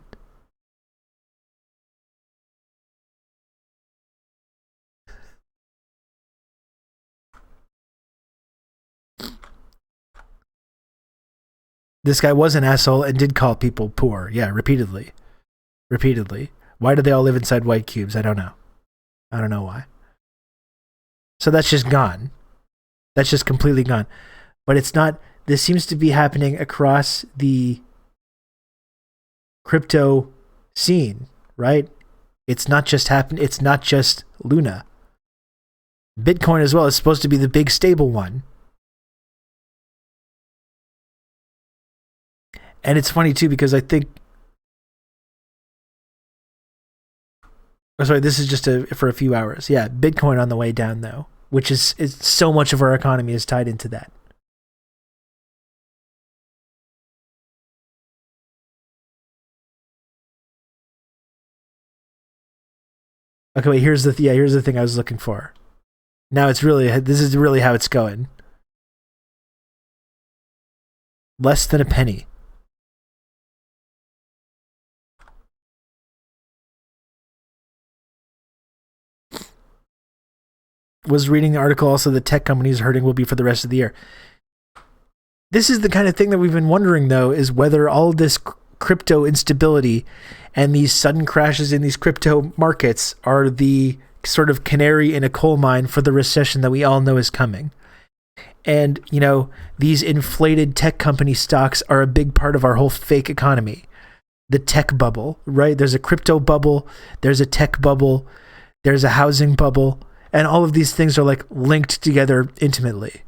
This guy was an asshole and did call people poor. Yeah, repeatedly. Why do they all live inside white cubes? I don't know. I don't know why. So that's just gone. That's just completely gone. But it's not, this seems to be happening across the crypto scene, right? It's not just Luna. Bitcoin as well is supposed to be the big stable one. And it's funny too because I think this is just for a few hours. Yeah, Bitcoin on the way down though, which is so much of our economy is tied into that. Okay, wait, here's the thing I was looking for. Now this is really how it's going. Less than a penny. Was reading the article also the tech companies hurting will be for the rest of the year. This is the kind of thing that we've been wondering though, is whether all this crypto instability and these sudden crashes in these crypto markets are the sort of canary in a coal mine for the recession that we all know is coming. And, these inflated tech company stocks are a big part of our whole fake economy. The tech bubble, right? There's a crypto bubble, there's a tech bubble, there's a housing bubble. And all of these things are like linked together intimately.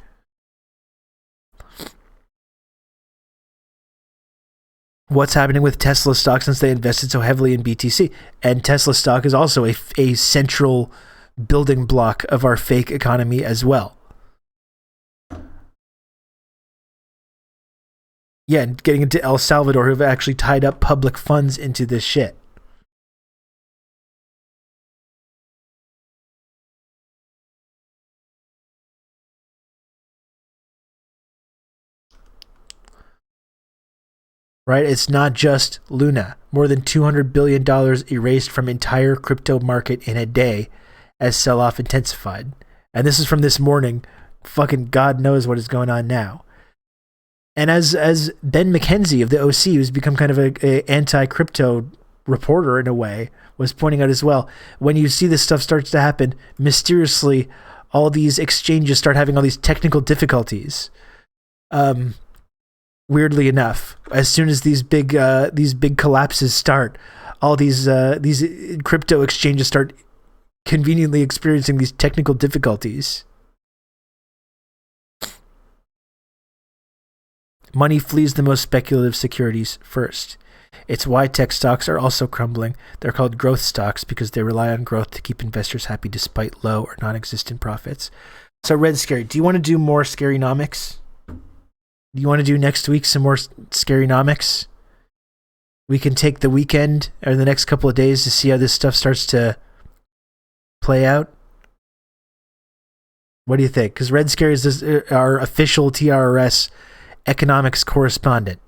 What's happening with Tesla stock since they invested so heavily in BTC? And Tesla stock is also a central building block of our fake economy as well. Yeah, and getting into El Salvador, who have actually tied up public funds into this shit. Right? It's not just Luna. More than $200 billion erased from entire crypto market in a day as sell-off intensified. And this is from this morning. Fucking God knows what is going on now. And as Ben McKenzie of the OC, who's become kind of a anti-crypto reporter in a way, was pointing out as well, when you see this stuff starts to happen, mysteriously, all these exchanges start having all these technical difficulties. Weirdly enough, as soon as these big collapses start, all these crypto exchanges start conveniently experiencing these technical difficulties. Money flees the most speculative securities first. It's why tech stocks are also crumbling. They're called growth stocks because they rely on growth to keep investors happy despite low or non-existent profits. So, Red Scary, do you want to do more Scarynomics? Do you want to do next week some more Scarynomics? We can take the weekend or the next couple of days to see how this stuff starts to play out. What do you think? Because Red Scary is our official TRRS economics correspondent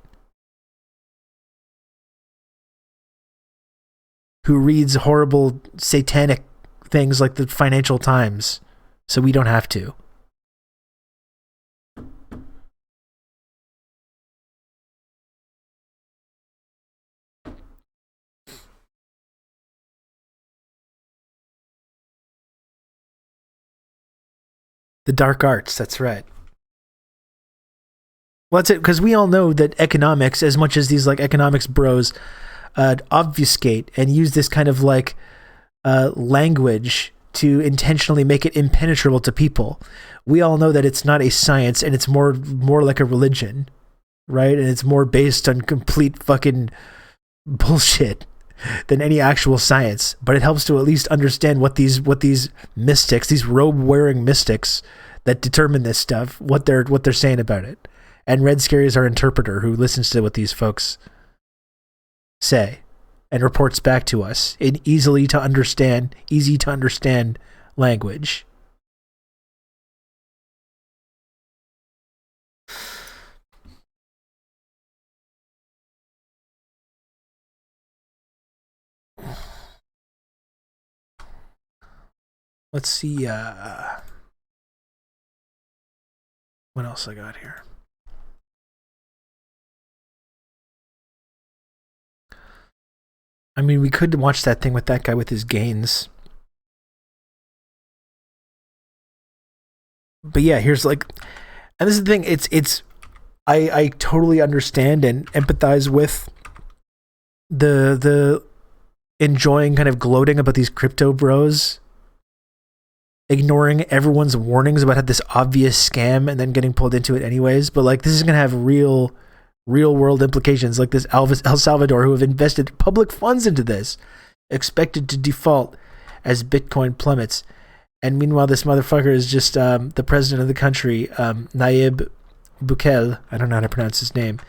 who reads horrible satanic things like the Financial Times, so we don't have to. The dark arts, that's right. Well, that's it, because we all know that economics, as much as these like economics bros obfuscate and use this kind of like language to intentionally make it impenetrable to people, we all know that it's not a science and it's more like a religion, right? And it's more based on complete fucking bullshit than any actual science. But it helps to at least understand what these mystics, these robe-wearing mystics that determine this stuff, what they're saying about it. And Red Scary is our interpreter who listens to what these folks say and reports back to us in easy to understand language. Let's see what else I got here. I mean, we could watch that thing with that guy with his gains. But yeah, here's like, and this is the thing, it's I totally understand and empathize with the enjoying kind of gloating about these crypto bros ignoring everyone's warnings about this obvious scam and then getting pulled into it anyways. But like, this is gonna have real world implications, like this El Salvador, who have invested public funds into this, expected to default as Bitcoin plummets. And meanwhile, this motherfucker is just the president of the country, Nayib Bukele, I don't know how to pronounce his name,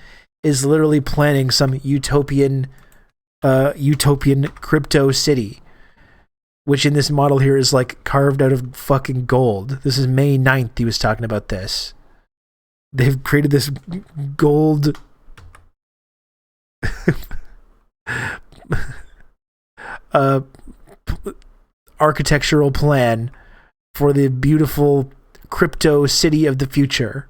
is literally planning some utopian crypto city, which in this model here is like carved out of fucking gold. This is May 9th he was talking about this. They've created this gold architectural plan for the beautiful crypto city of the future.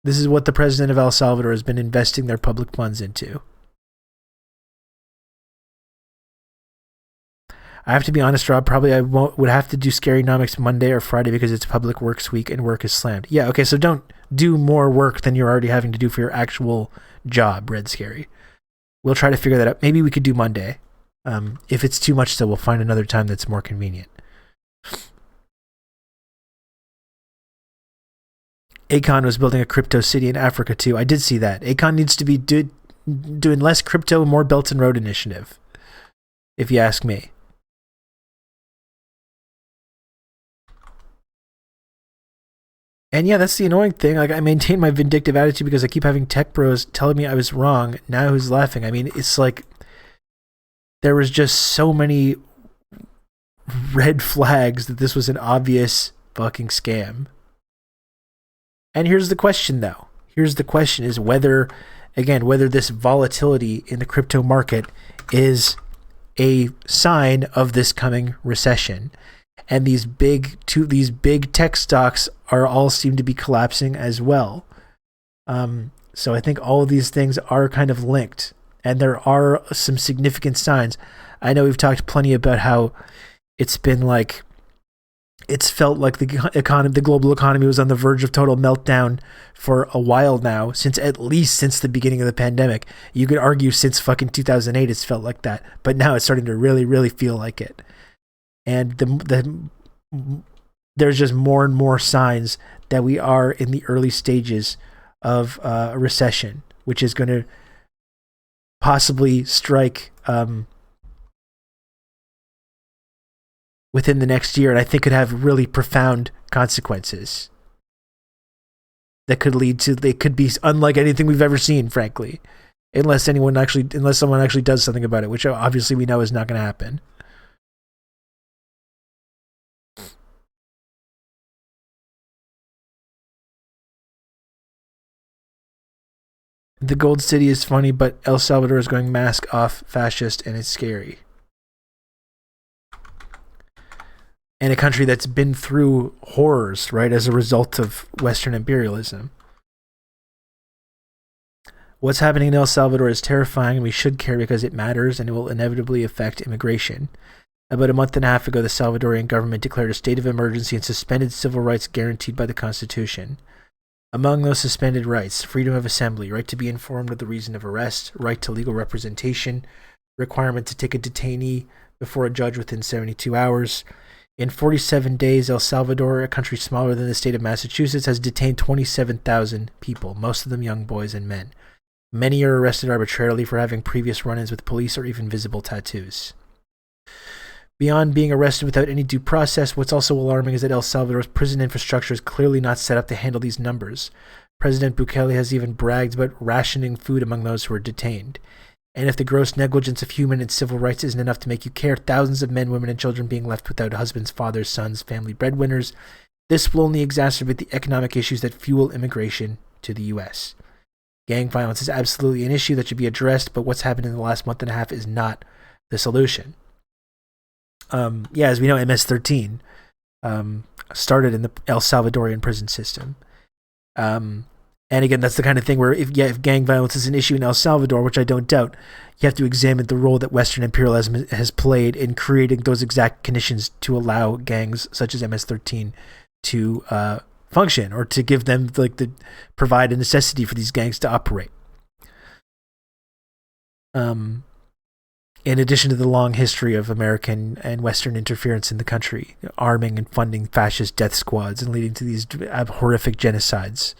This is what the president of El Salvador has been investing their public funds into. I have to be honest, Rob, probably I would have to do Scarynomics Monday or Friday because it's public works week and work is slammed. Yeah, okay, so don't do more work than you're already having to do for your actual job, Red Scary. We'll try to figure that out. Maybe we could do Monday. If it's too much, so we'll find another time that's more convenient. Akon was building a crypto city in Africa too. I did see that. Akon needs to be doing less crypto, more Belt and Road Initiative, if you ask me. And yeah, that's the annoying thing. Like, I maintain my vindictive attitude because I keep having tech bros telling me I was wrong. Now who's laughing? I mean, it's like there was just so many red flags that this was an obvious fucking scam. And here's the question, though. Here's the question is whether this volatility in the crypto market is a sign of this coming recession. And these big tech stocks all seem to be collapsing as well. So I think all of these things are kind of linked, and there are some significant signs. I know we've talked plenty about how it's been like, it's felt like the global economy was on the verge of total meltdown for a while now, at least since the beginning of the pandemic. You could argue since fucking 2008 it's felt like that, but now it's starting to really, really feel like it. And there's just more and more signs that we are in the early stages of a recession, which is going to possibly strike within the next year, and I think could have really profound consequences that could could be unlike anything we've ever seen, frankly, unless someone actually does something about it, which obviously we know is not going to happen. The Gold City is funny, but El Salvador is going mask off fascist, and it's scary. And a country that's been through horrors, right, as a result of Western imperialism. What's happening in El Salvador is terrifying, and we should care because it matters, and it will inevitably affect immigration. About a month and a half ago, the Salvadorian government declared a state of emergency and suspended civil rights guaranteed by the Constitution. Among those suspended rights, freedom of assembly, right to be informed of the reason of arrest, right to legal representation, requirement to take a detainee before a judge within 72 hours. In 47 days, El Salvador, a country smaller than the state of Massachusetts, has detained 27,000 people, most of them young boys and men. Many are arrested arbitrarily for having previous run-ins with police or even visible tattoos. Beyond being arrested without any due process, what's also alarming is that El Salvador's prison infrastructure is clearly not set up to handle these numbers. President Bukele has even bragged about rationing food among those who are detained. And if the gross negligence of human and civil rights isn't enough to make you care, thousands of men, women, and children being left without husbands, fathers, sons, family breadwinners, this will only exacerbate the economic issues that fuel immigration to the U.S. Gang violence is absolutely an issue that should be addressed, but what's happened in the last month and a half is not the solution. As we know, MS-13 started in the El Salvadorian prison system. And again, that's the kind of thing where if gang violence is an issue in El Salvador, which I don't doubt, you have to examine the role that Western imperialism has played in creating those exact conditions to allow gangs such as MS-13 to function, or to give them provide a necessity for these gangs to operate. In addition to the long history of American and Western interference in the country, arming and funding fascist death squads and leading to these horrific genocides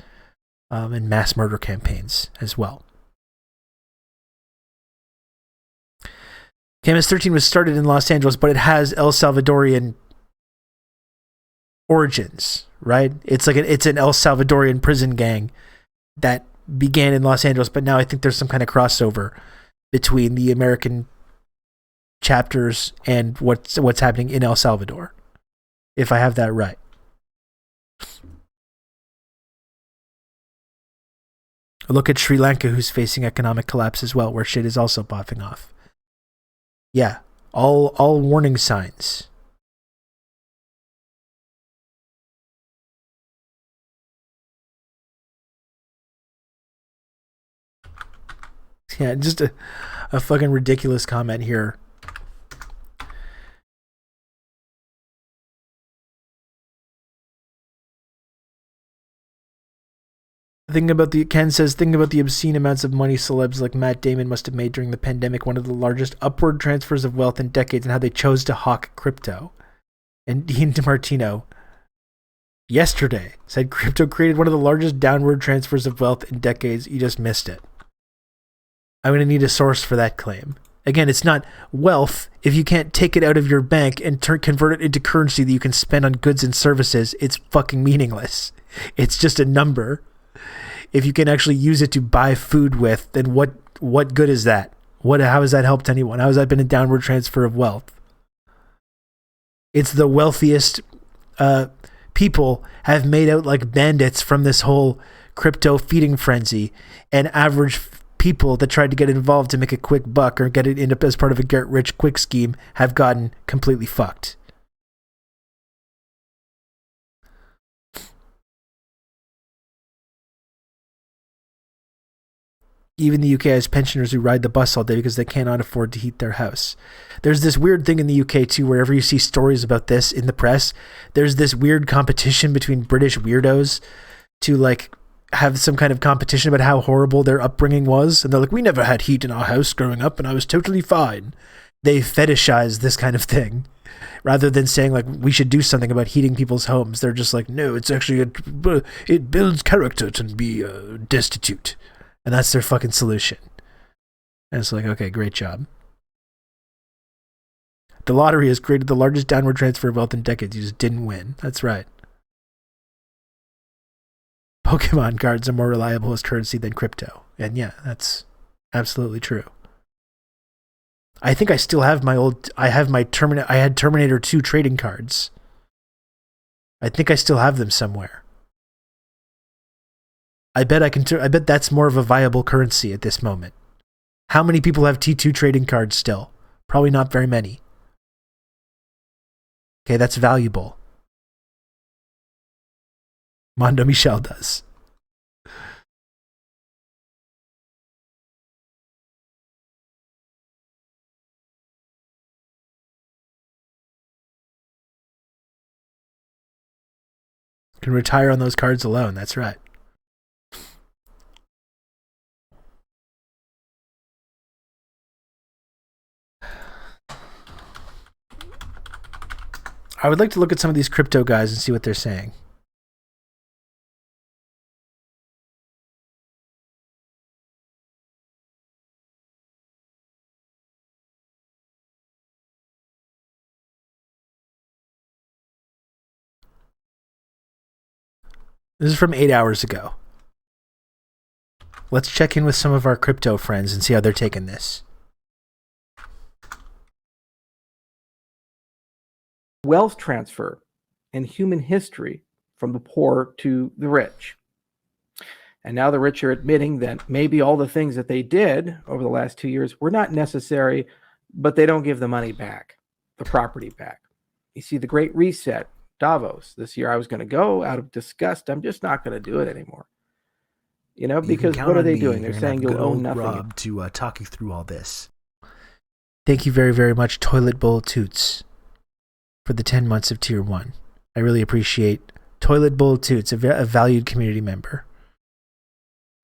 and mass murder campaigns as well. MS-13 was started in Los Angeles, but it has El Salvadorian origins, right? It's an El Salvadorian prison gang that began in Los Angeles, but now I think there's some kind of crossover between the American chapters and what's happening in El Salvador, if I have that right. Look at Sri Lanka, who's facing economic collapse as well, where shit is also popping off. Yeah, all warning signs. Yeah, just a fucking ridiculous comment here. Ken says, thinking about the obscene amounts of money celebs like Matt Damon must have made during the pandemic, one of the largest upward transfers of wealth in decades, and how they chose to hawk crypto. And Dean DiMartino yesterday said crypto created one of the largest downward transfers of wealth in decades. You just missed it. I'm going to need a source for that claim. Again, it's not wealth. If you can't take it out of your bank and convert it into currency that you can spend on goods and services, it's fucking meaningless. It's just a number. If you can actually use it to buy food with, then what good is that? How has that helped anyone? How has that been a downward transfer of wealth? It's the wealthiest people have made out like bandits from this whole crypto feeding frenzy, and average people that tried to get involved to make a quick buck or end up as part of a get rich quick scheme have gotten completely fucked. Even the UK has pensioners who ride the bus all day because they cannot afford to heat their house. There's this weird thing in the UK too, wherever you see stories about this in the press, there's this weird competition between British weirdos to have some kind of competition about how horrible their upbringing was. And they're like, we never had heat in our house growing up and I was totally fine. They fetishize this kind of thing rather than saying we should do something about heating people's homes. They're just like, no, it's actually, it builds character to be destitute. And that's their fucking solution. And it's okay, great job. The lottery has created the largest downward transfer of wealth in decades. You just didn't win. That's right. Pokemon cards are more reliable as currency than crypto. And yeah, that's absolutely true. I think I still have I had Terminator 2 trading cards. I think I still have them somewhere. I bet that's more of a viable currency at this moment. How many people have T2 trading cards still? Probably not very many. Okay, that's valuable. Mondo Michel does. Can retire on those cards alone. That's right. I would like to look at some of these crypto guys and see what they're saying. This is from 8 hours ago. Let's check in with some of our crypto friends and see how they're taking this. Wealth transfer in human history from the poor to the rich. And now the rich are admitting that maybe all the things that they did over the last 2 years were not necessary, but they don't give the money back, the property back. You see, the Great Reset, Davos, this year I was going to go out of disgust. I'm just not going to do it anymore. You know, because what are they doing? They're saying you'll own nothing. Rob to talk you through all this. Thank you very, very much, Toilet Bowl Toots, for the 10 months of Tier 1. I really appreciate Toilet Bowl Toots, a valued community member.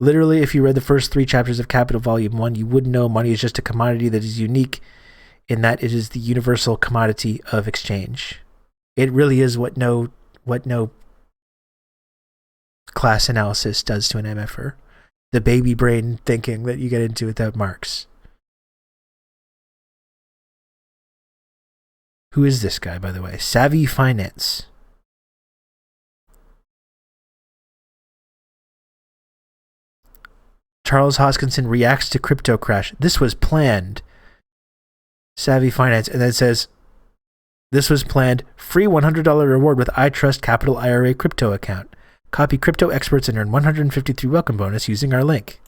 Literally, if you read the first 3 chapters of Capital Volume 1, you would know money is just a commodity that is unique in that it is the universal commodity of exchange. It really is what no class analysis does to an MFer. The baby brain thinking that you get into without Marx. Who is this guy, by the way? Savvy Finance. Charles Hoskinson reacts to crypto crash. This was planned. Savvy Finance. And then it says, this was planned. Free $100 reward with iTrust Capital IRA crypto account. Copy crypto experts and earn 153 welcome bonus using our link.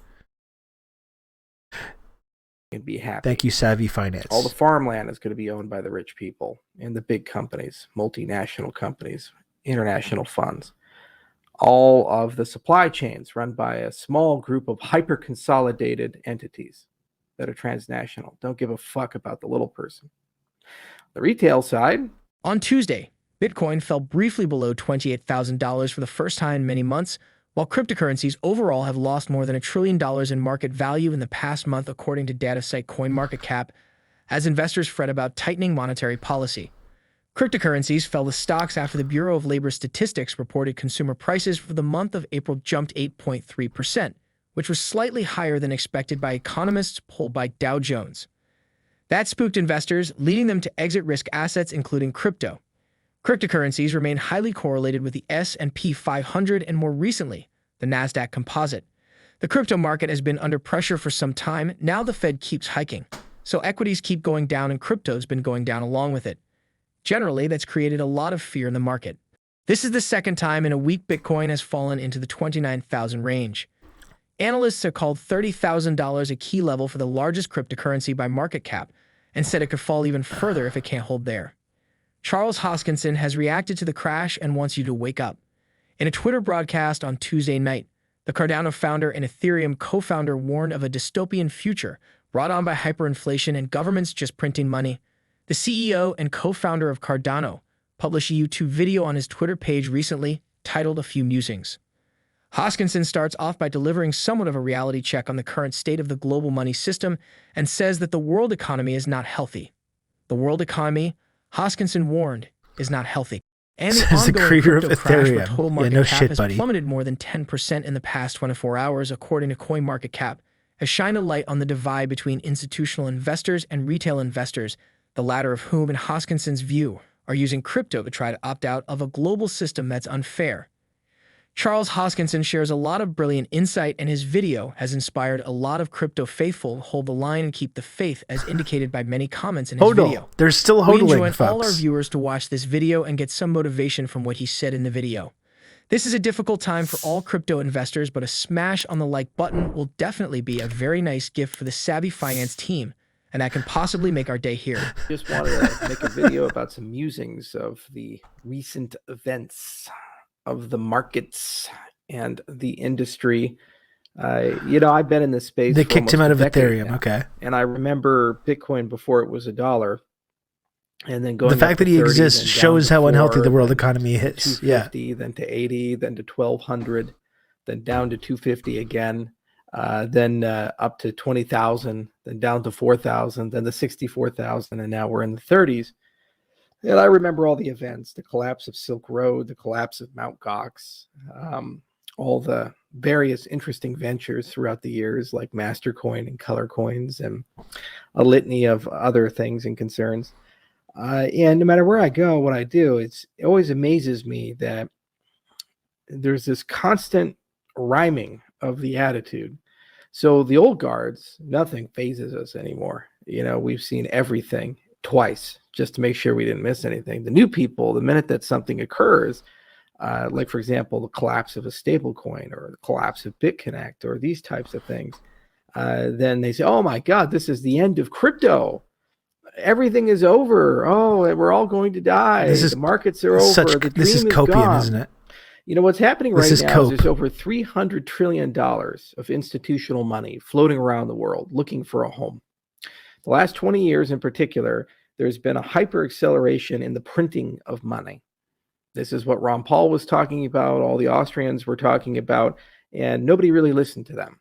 And be happy. Thank you, Savvy Finance. All the farmland is going to be owned by the rich people and the big companies, multinational companies, international funds. All of the supply chains run by a small group of hyper-consolidated entities that are transnational. Don't give a fuck about the little person. The retail side. On Tuesday, Bitcoin fell briefly below $28,000 for the first time in many months, while cryptocurrencies overall have lost more than $1 trillion in market value in the past month, according to data site CoinMarketCap, as investors fret about tightening monetary policy. Cryptocurrencies fell with stocks after the Bureau of Labor Statistics reported consumer prices for the month of April jumped 8.3%, which was slightly higher than expected by economists polled by Dow Jones. That spooked investors, leading them to exit risk assets, including crypto. Cryptocurrencies remain highly correlated with the S&P 500 and, more recently, the Nasdaq Composite. The crypto market has been under pressure for some time. Now the Fed keeps hiking, so equities keep going down and crypto's been going down along with it. Generally, that's created a lot of fear in the market. This is the second time in a week Bitcoin has fallen into the 29,000 range. Analysts have called $30,000 a key level for the largest cryptocurrency by market cap and said it could fall even further if it can't hold there. Charles Hoskinson has reacted to the crash and wants you to wake up. In a Twitter broadcast on Tuesday night, the Cardano founder and Ethereum co-founder warned of a dystopian future brought on by hyperinflation and governments just printing money. The CEO and co-founder of Cardano published a YouTube video on his Twitter page recently titled A Few Musings. Hoskinson starts off by delivering somewhat of a reality check on the current state of the global money system and says that the world economy is not healthy. The world economy, Hoskinson warned, is not healthy. And the ongoing crypto crash where total market cap has plummeted more than 10% in the past 24 hours, according to CoinMarketCap, has shined a light on the divide between institutional investors and retail investors, the latter of whom, in Hoskinson's view, are using crypto to try to opt out of a global system that's unfair. Charles Hoskinson shares a lot of brilliant insight, and his video has inspired a lot of crypto faithful to hold the line and keep the faith, as indicated by many comments in his video. There's still hodling, we enjoin folks. all our viewers to watch this video and get some motivation from what he said in the video. This is a difficult time for all crypto investors, but a smash on the like button will definitely be a very nice gift for the Savvy Finance team, and that can possibly make our day here. Just wanted to make a video about some musings of the recent events of the markets and the industry. I've been in this space. They kicked him out of Ethereum. Okay. And I remember Bitcoin before it was $1. And then going the fact that he exists shows how unhealthy the world economy is. Yeah. Then to 80, then to 1200, then down to 250 again, then up to 20,000, then down to 4,000, then to 64,000, and now we're in the 30s. And I remember all the events: the collapse of Silk Road, the collapse of Mt. Gox, all the various interesting ventures throughout the years, like Mastercoin and Color Coins, and a litany of other things and concerns. And no matter where I go, what I do, it always amazes me that there's this constant rhyming of the attitude. So the old guards, nothing phases us anymore. We've seen everything twice just to make sure we didn't miss anything. The new people, the minute that something occurs, like, for example, the collapse of a stable coin or the collapse of BitConnect or these types of things, then they say, oh my God, this is the end of crypto. Everything is over. Oh, we're all going to die. The markets are over. This is copium, isn't it? What's happening right now is there's over $300 trillion of institutional money floating around the world looking for a home. The last 20 years in particular, there's been a hyper acceleration in the printing of money. This is what Ron Paul was talking about, all the Austrians were talking about, and nobody really listened to them.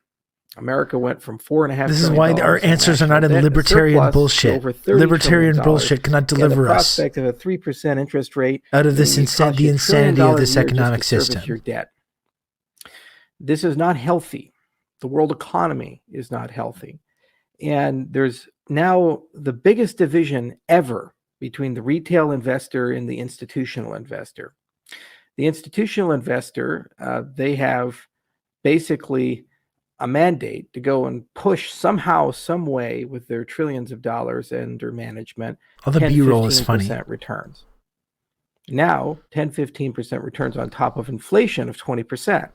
America went from $4.5. This is why our answers are not in libertarian bullshit. Libertarian bullshit cannot deliver us. The prospect of a 3% interest rate out of the insanity of this economic system. Your debt. This is not healthy. The world economy is not healthy, and there's now the biggest division ever between the retail investor and the institutional investor. The institutional investor, they have basically a mandate to go and push somehow, some way with their trillions of dollars under management. All the B-roll is funny. Returns. Now, 10-15% returns on top of inflation of 20%.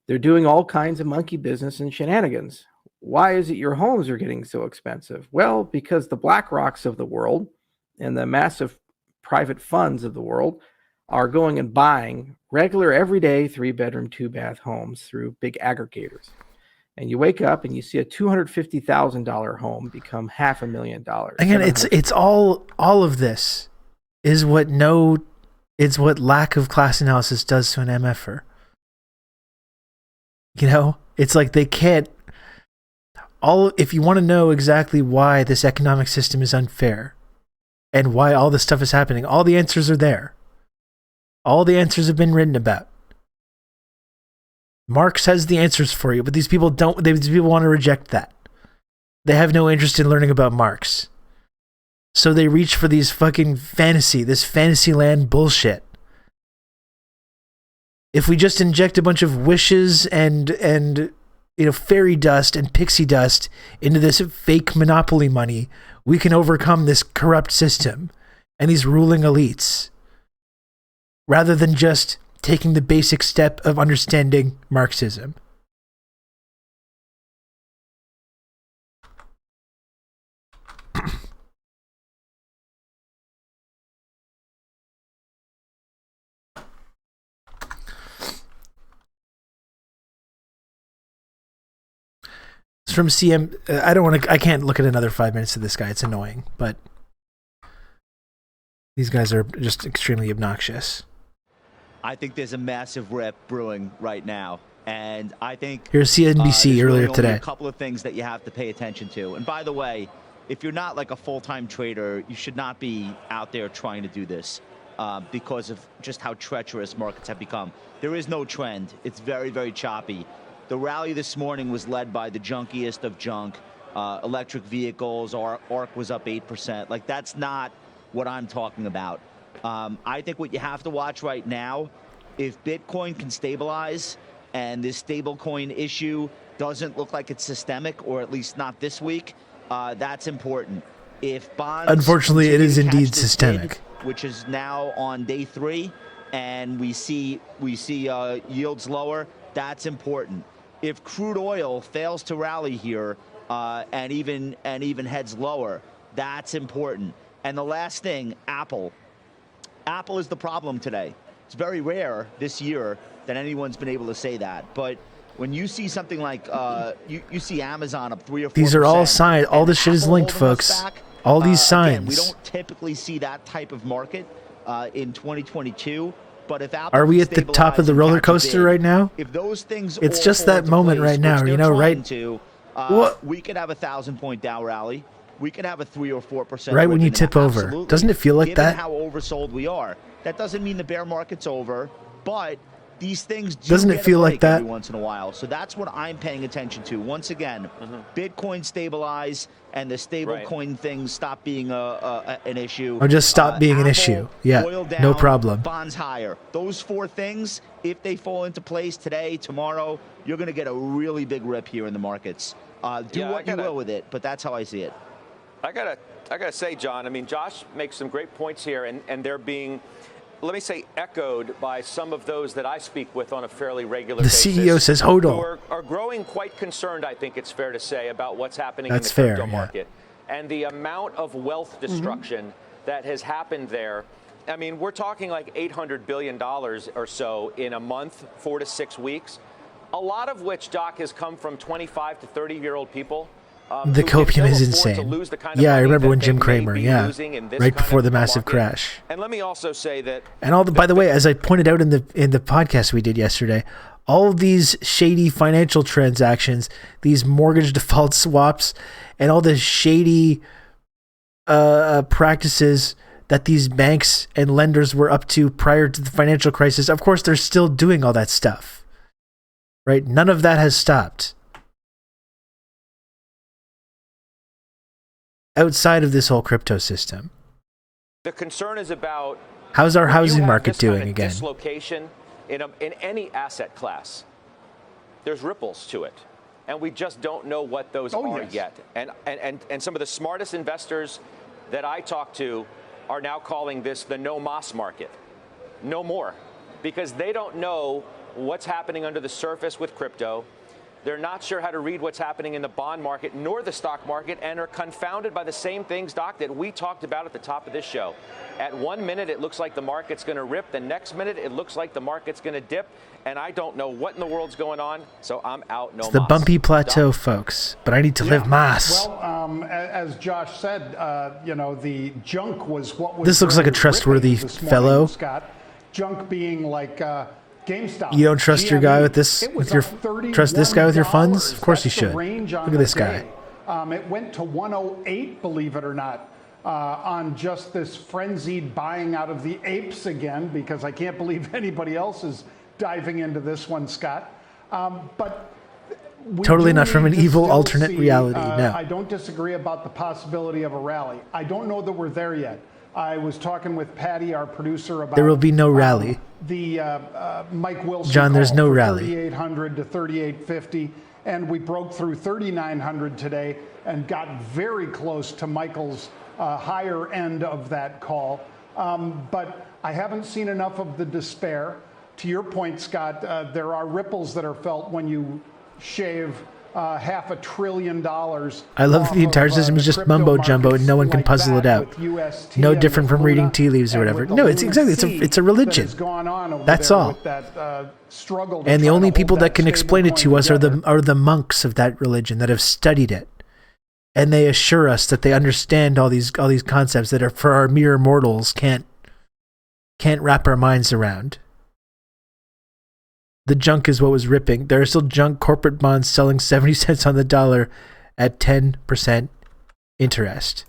They're doing all kinds of monkey business and shenanigans. Why is it your homes are getting so expensive? Well, because the BlackRocks of the world and the massive private funds of the world are going and buying regular, everyday 3-bedroom, 2-bath homes through big aggregators. And you wake up and you see a $250,000 home become $500,000. Again, it's all of this is what lack of class analysis does to an MFer. It's like they can't. If you want to know exactly why this economic system is unfair and why all this stuff is happening, all the answers are there. All the answers have been written about. Marx has the answers for you, but these people don't. These people want to reject that. They have no interest in learning about Marx. So they reach for this fantasy land bullshit. If we just inject a bunch of wishes and fairy dust and pixie dust into this fake monopoly money, we can overcome this corrupt system and these ruling elites, rather than just taking the basic step of understanding Marxism. It's from CM. I can't look at another 5 minutes of this guy. It's annoying, but these guys are just extremely obnoxious. I think there's a massive rip brewing right now, and I think here's CNBC earlier today. A couple of things that you have to pay attention to. And by the way, if you're not like a full-time trader, you should not be out there trying to do this because of just how treacherous markets have become. There is no trend. It's very, very choppy. The rally this morning was led by the junkiest of junk. Electric vehicles, ARC was up 8%. Like, that's not what I'm talking about. I think what you have to watch right now, if Bitcoin can stabilize and this stablecoin issue doesn't look like it's systemic, or at least not this week, that's important. If bonds, unfortunately, it is indeed systemic, which is now on day 3, and we see yields lower, that's important. If crude oil fails to rally here and even heads lower, that's important. And the last thing, Apple. Apple is the problem today. It's very rare this year that anyone's been able to say that. But when you see something like you see Amazon up 3 or 4%. These are all signs. All this shit is linked, folks. All these signs. Again, we don't typically see that type of market in 2022. But if Apple are we at the top of the roller coaster right now? If those things, it's just that moment right now, you know, right? We could have a 1,000-point Dow rally. We could have a 3 or 4%. Right when you tip over, doesn't it feel like that? Given how oversold we are, that doesn't mean the bear market's over, but these things doesn't it feel like that every once in a while? So that's what I'm paying attention to. Once again, Bitcoin stabilize and the stable coin things stop being an issue. Or just stop being an issue. Yeah, oil down, no problem. Bonds higher. Those 4 things, if they fall into place today, tomorrow, you're going to get a really big rip here in the markets. Do what you will with it, but that's how I see it. I gotta say, John, I mean, Josh makes some great points here, and they're being, let me say, echoed by some of those that I speak with on a fairly regular basis. The CEO says, hold on. Who are growing quite concerned, I think it's fair to say, about what's happening That's in the crypto fair, market. And the amount of wealth destruction that has happened there. I mean, we're talking like $800 billion or so in a month, 4 to 6 weeks. A lot of which, Doc, has come from 25 to 30-year-old people. The copium is insane. Yeah, I remember when Jim Cramer, right before the massive crash. And let me also say that. And all the, by the way, as I pointed out in the podcast we did yesterday, all of these shady financial transactions, these mortgage default swaps, and all the shady practices that these banks and lenders were up to prior to the financial crisis, of course, they're still doing all that stuff. Right? None of that has stopped. Outside of this whole crypto system. The concern is about how's our housing market doing kind of again? Dislocation in any asset class. There's ripples to it, and we just don't know what those are yet. And some of the smartest investors that I talk to are now calling this the no mas market. No more, because they don't know what's happening under the surface with crypto. They're not sure how to read what's happening in the bond market nor the stock market, and are confounded by the same things, Doc, that we talked about at the top of this show. At 1 minute, it looks like the market's going to rip. The next minute, it looks like the market's going to dip. And I don't know what in the world's going on, so I'm out. No It's the mas. bumpy plateau, folks. But I need to live mas. Well, as Josh said, the junk was what was. This looks like a trustworthy fellow. Scott, junk being like GameStop. You don't trust your guy with this? Trust this guy with your funds? Of course you should. Look at this guy. It went to 108, believe it or not, on just this frenzied buying out of the apes again, because I can't believe anybody else is diving into this one, Scott. But totally not from an evil alternate reality. No. I don't disagree about the possibility of a rally. I don't know that we're there yet. I was talking with Patty, our producer, about there will be no rally. The Mike Wilson John, there's no call rally. 3,800 to 3,850, and we broke through 3,900 today and got very close to Michael's higher end of that call. But I haven't seen enough of the despair. To your point, Scott, there are ripples that are felt when you shave $500 billion. I love the entire system is just mumbo jumbo and no one can puzzle it out. No different from reading tea leaves or whatever. No, it's exactly it's a religion. That's all. And the only people that can explain it to us are the monks of that religion that have studied it. And they assure us that they understand all these concepts that are for our mere mortals can't wrap our minds around. The junk is what was ripping. There are still junk corporate bonds selling 70 cents on the dollar at 10% interest.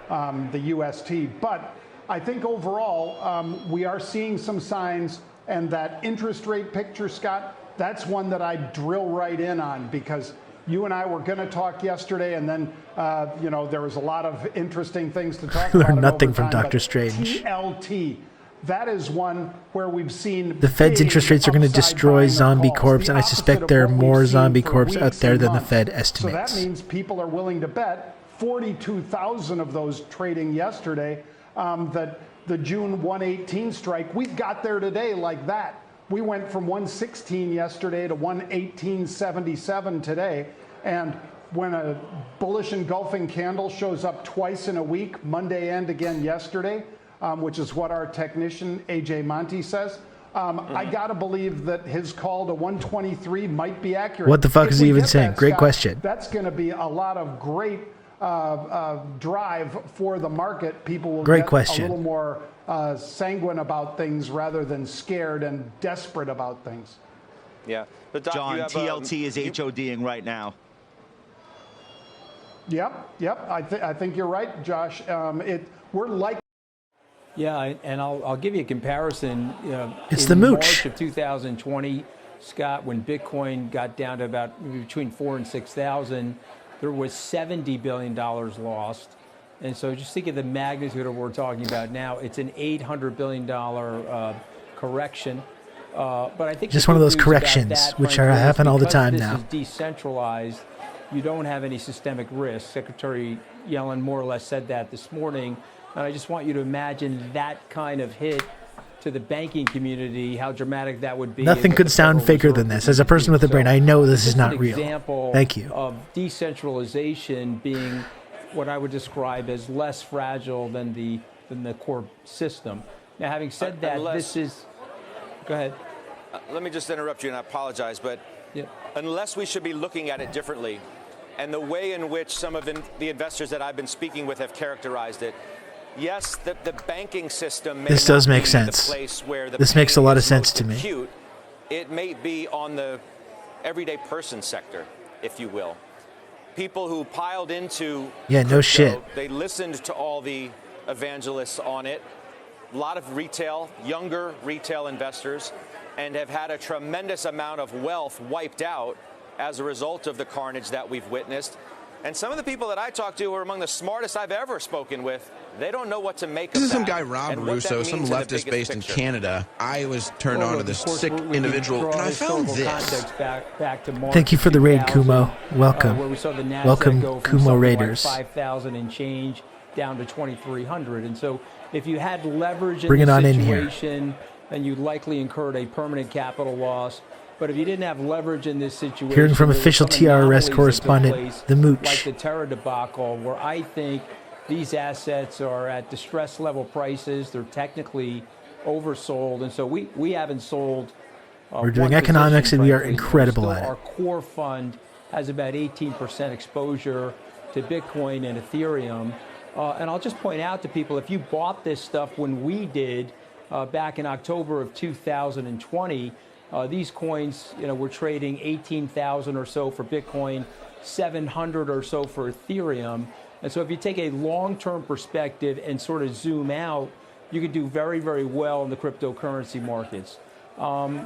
The UST. But I think overall, we are seeing some signs, and that interest rate picture, Scott, that's one that I drill right in on, because you and I were going to talk yesterday, and then, there was a lot of interesting things to talk about. I learned nothing from Dr. Strange. TLT. That is one where we've seen the Fed's interest rates are going to destroy zombie corps, and I suspect there are more zombie corps out there than the Fed estimates. So that means people are willing to bet 42,000 of those trading yesterday that the June 118 strike. We got there today like that. We went from 116 yesterday to 118.77 today. And when a bullish engulfing candle shows up twice in a week, Monday and again yesterday, which is what our technician, AJ Monty, says, I got to believe that his call to 123 might be accurate. What the fuck is he even saying? Great question. That's going to be a lot of great drive for the market. People will get a little more sanguine about things rather than scared and desperate about things. Yeah. But Doc, John, TLT is HODing right now. Yep. I think you're right, Josh. We're like. Yeah, and I'll give you a comparison. It's in the mooch. March of 2020, Scott, when Bitcoin got down to about between 4,000 and 6,000, there was $70 billion lost. And so just think of the magnitude of what we're talking about now. It's an $800 billion correction. But I think just one of those corrections, which happen all the time now. This is decentralized. You don't have any systemic risk. Secretary Yellen more or less said that this morning. And I just want you to imagine that kind of hit to the banking community, how dramatic that would be. Nothing could sound faker than this. As a person with a brain, I know this is not real. Thank you. Of decentralization being what I would describe as less fragile than the core system. Now, having said that, this is. Go ahead. Let me just interrupt you, and I apologize, but unless we should be looking at it differently, and the way in which some of the investors that I've been speaking with have characterized it, yes, the banking system may this does not make be sense. the place where the this makes a lot of pain sense is to most me. acute. It may be on the everyday person sector, if you will. People who piled into no crypto, shit. They listened to all the evangelists on it. A lot of younger retail investors, and have had a tremendous amount of wealth wiped out as a result of the carnage that we've witnessed. And some of the people that I talked to are among the smartest I've ever spoken with. They don't know what to make of that. This is some guy, Rob Russo, some leftist based in Canada. I was turned on to this sick individual, and I found this. Back to March Thank you for the raid, Kumo. Welcome. Where we saw the Nasdaq Welcome, go from Kumo Raiders. Like 5,000 and change down to 2,300. And so if you had leverage in Bring it the on in here. situation, then you likely incurred a permanent capital loss. But if you didn't have leverage in this situation, Hearing from there were official some TRRS anomalies that took correspondent, place, the Mooch. like the Terra debacle, where I think these assets are at distress level prices. They're technically oversold, and so we haven't sold. We're doing one economics, position, and we are frankly. incredible Still, at it. Our core fund has about 18% exposure to Bitcoin and Ethereum. And I'll just point out to people, if you bought this stuff when we did back in October of 2020, these coins, were trading 18,000 or so for Bitcoin, 700 or so for Ethereum. And so if you take a long-term perspective and sort of zoom out, you could do very, very well in the cryptocurrency markets.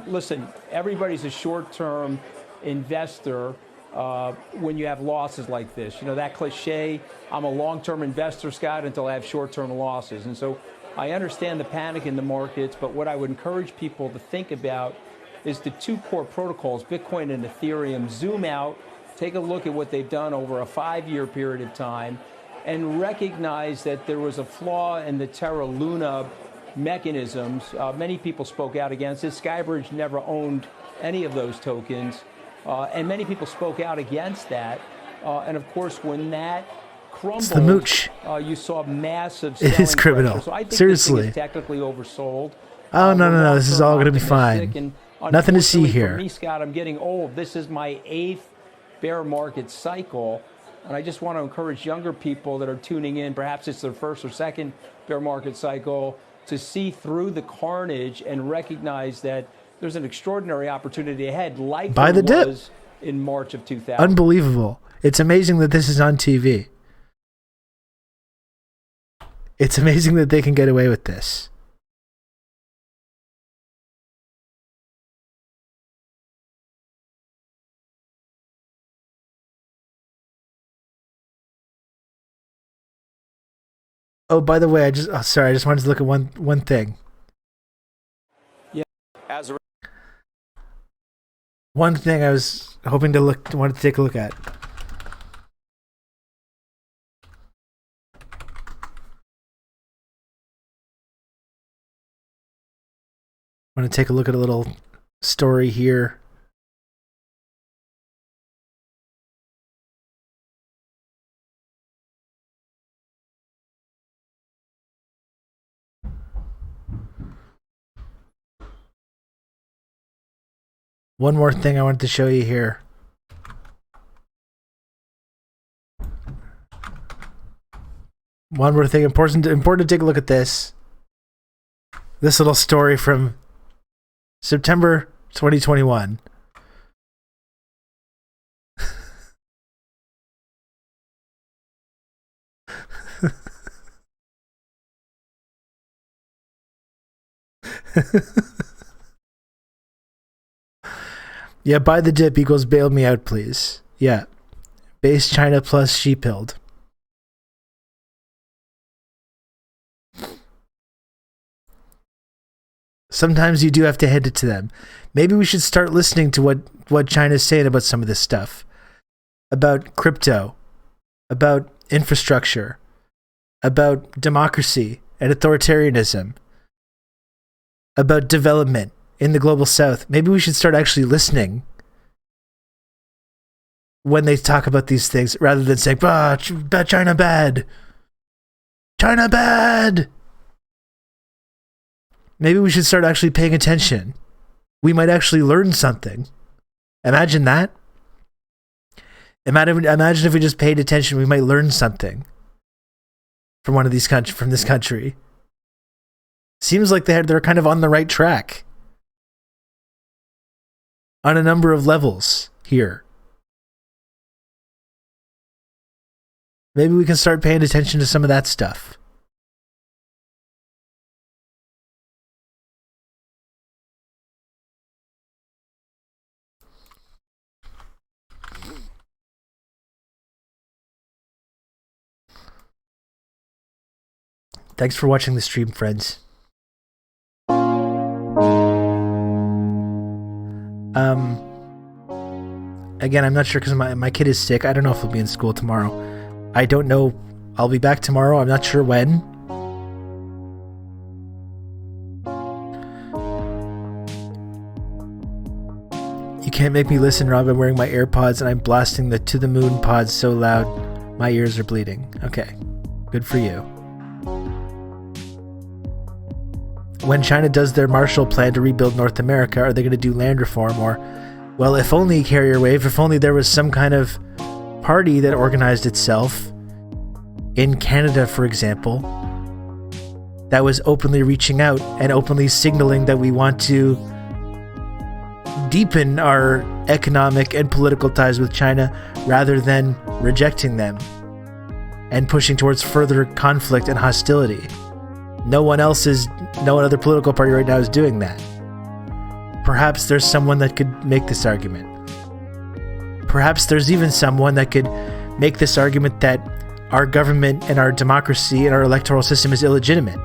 Listen, everybody's a short-term investor when you have losses like this. That cliche, I'm a long-term investor, Scott, until I have short-term losses. And so I understand the panic in the markets, but what I would encourage people to think about is the two core protocols, Bitcoin and Ethereum. Zoom out, take a look at what they've done over a 5-year period of time, and recognize that there was a flaw in the Terra Luna mechanisms. Many people spoke out against it. Skybridge never owned any of those tokens. And many people spoke out against that. And of course, when that crumbled, It's the mooch. You saw massive It is selling criminal. pressure. So I think Seriously. this thing is technically oversold. Oh, no. This is all going to be Optimistic, fine. and Nothing to see unfortunately here. For me, Scott, I'm getting old. This is my 8th bear market cycle. And I just want to encourage younger people that are tuning in, perhaps it's their first or second bear market cycle, to see through the carnage and recognize that there's an extraordinary opportunity ahead, like Buy there the dip. was in March of 2000. Unbelievable. It's amazing that this is on TV. It's amazing that they can get away with this. Oh, by the way, I just wanted to look at one thing. Yeah. One thing I was hoping to wanted to take a look at. Want to take a look at a little story here. One more thing I wanted to show you here. One more thing, important to take a look at this. This little story from September 2021. Yeah, buy the dip equals bail me out, please. Yeah. Base China plus she-pilled. Sometimes you do have to hand it to them. Maybe we should start listening to what China's saying about some of this stuff. About crypto. About infrastructure. About democracy and authoritarianism. About development in the global south. Maybe we should start actually listening when they talk about these things rather than saying, China bad. China bad. Maybe we should start actually paying attention. We might actually learn something. Imagine that. Imagine if we just paid attention, we might learn something from one of these from this country. Seems like they're kind of on the right track on a number of levels here. Maybe we can start paying attention to some of that stuff. Thanks for watching the stream, friends. Again, I'm not sure because my kid is sick. I don't know if he'll be in school tomorrow. I don't know. I'll be back tomorrow. I'm not sure when. You can't make me listen, Rob. I'm wearing my AirPods and I'm blasting the To the Moon pods so loud my ears are bleeding. Okay. Good for you. When China does their Marshall Plan to rebuild North America, are they going to do land reform? Or, well, if only Carrier Wave, if only there was some kind of party that organized itself in Canada, for example, that was openly reaching out and openly signaling that we want to deepen our economic and political ties with China rather than rejecting them and pushing towards further conflict and hostility. No other political party right now is doing that. Perhaps there's someone that could make this argument. Perhaps there's even someone that could make this argument that our government and our democracy and our electoral system is illegitimate.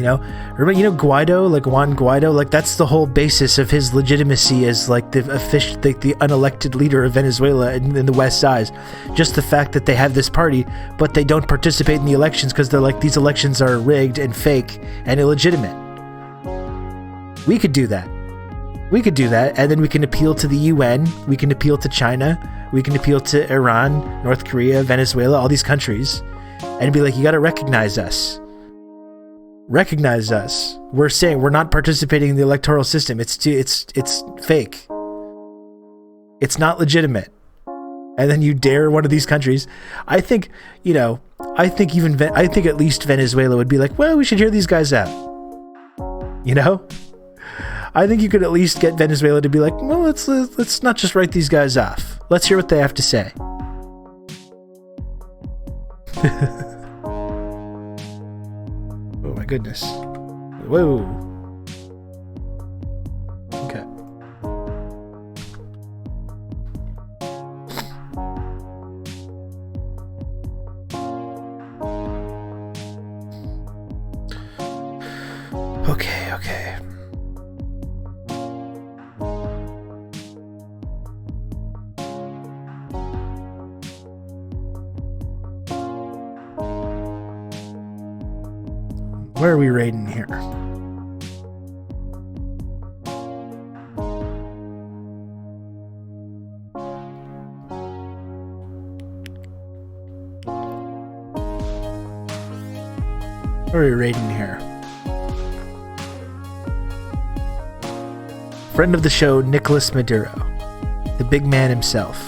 Remember, Guaido, like Juan Guaido, like that's the whole basis of his legitimacy as like the unelected leader of Venezuela in the West's eyes. Just the fact that they have this party, but they don't participate in the elections because they're like, these elections are rigged and fake and illegitimate. We could do that. And then we can appeal to the UN, we can appeal to China, we can appeal to Iran, North Korea, Venezuela, all these countries, and be like, you got to recognize us. Recognize us. We're saying we're not participating in the electoral system. It's fake. It's not legitimate. And then you dare one of these countries. I think at least Venezuela would be like, well, we should hear these guys out. I think you could at least get Venezuela to be like, well, let's not just write these guys off. Let's hear what they have to say. Oh my goodness. Whoa. Okay. Okay. Where are we raiding here? Where are we raiding here? Friend of the show, Nicholas Maduro, the big man himself.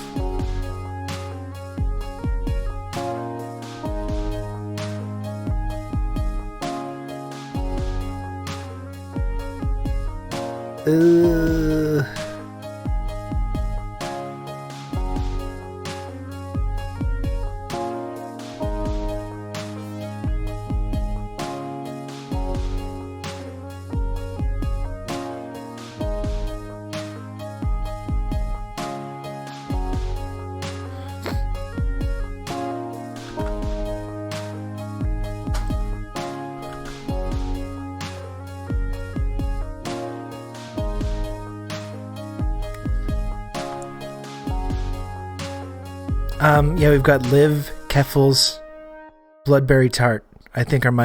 Yeah, we've got Liv, Keffels, Bloodberry Tart, I think are the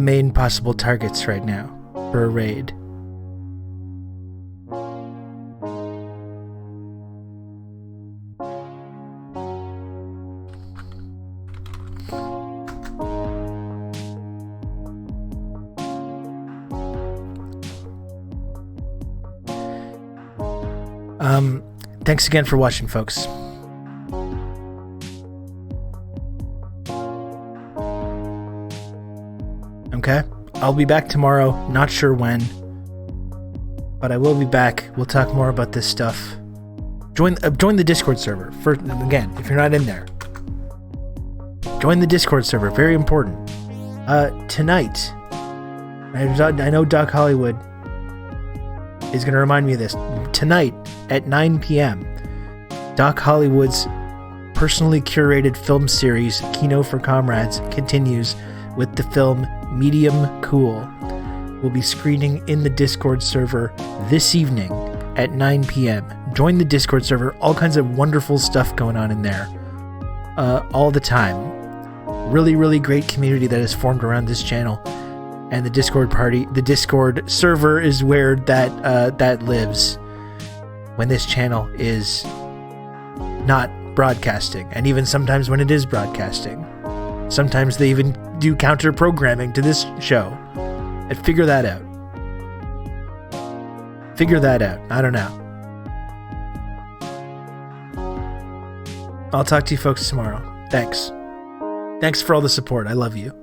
main possible targets right now for a raid. Thanks again for watching, folks. Okay, I'll be back tomorrow, not sure when, but I will be back. We'll talk more about this stuff. Join the Discord server. Again, if you're not in there, join the Discord server, very important. Tonight, I know Doc Hollywood is going to remind me of this. Tonight at 9 p.m., Doc Hollywood's personally curated film series, Kino for Comrades, continues with the film Medium Cool. We'll be screening in the Discord server this evening at 9 p.m. Join the Discord server. All kinds of wonderful stuff going on in there all the time. Really, really great community that has formed around this channel. And the Discord server is where that lives when this channel is not broadcasting, and even sometimes when it is broadcasting. Sometimes they even do counter programming to this show. And figure that out. I don't know. I'll talk to you folks tomorrow. Thanks for all the support. I love you.